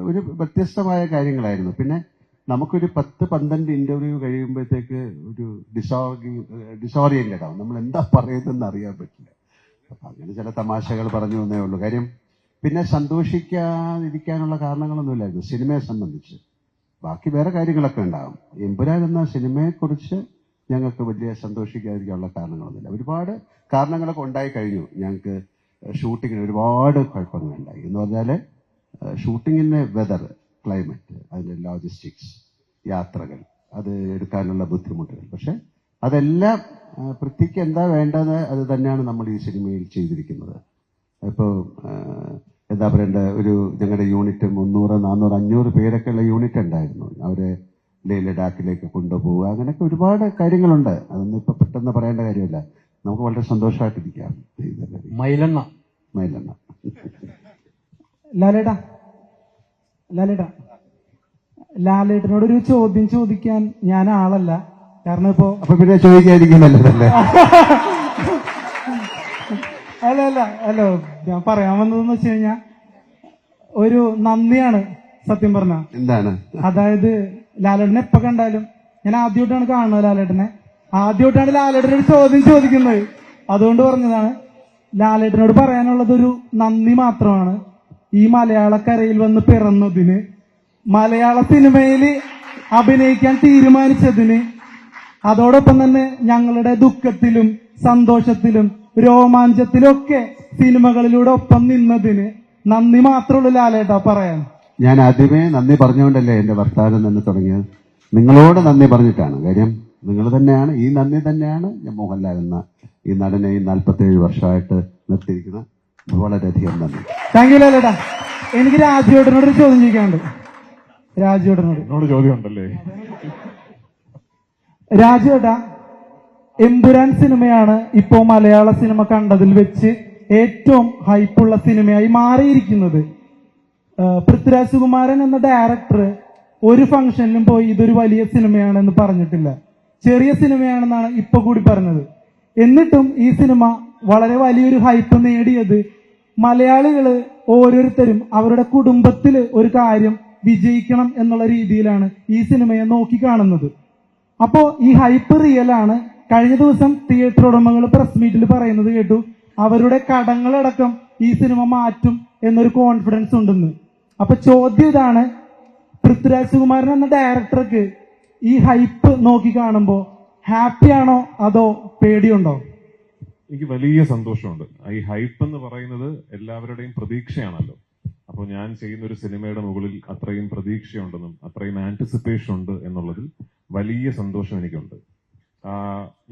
ഒരു വ്യത്യസ്തമായ കാര്യങ്ങളായിരുന്നു. പിന്നെ നമുക്കൊരു 10-12 ഇന്റർവ്യൂ കഴിയുമ്പോഴത്തേക്ക് ഒരു ഡിസോറിയന്റഡ് ആവും. നമ്മൾ എന്താ പറയുന്നതെന്ന് അറിയാൻ പറ്റില്ല. അപ്പൊ അങ്ങനെ ചില തമാശകൾ പറഞ്ഞു എന്നേ ഉള്ളൂ. കാര്യം പിന്നെ സന്തോഷിക്കാതിരിക്കാനുള്ള കാരണങ്ങളൊന്നുമില്ലായിരുന്നു സിനിമയെ സംബന്ധിച്ച്. ബാക്കി വേറെ കാര്യങ്ങളൊക്കെ ഉണ്ടാകും. എമ്പുരാൻ എന്ന സിനിമയെക്കുറിച്ച് ഞങ്ങൾക്ക് വലിയ സന്തോഷിക്കാതിരിക്കാനുള്ള കാരണങ്ങളൊന്നുമില്ല. ഒരുപാട് കാരണങ്ങളൊക്കെ ഉണ്ടായി കഴിഞ്ഞു. ഞങ്ങൾക്ക് ഷൂട്ടിങ്ങിന് ഒരുപാട് കുഴപ്പങ്ങളുണ്ടായി. എന്ന് പറഞ്ഞാൽ ഷൂട്ടിങ്ങിന് വെതർ, ക്ലൈമറ്റ്, അതിൻ്റെ ലോജിസ്റ്റിക്സ്, യാത്രകൾ, അത് എടുക്കാനുള്ള ബുദ്ധിമുട്ടുകൾ. പക്ഷെ അതെല്ലാം പൃഥ്വിക്ക് എന്താ വേണ്ടത് അത് തന്നെയാണ് നമ്മൾ ഈ സിനിമയിൽ ചെയ്തിരിക്കുന്നത്. ഇപ്പോൾ എന്താ പറയണ്ട, ഒരു ഞങ്ങളുടെ യൂണിറ്റ് 300, 400, 500 പേരൊക്കെ ഉള്ള യൂണിറ്റ് ഉണ്ടായിരുന്നു. അവരെ ലഡാക്കിലേക്ക് കൊണ്ടുപോവുക, അങ്ങനെയൊക്കെ ഒരുപാട് കാര്യങ്ങളുണ്ട്. അതൊന്നും ഇപ്പൊ പെട്ടെന്ന് പറയേണ്ട കാര്യമില്ല. നമുക്ക് വളരെ സന്തോഷമായിട്ടിരിക്കാം. മൈലെണ്ണ ലാലേട്ടനോടൊരു ചോദ്യം ചോദിക്കാൻ ഞാൻ ആളല്ല. കാരണം ഇപ്പോ അപ്പൊ പിന്നെ ചോദിക്കാതിരിക്കും നല്ലതല്ലേ? അല്ല ഞാൻ പറയാൻ വന്നതെന്ന് വെച്ച് കഴിഞ്ഞാൽ ഒരു നന്ദിയാണ് സത്യം പറഞ്ഞ. എന്താണ്? അതായത് ലാലേട്ടനെ എപ്പോ കണ്ടാലും, ഞാൻ ആദ്യമായിട്ടാണ് കാണുന്നത് ലാലേട്ടനെ, ആദ്യമായിട്ടാണ് ലാലേട്ടനൊരു ചോദ്യം ചോദിക്കുന്നത്. അതുകൊണ്ട് പറഞ്ഞതാണ്. ലാലേട്ടനോട് പറയാനുള്ളത് ഒരു നന്ദി മാത്രമാണ്. ഈ മലയാളക്കരയിൽ വന്ന് പിറന്നതിന്, മലയാള സിനിമയിൽ അഭിനയിക്കാൻ തീരുമാനിച്ചതിന്, അതോടൊപ്പം തന്നെ ഞങ്ങളുടെ ദുഃഖത്തിലും സന്തോഷത്തിലും രോമാഞ്ചത്തിലൊക്കെ സിനിമകളിലൂടെ ഒപ്പം നിന്നതിന് നന്ദി മാത്രമുള്ളൂ ലാലേട്ടാ പറയാൻ. ഞാൻ ആദ്യമേ നന്ദി പറഞ്ഞുകൊണ്ടല്ലേ എന്റെ വർത്താനം തന്നെ തുടങ്ങിയത്. നിങ്ങളോട് നന്ദി പറഞ്ഞിട്ടാണ്. കാര്യം നിങ്ങൾ തന്നെയാണ്, ഈ നന്ദി തന്നെയാണ് ഞാൻ മോഹൻലാൽ എന്ന ഈ നടനെ 47 വർഷമായിട്ട് നിർത്തിയിരിക്കുന്ന. വളരെയധികം നന്ദി. താങ്ക് യു ലാലേട്ടാ. എനിക്ക് രാജുവേട്ടനോടൊരു ചോദ്യം ചോദിക്കാനുണ്ട്. രാജുവേട്ടനോട് ചോദ്യം ഉണ്ടല്ലേ? രാജുവേട്ടാ, എമ്പുരാൻ സിനിമയാണ് ഇപ്പോ മലയാള സിനിമ കണ്ടതിൽ വെച്ച് ഏറ്റവും ഹൈപ്പുള്ള സിനിമയായി മാറിയിരിക്കുന്നത്. പൃഥ്വിരാജ് സുകുമാരൻ എന്ന ഡയറക്ടർ ഒരു ഫംഗ്ഷനിലും പോയി ഇതൊരു വലിയ സിനിമയാണെന്ന് പറഞ്ഞിട്ടില്ല. ചെറിയ സിനിമയാണെന്നാണ് ഇപ്പൊ കൂടി പറഞ്ഞത്. എന്നിട്ടും ഈ സിനിമ വളരെ വലിയൊരു ഹൈപ്പ് നേടിയത് മലയാളികള് ഓരോരുത്തരും അവരുടെ കുടുംബത്തിൽ ഒരു കാര്യം വിജയിക്കണം എന്നുള്ള രീതിയിലാണ് ഈ സിനിമയെ നോക്കിക്കാണുന്നത്. അപ്പോ ഈ ഹൈപ്പ് റിയലാണ്. കഴിഞ്ഞ ദിവസം തിയേറ്റർ ഉടമകൾ പ്രസ് മീറ്റിൽ പറയുന്നത് കേട്ടു, അവരുടെ കടങ്ങളടക്കം ഈ സിനിമ മാറ്റും എന്നൊരു കോൺഫിഡൻസ് ഉണ്ടെന്ന്. അപ്പൊ ചോദ്യം ഇതാണ്, പൃഥ്വിരാജ് സുകുമാരൻ എന്ന ഡയറക്ടർക്ക് ഈ ഹൈപ്പ് നോക്കി കാണുമ്പോ ഹാപ്പിയാണോ അതോ പേടിയുണ്ടോ? എനിക്ക് വലിയ സന്തോഷമുണ്ട്. ഈ ഹൈപ്പ് എന്ന് പറയുന്നത് എല്ലാവരുടെയും പ്രതീക്ഷയാണല്ലോ. അപ്പോൾ ഞാൻ ചെയ്യുന്ന ഒരു സിനിമയുടെ മുകളിൽ അത്രയും പ്രതീക്ഷയുണ്ടെന്നും അത്രയും ആന്റിസിപ്പേഷൻ ഉണ്ട് എന്നുള്ളതിൽ വലിയ സന്തോഷം എനിക്കുണ്ട്.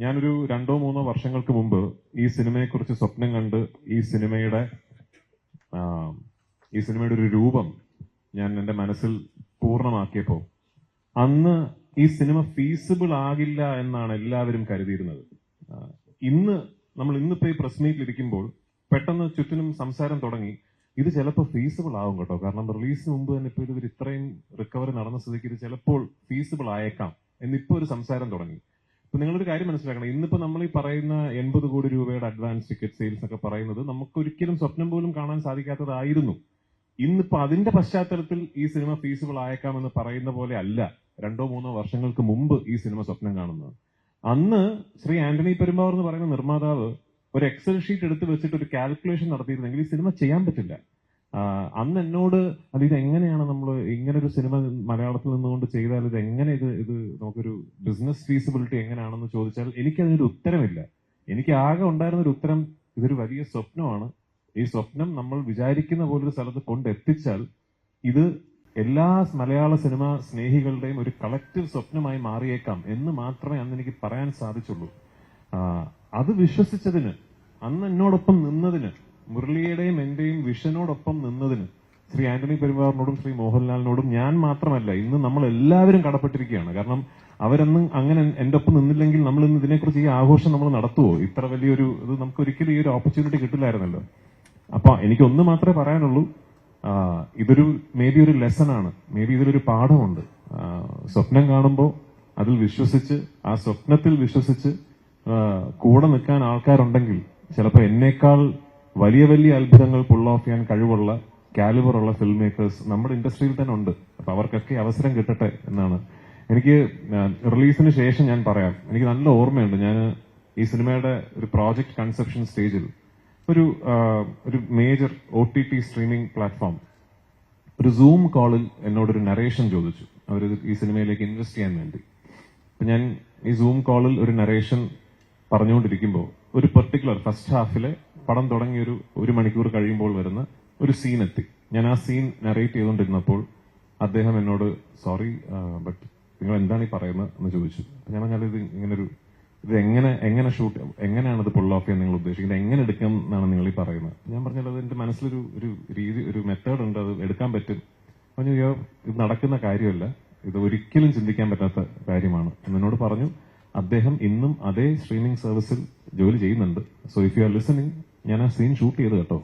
ഞാനൊരു 2-3 വർഷങ്ങൾക്ക് മുമ്പ് ഈ സിനിമയെക്കുറിച്ച് സ്വപ്നം കണ്ട് ഈ സിനിമയുടെ ഒരു രൂപം ഞാൻ എൻ്റെ മനസ്സിൽ പൂർണ്ണമാക്കിയപ്പോ അന്ന് ഈ സിനിമ ഫീസിബിൾ ആകില്ല എന്നാണ് എല്ലാവരും കരുതിയിരുന്നത്. ഇന്നിപ്പോ ഈ പ്രസ് മീറ്റിൽ ഇരിക്കുമ്പോൾ പെട്ടെന്ന് ചുറ്റിനും സംസാരം തുടങ്ങി, ഇത് ചിലപ്പോൾ ഫീസിബിൾ ആവും കേട്ടോ, കാരണം റിലീസിന് മുമ്പ് തന്നെ ഇപ്പൊ ഇത് ഇത്രയും റിക്കവറി നടന്ന സ്ഥിതിക്ക് ഇത് ചിലപ്പോൾ ഫീസിബിൾ ആയേക്കാം എന്നിപ്പോ ഒരു സംസാരം തുടങ്ങി. ഇപ്പൊ നിങ്ങളൊരു കാര്യം മനസ്സിലാക്കണം, ഇന്നിപ്പോ നമ്മൾ ഈ പറയുന്ന 80 കോടി രൂപയുടെ അഡ്വാൻസ് ടിക്കറ്റ് സെയിൽസ് ഒക്കെ പറയുന്നത് നമുക്ക് ഒരിക്കലും സ്വപ്നം പോലും കാണാൻ സാധിക്കാത്തതായിരുന്നു. ഇന്നിപ്പോ അതിന്റെ പശ്ചാത്തലത്തിൽ ഈ സിനിമ ഫീസിബിൾ ആയേക്കാമെന്ന് പറയുന്ന പോലെ അല്ല 2-3 വർഷങ്ങൾക്ക് മുമ്പ് ഈ സിനിമ സ്വപ്നം കാണുന്നത്. അന്ന് ശ്രീ ആന്റണി പെരുമ്പാവൂർ എന്ന് പറയുന്ന നിർമ്മാതാവ് ഒരു എക്സൽ ഷീറ്റ് എടുത്ത് വെച്ചിട്ട് ഒരു കാൽക്കുലേഷൻ നടത്തിയിരുന്നെങ്കിൽ ഈ സിനിമ ചെയ്യാൻ പറ്റില്ല. അന്ന് എന്നോട് ഇത് എങ്ങനെയാണ് നമ്മൾ ഇങ്ങനെ ഒരു സിനിമ മലയാളത്തിൽ നിന്നുകൊണ്ട് ചെയ്താൽ ഇത് എങ്ങനെ ഇത് നമുക്കൊരു ബിസിനസ് ഫീസിബിലിറ്റി എങ്ങനെയാണെന്ന് ചോദിച്ചാൽ എനിക്കതിനൊരു ഉത്തരമില്ല. എനിക്ക് ആകെ ഉണ്ടായിരുന്ന ഒരു ഉത്തരം, ഇതൊരു വലിയ സ്വപ്നമാണ്. ഈ സ്വപ്നം നമ്മൾ വിചാരിക്കുന്ന പോലൊരു സ്ഥലത്ത് കൊണ്ടെത്തിച്ചാൽ ഇത് എല്ലാ മലയാള സിനിമ സ്നേഹികളുടെയും ഒരു കളക്റ്റീവ് സ്വപ്നമായി മാറിയേക്കാം എന്ന് മാത്രമേ അന്ന് എനിക്ക് പറയാൻ സാധിച്ചുള്ളൂ. അത് വിശ്വസിച്ചതിന്, അന്ന് എന്നോടൊപ്പം നിന്നതിന്, മുരളിയുടെയും എന്റെയും വിഷനോടൊപ്പം നിന്നതിന് ശ്രീ ആന്റണി പെരുമ്പാവൂരിനോടും ശ്രീ മോഹൻലാലിനോടും ഞാൻ മാത്രമല്ല ഇന്ന് നമ്മൾ എല്ലാവരും കടപ്പെട്ടിരിക്കുകയാണ്. കാരണം അവരൊന്നും അങ്ങനെ എന്റെ ഒപ്പം നിന്നില്ലെങ്കിൽ നമ്മൾ ഇന്ന് ഇതിനെക്കുറിച്ച് ഈ ആഘോഷം നമ്മൾ നടത്തുവോ? ഇത്ര വലിയൊരു ഇത് നമുക്ക് ഒരിക്കലും ഈ ഒരു ഓപ്പർച്യൂണിറ്റി കിട്ടില്ലായിരുന്നല്ലോ. അപ്പൊ എനിക്ക് ഒന്ന് മാത്രമേ പറയാനുള്ളൂ, ഇതൊരു മേ ബി ഒരു ലെസൺ ആണ്, മേ ബി ഇതിലൊരു പാഠമുണ്ട്. സ്വപ്നം കാണുമ്പോൾ അതിൽ വിശ്വസിച്ച്, ആ സ്വപ്നത്തിൽ വിശ്വസിച്ച് കൂടെ നിൽക്കാൻ ആൾക്കാരുണ്ടെങ്കിൽ ചിലപ്പോൾ എന്നേക്കാൾ വലിയ വലിയ അത്ഭുതങ്ങൾ പുൾ ഓഫ് ചെയ്യാൻ കഴിവുള്ള കാലിബറുള്ള ഫിൽം മേക്കേഴ്സ് നമ്മുടെ ഇൻഡസ്ട്രിയിൽ തന്നെ ഉണ്ട്. അപ്പൊ അവർക്കൊക്കെ അവസരം കിട്ടട്ടെ എന്നാണ് എനിക്ക്. റിലീസിന് ശേഷം ഞാൻ പറയാം, എനിക്ക് നല്ല ഓർമ്മയുണ്ട്, ഞാൻ ഈ സിനിമയുടെ ഒരു പ്രോജക്ട് കൺസെപ്ഷൻ സ്റ്റേജിൽ ഒരു മേജർ OTT സ്ട്രീമിംഗ് പ്ലാറ്റ്ഫോം ഒരു സൂം കോളിൽ എന്നോടൊരു നറേഷൻ ചോദിച്ചു, അവർ ഈ സിനിമയിലേക്ക് ഇൻവെസ്റ്റ് ചെയ്യാൻ വേണ്ടി. അപ്പൊ ഞാൻ ഈ സൂം കോളിൽ ഒരു നറേഷൻ പറഞ്ഞുകൊണ്ടിരിക്കുമ്പോൾ ഒരു പെർട്ടിക്കുലർ ഫസ്റ്റ് ഹാഫിലെ പടം തുടങ്ങി ഒരു മണിക്കൂർ കഴിയുമ്പോൾ വരുന്ന ഒരു സീൻ എത്തി. ഞാൻ ആ സീൻ നറേറ്റ് ചെയ്തുകൊണ്ടിരുന്നപ്പോൾ അദ്ദേഹം എന്നോട് സോറി ബട്ട് നിങ്ങൾ എന്താണ് ഈ പറയുന്നത് എന്ന് ചോദിച്ചു. ഞാൻ പറഞ്ഞാൽ ഇത് ഇങ്ങനൊരു ഇത് എങ്ങനെ ഷൂട്ട്, എങ്ങനെയാണ് ഇത് പുൾ ഓഫ് ചെയ്യാൻ നിങ്ങൾ ഉദ്ദേശിക്കുന്നത്, എങ്ങനെ എടുക്കാം എന്നാണ് നിങ്ങൾ ഈ പറയുന്നത്? ഞാൻ പറഞ്ഞത് എന്റെ മനസ്സിലൊരു രീതി, ഒരു മെത്തേഡ് ഉണ്ട്, അത് എടുക്കാൻ പറ്റും. പറഞ്ഞു ഇത് നടക്കുന്ന കാര്യമല്ല, ഇത് ഒരിക്കലും ചിന്തിക്കാൻ പറ്റാത്ത കാര്യമാണ് എന്നോട് പറഞ്ഞു. അദ്ദേഹം ഇന്നും അതേ സ്ട്രീമിംഗ് സർവീസിൽ ജോലി ചെയ്യുന്നുണ്ട്. So if you are listening, ഞാൻ ആ സീൻ ഷൂട്ട് ചെയ്ത് കേട്ടോ.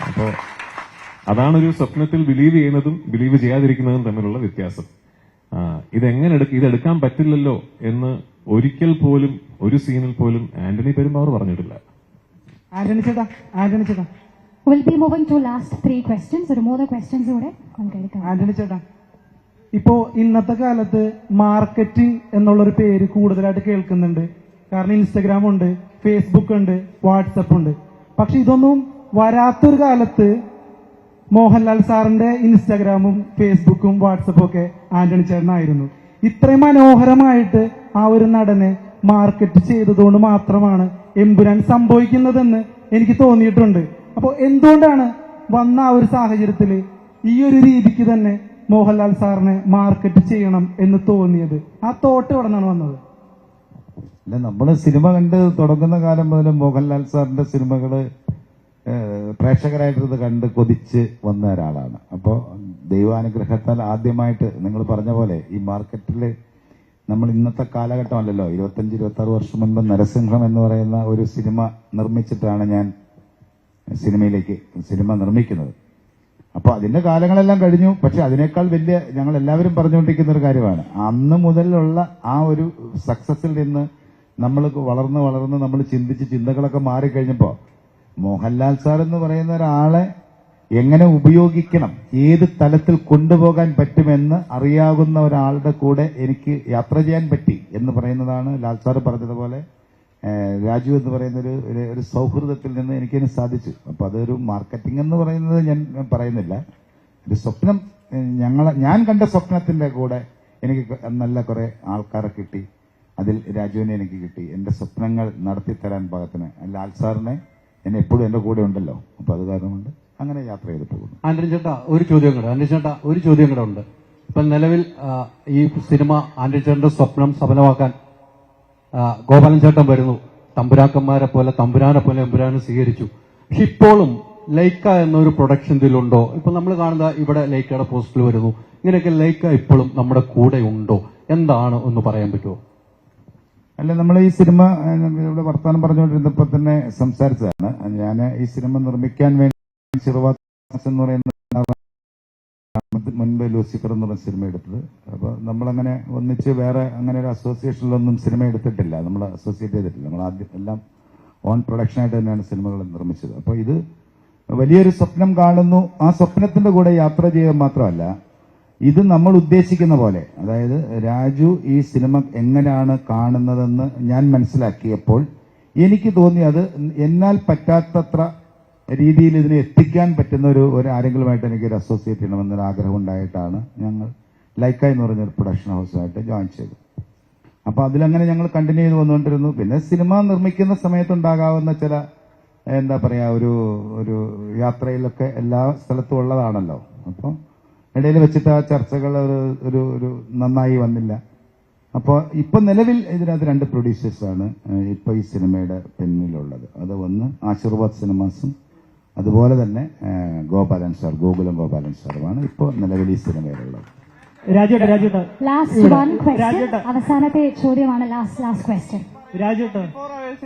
അപ്പോ അതാണൊരു സ്വപ്നത്തിൽ ബിലീവ് ചെയ്യുന്നതും ബിലീവ് ചെയ്യാതിരിക്കുന്നതും തമ്മിലുള്ള വ്യത്യാസം. ഇതെടുക്കാൻ പറ്റില്ലല്ലോ എന്ന് ഒരിക്കൽ പോലും ഒരു സീനിൽ പോലും ആന്റണി പെരുമ്പാവൂർ പറഞ്ഞിട്ടില്ല. ആന്റണി ചേട്ടാ We'll be moving to last 3 questions. ഒരു 3 questions കൂടെ നമുക്ക് എടുക്കാം. ആന്റണി ചേട്ടാ, ഇപ്പോ ഇന്നത്തെ കാലത്ത് മാർക്കറ്റിംഗ് എന്നുള്ളൊരു പേര് കൂടുതലായിട്ട് കേൾക്കുന്നുണ്ട്. കാരണം ഇൻസ്റ്റഗ്രാം ഉണ്ട്, ഫേസ്ബുക്ക് ഉണ്ട്, വാട്സപ്പ് ഉണ്ട്. പക്ഷെ ഇതൊന്നും വരാത്തൊരു കാലത്ത് മോഹൻലാൽ സാറിന്റെ ഇൻസ്റ്റഗ്രാമും ഫേസ്ബുക്കും വാട്സപ്പും ഒക്കെ ആന്റണി ചേട്ടനായിരുന്നു. ഇത്രയും മനോഹരമായിട്ട് ആ ഒരു നടനെ മാർക്കറ്റ് ചെയ്തതുകൊണ്ട് മാത്രമാണ് എമ്പുരാൻ സംഭവിക്കുന്നതെന്ന് എനിക്ക് തോന്നിയിട്ടുണ്ട്. അപ്പോൾ എന്തുകൊണ്ടാണ് വന്ന ആ ഒരു സാഹചര്യത്തിൽ ഈ ഒരു രീതിക്ക് തന്നെ മോഹൻലാൽ സാറിനെ മാർക്കറ്റ് ചെയ്യണം എന്ന് തോന്നിയത്? ആ തോട്ട് എവിടെ നിന്നാണ് വന്നത്? അല്ല, നമ്മള് സിനിമ കണ്ട് തുടങ്ങുന്ന കാലം മുതൽ മോഹൻലാൽ സാറിന്റെ സിനിമകള് പ്രേക്ഷകരായിട്ടിത് കണ്ട് കൊതിച്ച് വന്ന ഒരാളാണ്. അപ്പോൾ ദൈവാനുഗ്രഹത്താൽ ആദ്യമായിട്ട് നിങ്ങൾ പറഞ്ഞ പോലെ ഈ മാർക്കറ്റിൽ നമ്മൾ ഇന്നത്തെ കാലഘട്ടമല്ലല്ലോ, 25-26 വർഷം മുൻപ് നരസിംഹം എന്ന് പറയുന്ന ഒരു സിനിമ നിർമ്മിച്ചിട്ടാണ് ഞാൻ സിനിമ നിർമ്മിക്കുന്നത്. അപ്പൊ അതിന്റെ കാലങ്ങളെല്ലാം കഴിഞ്ഞു. പക്ഷെ അതിനേക്കാൾ വലിയ ഞങ്ങൾ എല്ലാവരും പറഞ്ഞുകൊണ്ടിരിക്കുന്ന ഒരു കാര്യമാണ്, അന്ന് മുതലുള്ള ആ ഒരു സക്സസിൽ നിന്ന് നമ്മൾ വളർന്ന് നമ്മൾ ചിന്തകളൊക്കെ മാറിക്കഴിഞ്ഞപ്പോ മോഹൻലാൽ സാർ എന്ന് പറയുന്ന ഒരാളെ എങ്ങനെ ഉപയോഗിക്കണം, ഏത് തലത്തിൽ കൊണ്ടുപോകാൻ പറ്റുമെന്ന് അറിയാവുന്ന ഒരാളുടെ കൂടെ എനിക്ക് യാത്ര ചെയ്യാൻ പറ്റി എന്ന് പറയുന്നതാണ്. ലാൽ സാർ പറഞ്ഞതുപോലെ രാജു എന്ന് പറയുന്ന ഒരു സൗഹൃദത്തിൽ നിന്ന് എനിക്കതിന് സാധിച്ചു. അപ്പൊ അതൊരു മാർക്കറ്റിംഗ് എന്ന് പറയുന്നത് ഞാൻ പറയുന്നില്ല. ഒരു സ്വപ്നം, ഞാൻ കണ്ട സ്വപ്നത്തിന്റെ കൂടെ എനിക്ക് നല്ല കുറെ ആൾക്കാരെ കിട്ടി. അതിൽ രാജുവിനെ എനിക്ക് കിട്ടി. എന്റെ സ്വപ്നങ്ങൾ നടത്തിത്തരാൻ പാകത്തിന് ലാൽ സാറിനെ എന്നെ എപ്പോഴും എന്റെ കൂടെ ഉണ്ടല്ലോ. അപ്പൊ അത് കാരണം കൊണ്ട് അങ്ങനെ യാത്ര ചെയ്ത് പോകുന്നു. ആന്റണി ചേട്ടാ, ഒരു ചോദ്യം കൂടെ ഉണ്ട്. ഇപ്പൊ നിലവിൽ ഈ സിനിമ ആന്റണി ചേട്ടന്റെ സ്വപ്നം സഫലമാക്കാൻ ഗോപാലൻ ചേട്ടൻ വരുന്നു. തമ്പുരാക്കന്മാരെ പോലെ തമ്പുരാനെ പോലെ എമ്പുരാനെ സ്വീകരിച്ചു. പക്ഷെ ഇപ്പോഴും ലൈക്ക എന്നൊരു പ്രൊഡക്ഷൻ ഇതിലുണ്ടോ? ഇപ്പൊ നമ്മൾ കാണുന്ന ഇവിടെ ലൈക്കയുടെ പോസ്റ്റിൽ വരുന്നു. ഇങ്ങനെയൊക്കെ ലൈക്ക ഇപ്പോഴും നമ്മുടെ കൂടെ ഉണ്ടോ? എന്താണ് ഒന്ന് പറയാൻ പറ്റുമോ? അല്ല, നമ്മൾ ഈ സിനിമ ഇവിടെ വർത്തമാനം പറഞ്ഞുകൊണ്ടിരുന്നപ്പോൾ തന്നെ സംസാരിച്ചതാണ്. ഞാൻ ഈ സിനിമ നിർമ്മിക്കാൻ വേണ്ടി ചെറുവാസ് എന്ന് പറയുന്ന മുൻപ് ലൂസിഫർ എന്ന് പറഞ്ഞ സിനിമ എടുത്തത്. അപ്പൊ നമ്മളങ്ങനെ ഒന്നിച്ച് വേറെ അങ്ങനെ ഒരു അസോസിയേഷനിലൊന്നും സിനിമ എടുത്തിട്ടില്ല, നമ്മൾ അസോസിയേറ്റ് ചെയ്തിട്ടില്ല. നമ്മൾ ആദ്യം എല്ലാം ഓൺ പ്രൊഡക്ഷനായിട്ട് തന്നെയാണ് സിനിമകൾ നിർമ്മിച്ചത്. അപ്പോൾ ഇത് വലിയൊരു സ്വപ്നം കാണുന്നു. ആ സ്വപ്നത്തിന്റെ കൂടെ യാത്ര ചെയ്യുക മാത്രമല്ല, ഇത് നമ്മൾ ഉദ്ദേശിക്കുന്ന പോലെ, അതായത് രാജു ഈ സിനിമ എങ്ങനെയാണ് കാണുന്നതെന്ന് ഞാൻ മനസ്സിലാക്കിയപ്പോൾ എനിക്ക് തോന്നി അത് എന്നാൽ പറ്റാത്തത്ര രീതിയിൽ ഇതിനെ എത്തിക്കാൻ പറ്റുന്ന ഒരു ആരെങ്കിലുമായിട്ട് എനിക്കൊരു അസോസിയേറ്റ് ചെയ്യണമെന്നൊരു ആഗ്രഹം ഉണ്ടായിട്ടാണ് ഞങ്ങൾ ലൈക്ക എന്ന് പറഞ്ഞൊരു പ്രൊഡക്ഷൻ ഹൗസുമായിട്ട് ജോയിൻ ചെയ്തത്. അപ്പൊ അതിലങ്ങനെ ഞങ്ങൾ കണ്ടിന്യൂ ചെയ്ത് വന്നുകൊണ്ടിരുന്നു. പിന്നെ സിനിമ നിർമ്മിക്കുന്ന സമയത്തുണ്ടാകാവുന്ന ചില എന്താ പറയാ ഒരു യാത്രയിലൊക്കെ എല്ലാ സ്ഥലത്തും ഉള്ളതാണല്ലോ. അപ്പം ഇടയിൽ വെച്ചിട്ട് ആ ചർച്ചകൾ ഒരു നന്നായി വന്നില്ല. അപ്പോൾ ഇപ്പൊ നിലവിൽ ഇതിനകത്ത് 2 പ്രൊഡ്യൂസേഴ്സാണ് ഇപ്പൊ ഈ സിനിമയുടെ പിന്നിലുള്ളത്. അത് ഒന്ന് ആശീർവാദ് സിനിമാസും അതുപോലെ തന്നെ ഗോപാലൻ സാർ, ഗോകുലം ഗോപാലൻ സാറുമാണ് ഇപ്പോൾ നിലവിൽ ഈ സിനിമയിലുള്ളത്. അവസാനത്തെ ചോദ്യമാണ്, ലാസ്റ്റ് ക്വസ്റ്റ്യൻ. 24 hours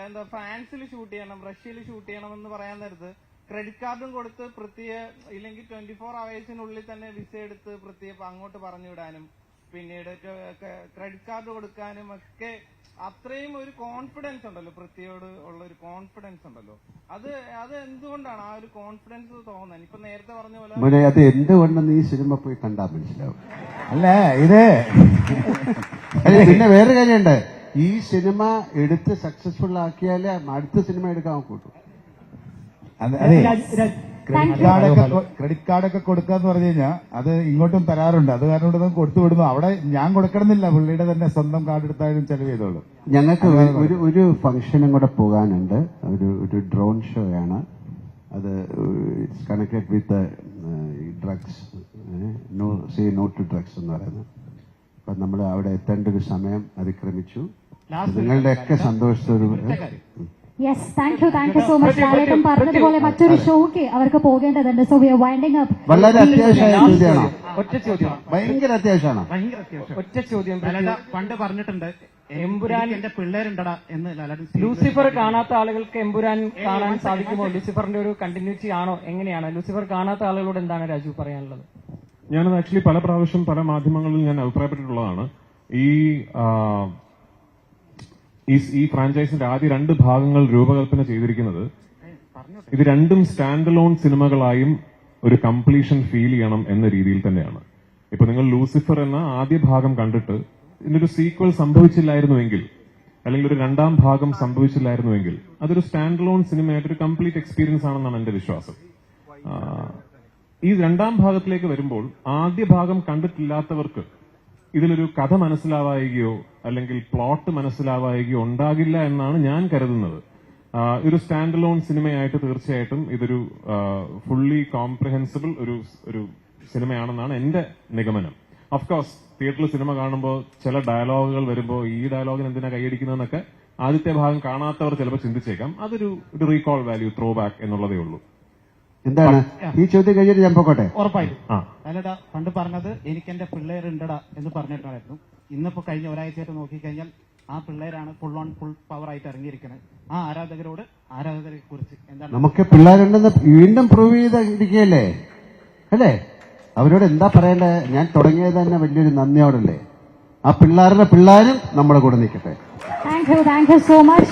എന്താ ഫ്രാൻസിൽ ഷൂട്ട് ചെയ്യണം, റഷ്യയിൽ ഷൂട്ട് ചെയ്യണം എന്ന് പറയാൻ നേരത്ത് ക്രെഡിറ്റ് കാർഡും കൊടുത്ത് ഇല്ലെങ്കിൽ 24 hours തന്നെ വിസ എടുത്ത് അങ്ങോട്ട് പറഞ്ഞു വിടാനും പിന്നീട് ക്രെഡിറ്റ് കാർഡ് കൊടുക്കാനും ഒക്കെ അത്രയും ഒരു കോൺഫിഡൻസ് ഉണ്ടല്ലോ, പൃഥ്വിയോട് ഉള്ള ഒരു കോൺഫിഡൻസ് ഉണ്ടല്ലോ. അത് എന്തുകൊണ്ടാണ് ആ ഒരു കോൺഫിഡൻസ് തോന്നുന്നത്? ഇപ്പൊ നേരത്തെ പറഞ്ഞ പോലെ അത് എന്തുകൊണ്ടെന്ന് ഈ സിനിമ പോയി കണ്ടാൽ മനസ്സിലാവും. അല്ല ഇത് പിന്നെ വേറെ കാര്യമുണ്ട്, ഈ സിനിമ എടുത്ത് സക്സസ്ഫുൾ ആക്കിയാലേ അടുത്ത സിനിമ എടുക്കാൻ കൂട്ടും. അതെ, ക്രെഡിറ്റ് കാർഡൊക്കെ കൊടുക്കാന്ന് പറഞ്ഞു കഴിഞ്ഞാൽ അത് ഇങ്ങോട്ടും തരാറുണ്ട്. അത് കാരണം കൊണ്ട് കൊടുത്തു വിടുന്നു. അവിടെ ഞാൻ കൊടുക്കണമെന്നില്ല, പുള്ളിയുടെ തന്നെ സ്വന്തം കാർഡ് എടുത്താലും ചെലവ് ചെയ്തോളൂ. ഞങ്ങൾക്ക് ഒരു ഫംഗ്ഷനും കൂടെ പോകാനുണ്ട്. ഒരു ഡ്രോൺ ഷോ ആണ് അത്. It's connected with drugs, no to drugs എന്ന് പറയുന്നത്. അപ്പൊ നമ്മൾ അവിടെ എത്തേണ്ട ഒരു സമയം അതിക്രമിച്ചു. Last നിങ്ങളുടെയൊക്കെ സന്തോഷത്തോട് yes, thank you so much. ലാലേട്ടൻ പറഞ്ഞതുപോലെ മറ്റൊരു ഷോയ്ക്ക് അവർക്ക് പോകേണ്ടതുണ്ട്. So we are winding up. വളരെ അത്യാവശ്യമായ ചോദ്യമാണോ? ഒറ്റ ചോദ്യം, ഭയങ്കര അത്യാവശ്യമാണോ? ഭയങ്കര അത്യാവശ്യം. ഒറ്റ ചോദ്യം. പണ്ട് പറഞ്ഞിട്ടുണ്ട് എമ്പുരാൻ എന്റെ പിള്ളേരുണ്ടടാ എന്ന് ലൂസിഫർ കാണാത്ത ആളുകൾക്ക് എമ്പുരാൻ കാണാൻ സാധിക്കുമോ? ലൂസിഫറിന്റെ ഒരു കണ്ടിന്യൂറ്റി ആണോ? എങ്ങനെയാണ് ലൂസിഫർ കാണാത്ത ആളുകളോട് എന്താണ് രാജു പറയാനുള്ളത്? ഞാനത് ആക്ച്വലി പല പ്രാവശ്യം പല മാധ്യമങ്ങളിൽ ഞാൻ അഭിപ്രായപ്പെട്ടിട്ടുള്ളതാണ്. ഈ ഫ്രാഞ്ചൈസിന്റെ ആദ്യ 2 ഭാഗങ്ങൾ രൂപകൽപ്പന ചെയ്തിരിക്കുന്നത് ഇത് രണ്ടും സ്റ്റാൻഡ് അലോൺ സിനിമകളായും ഒരു കംപ്ലീഷൻ ഫീൽ ചെയ്യണം എന്ന രീതിയിൽ തന്നെയാണ്. ഇപ്പൊ നിങ്ങൾ ലൂസിഫർ എന്ന ആദ്യ ഭാഗം കണ്ടിട്ട് ഇതിനൊരു സീക്വൽ സംഭവിച്ചില്ലായിരുന്നുവെങ്കിൽ, അല്ലെങ്കിൽ ഒരു 2ാം ഭാഗം സംഭവിച്ചില്ലായിരുന്നുവെങ്കിൽ അതൊരു സ്റ്റാൻഡ് അലോൺ സിനിമയായിട്ട് ഒരു കംപ്ലീറ്റ് എക്സ്പീരിയൻസ് ആണെന്നാണ് എന്റെ വിശ്വാസം. ഈ 2ാം ഭാഗത്തിലേക്ക് വരുമ്പോൾ ആദ്യ ഭാഗം കണ്ടിട്ടില്ലാത്തവർക്ക് ഇതിലൊരു കഥ മനസ്സിലാവുകയോ അല്ലെങ്കിൽ പ്ലോട്ട് മനസ്സിലാവുകയോ ഉണ്ടാകില്ല എന്നാണ് ഞാൻ കരുതുന്നത്. ഒരു സ്റ്റാൻഡ് അലോൺ സിനിമയായിട്ട് തീർച്ചയായിട്ടും ഇതൊരു ഫുള്ളി കോംപ്രിഹെൻസിബിൾ ഒരു സിനിമയാണെന്നാണ് എന്റെ നിഗമനം. ഓഫ്കോഴ്സ് തിയേറ്ററിൽ സിനിമ കാണുമ്പോൾ ചില ഡയലോഗുകൾ വരുമ്പോൾ ഈ ഡയലോഗിന് എന്തിനാ കൈയടിക്കുന്നതെന്നൊക്കെ ആദ്യത്തെ ഭാഗം കാണാത്തവർ ചിലപ്പോൾ ചിന്തിച്ചേക്കാം. അതൊരു റീകോൾ വാല്യൂ, ത്രോ ബാക്ക് എന്നുള്ളതേ ഉള്ളൂ. എന്താണ് ഈ ചോദ്യം കഴിഞ്ഞിട്ട് ഞാൻ പോകട്ടെ? ഉറപ്പായിട്ടും. അല്ലടാ, പണ്ട് പറഞ്ഞത് എനിക്ക് എന്റെ പിള്ളേരുണ്ടടാ എന്ന് പറഞ്ഞിട്ടായിരുന്നു. ഇന്നിപ്പോ കഴിഞ്ഞ ഒരാഴ്ചയായിട്ട് നോക്കിക്കഴിഞ്ഞാൽ ആ പിള്ളേരാണ് ഫുൾ പവർ ആയിട്ട് ഇറങ്ങിയിരിക്കുന്നത്. ആ ആരാധകരെ കുറിച്ച് എന്താണ്? നമുക്ക് പിള്ളേരുണ്ടെന്ന് വീണ്ടും പ്രൂവ് ചെയ്തിരിക്കുകയല്ലേ അല്ലേ? അവരോട് എന്താ പറയേണ്ടത്? ഞാൻ തുടങ്ങിയത് തന്നെ വലിയൊരു നന്ദിയോടല്ലേ. ആ പിള്ളേരുടെ പിള്ളേരും നമ്മുടെ കൂടെ നിൽക്കട്ടെ. Thank you so much.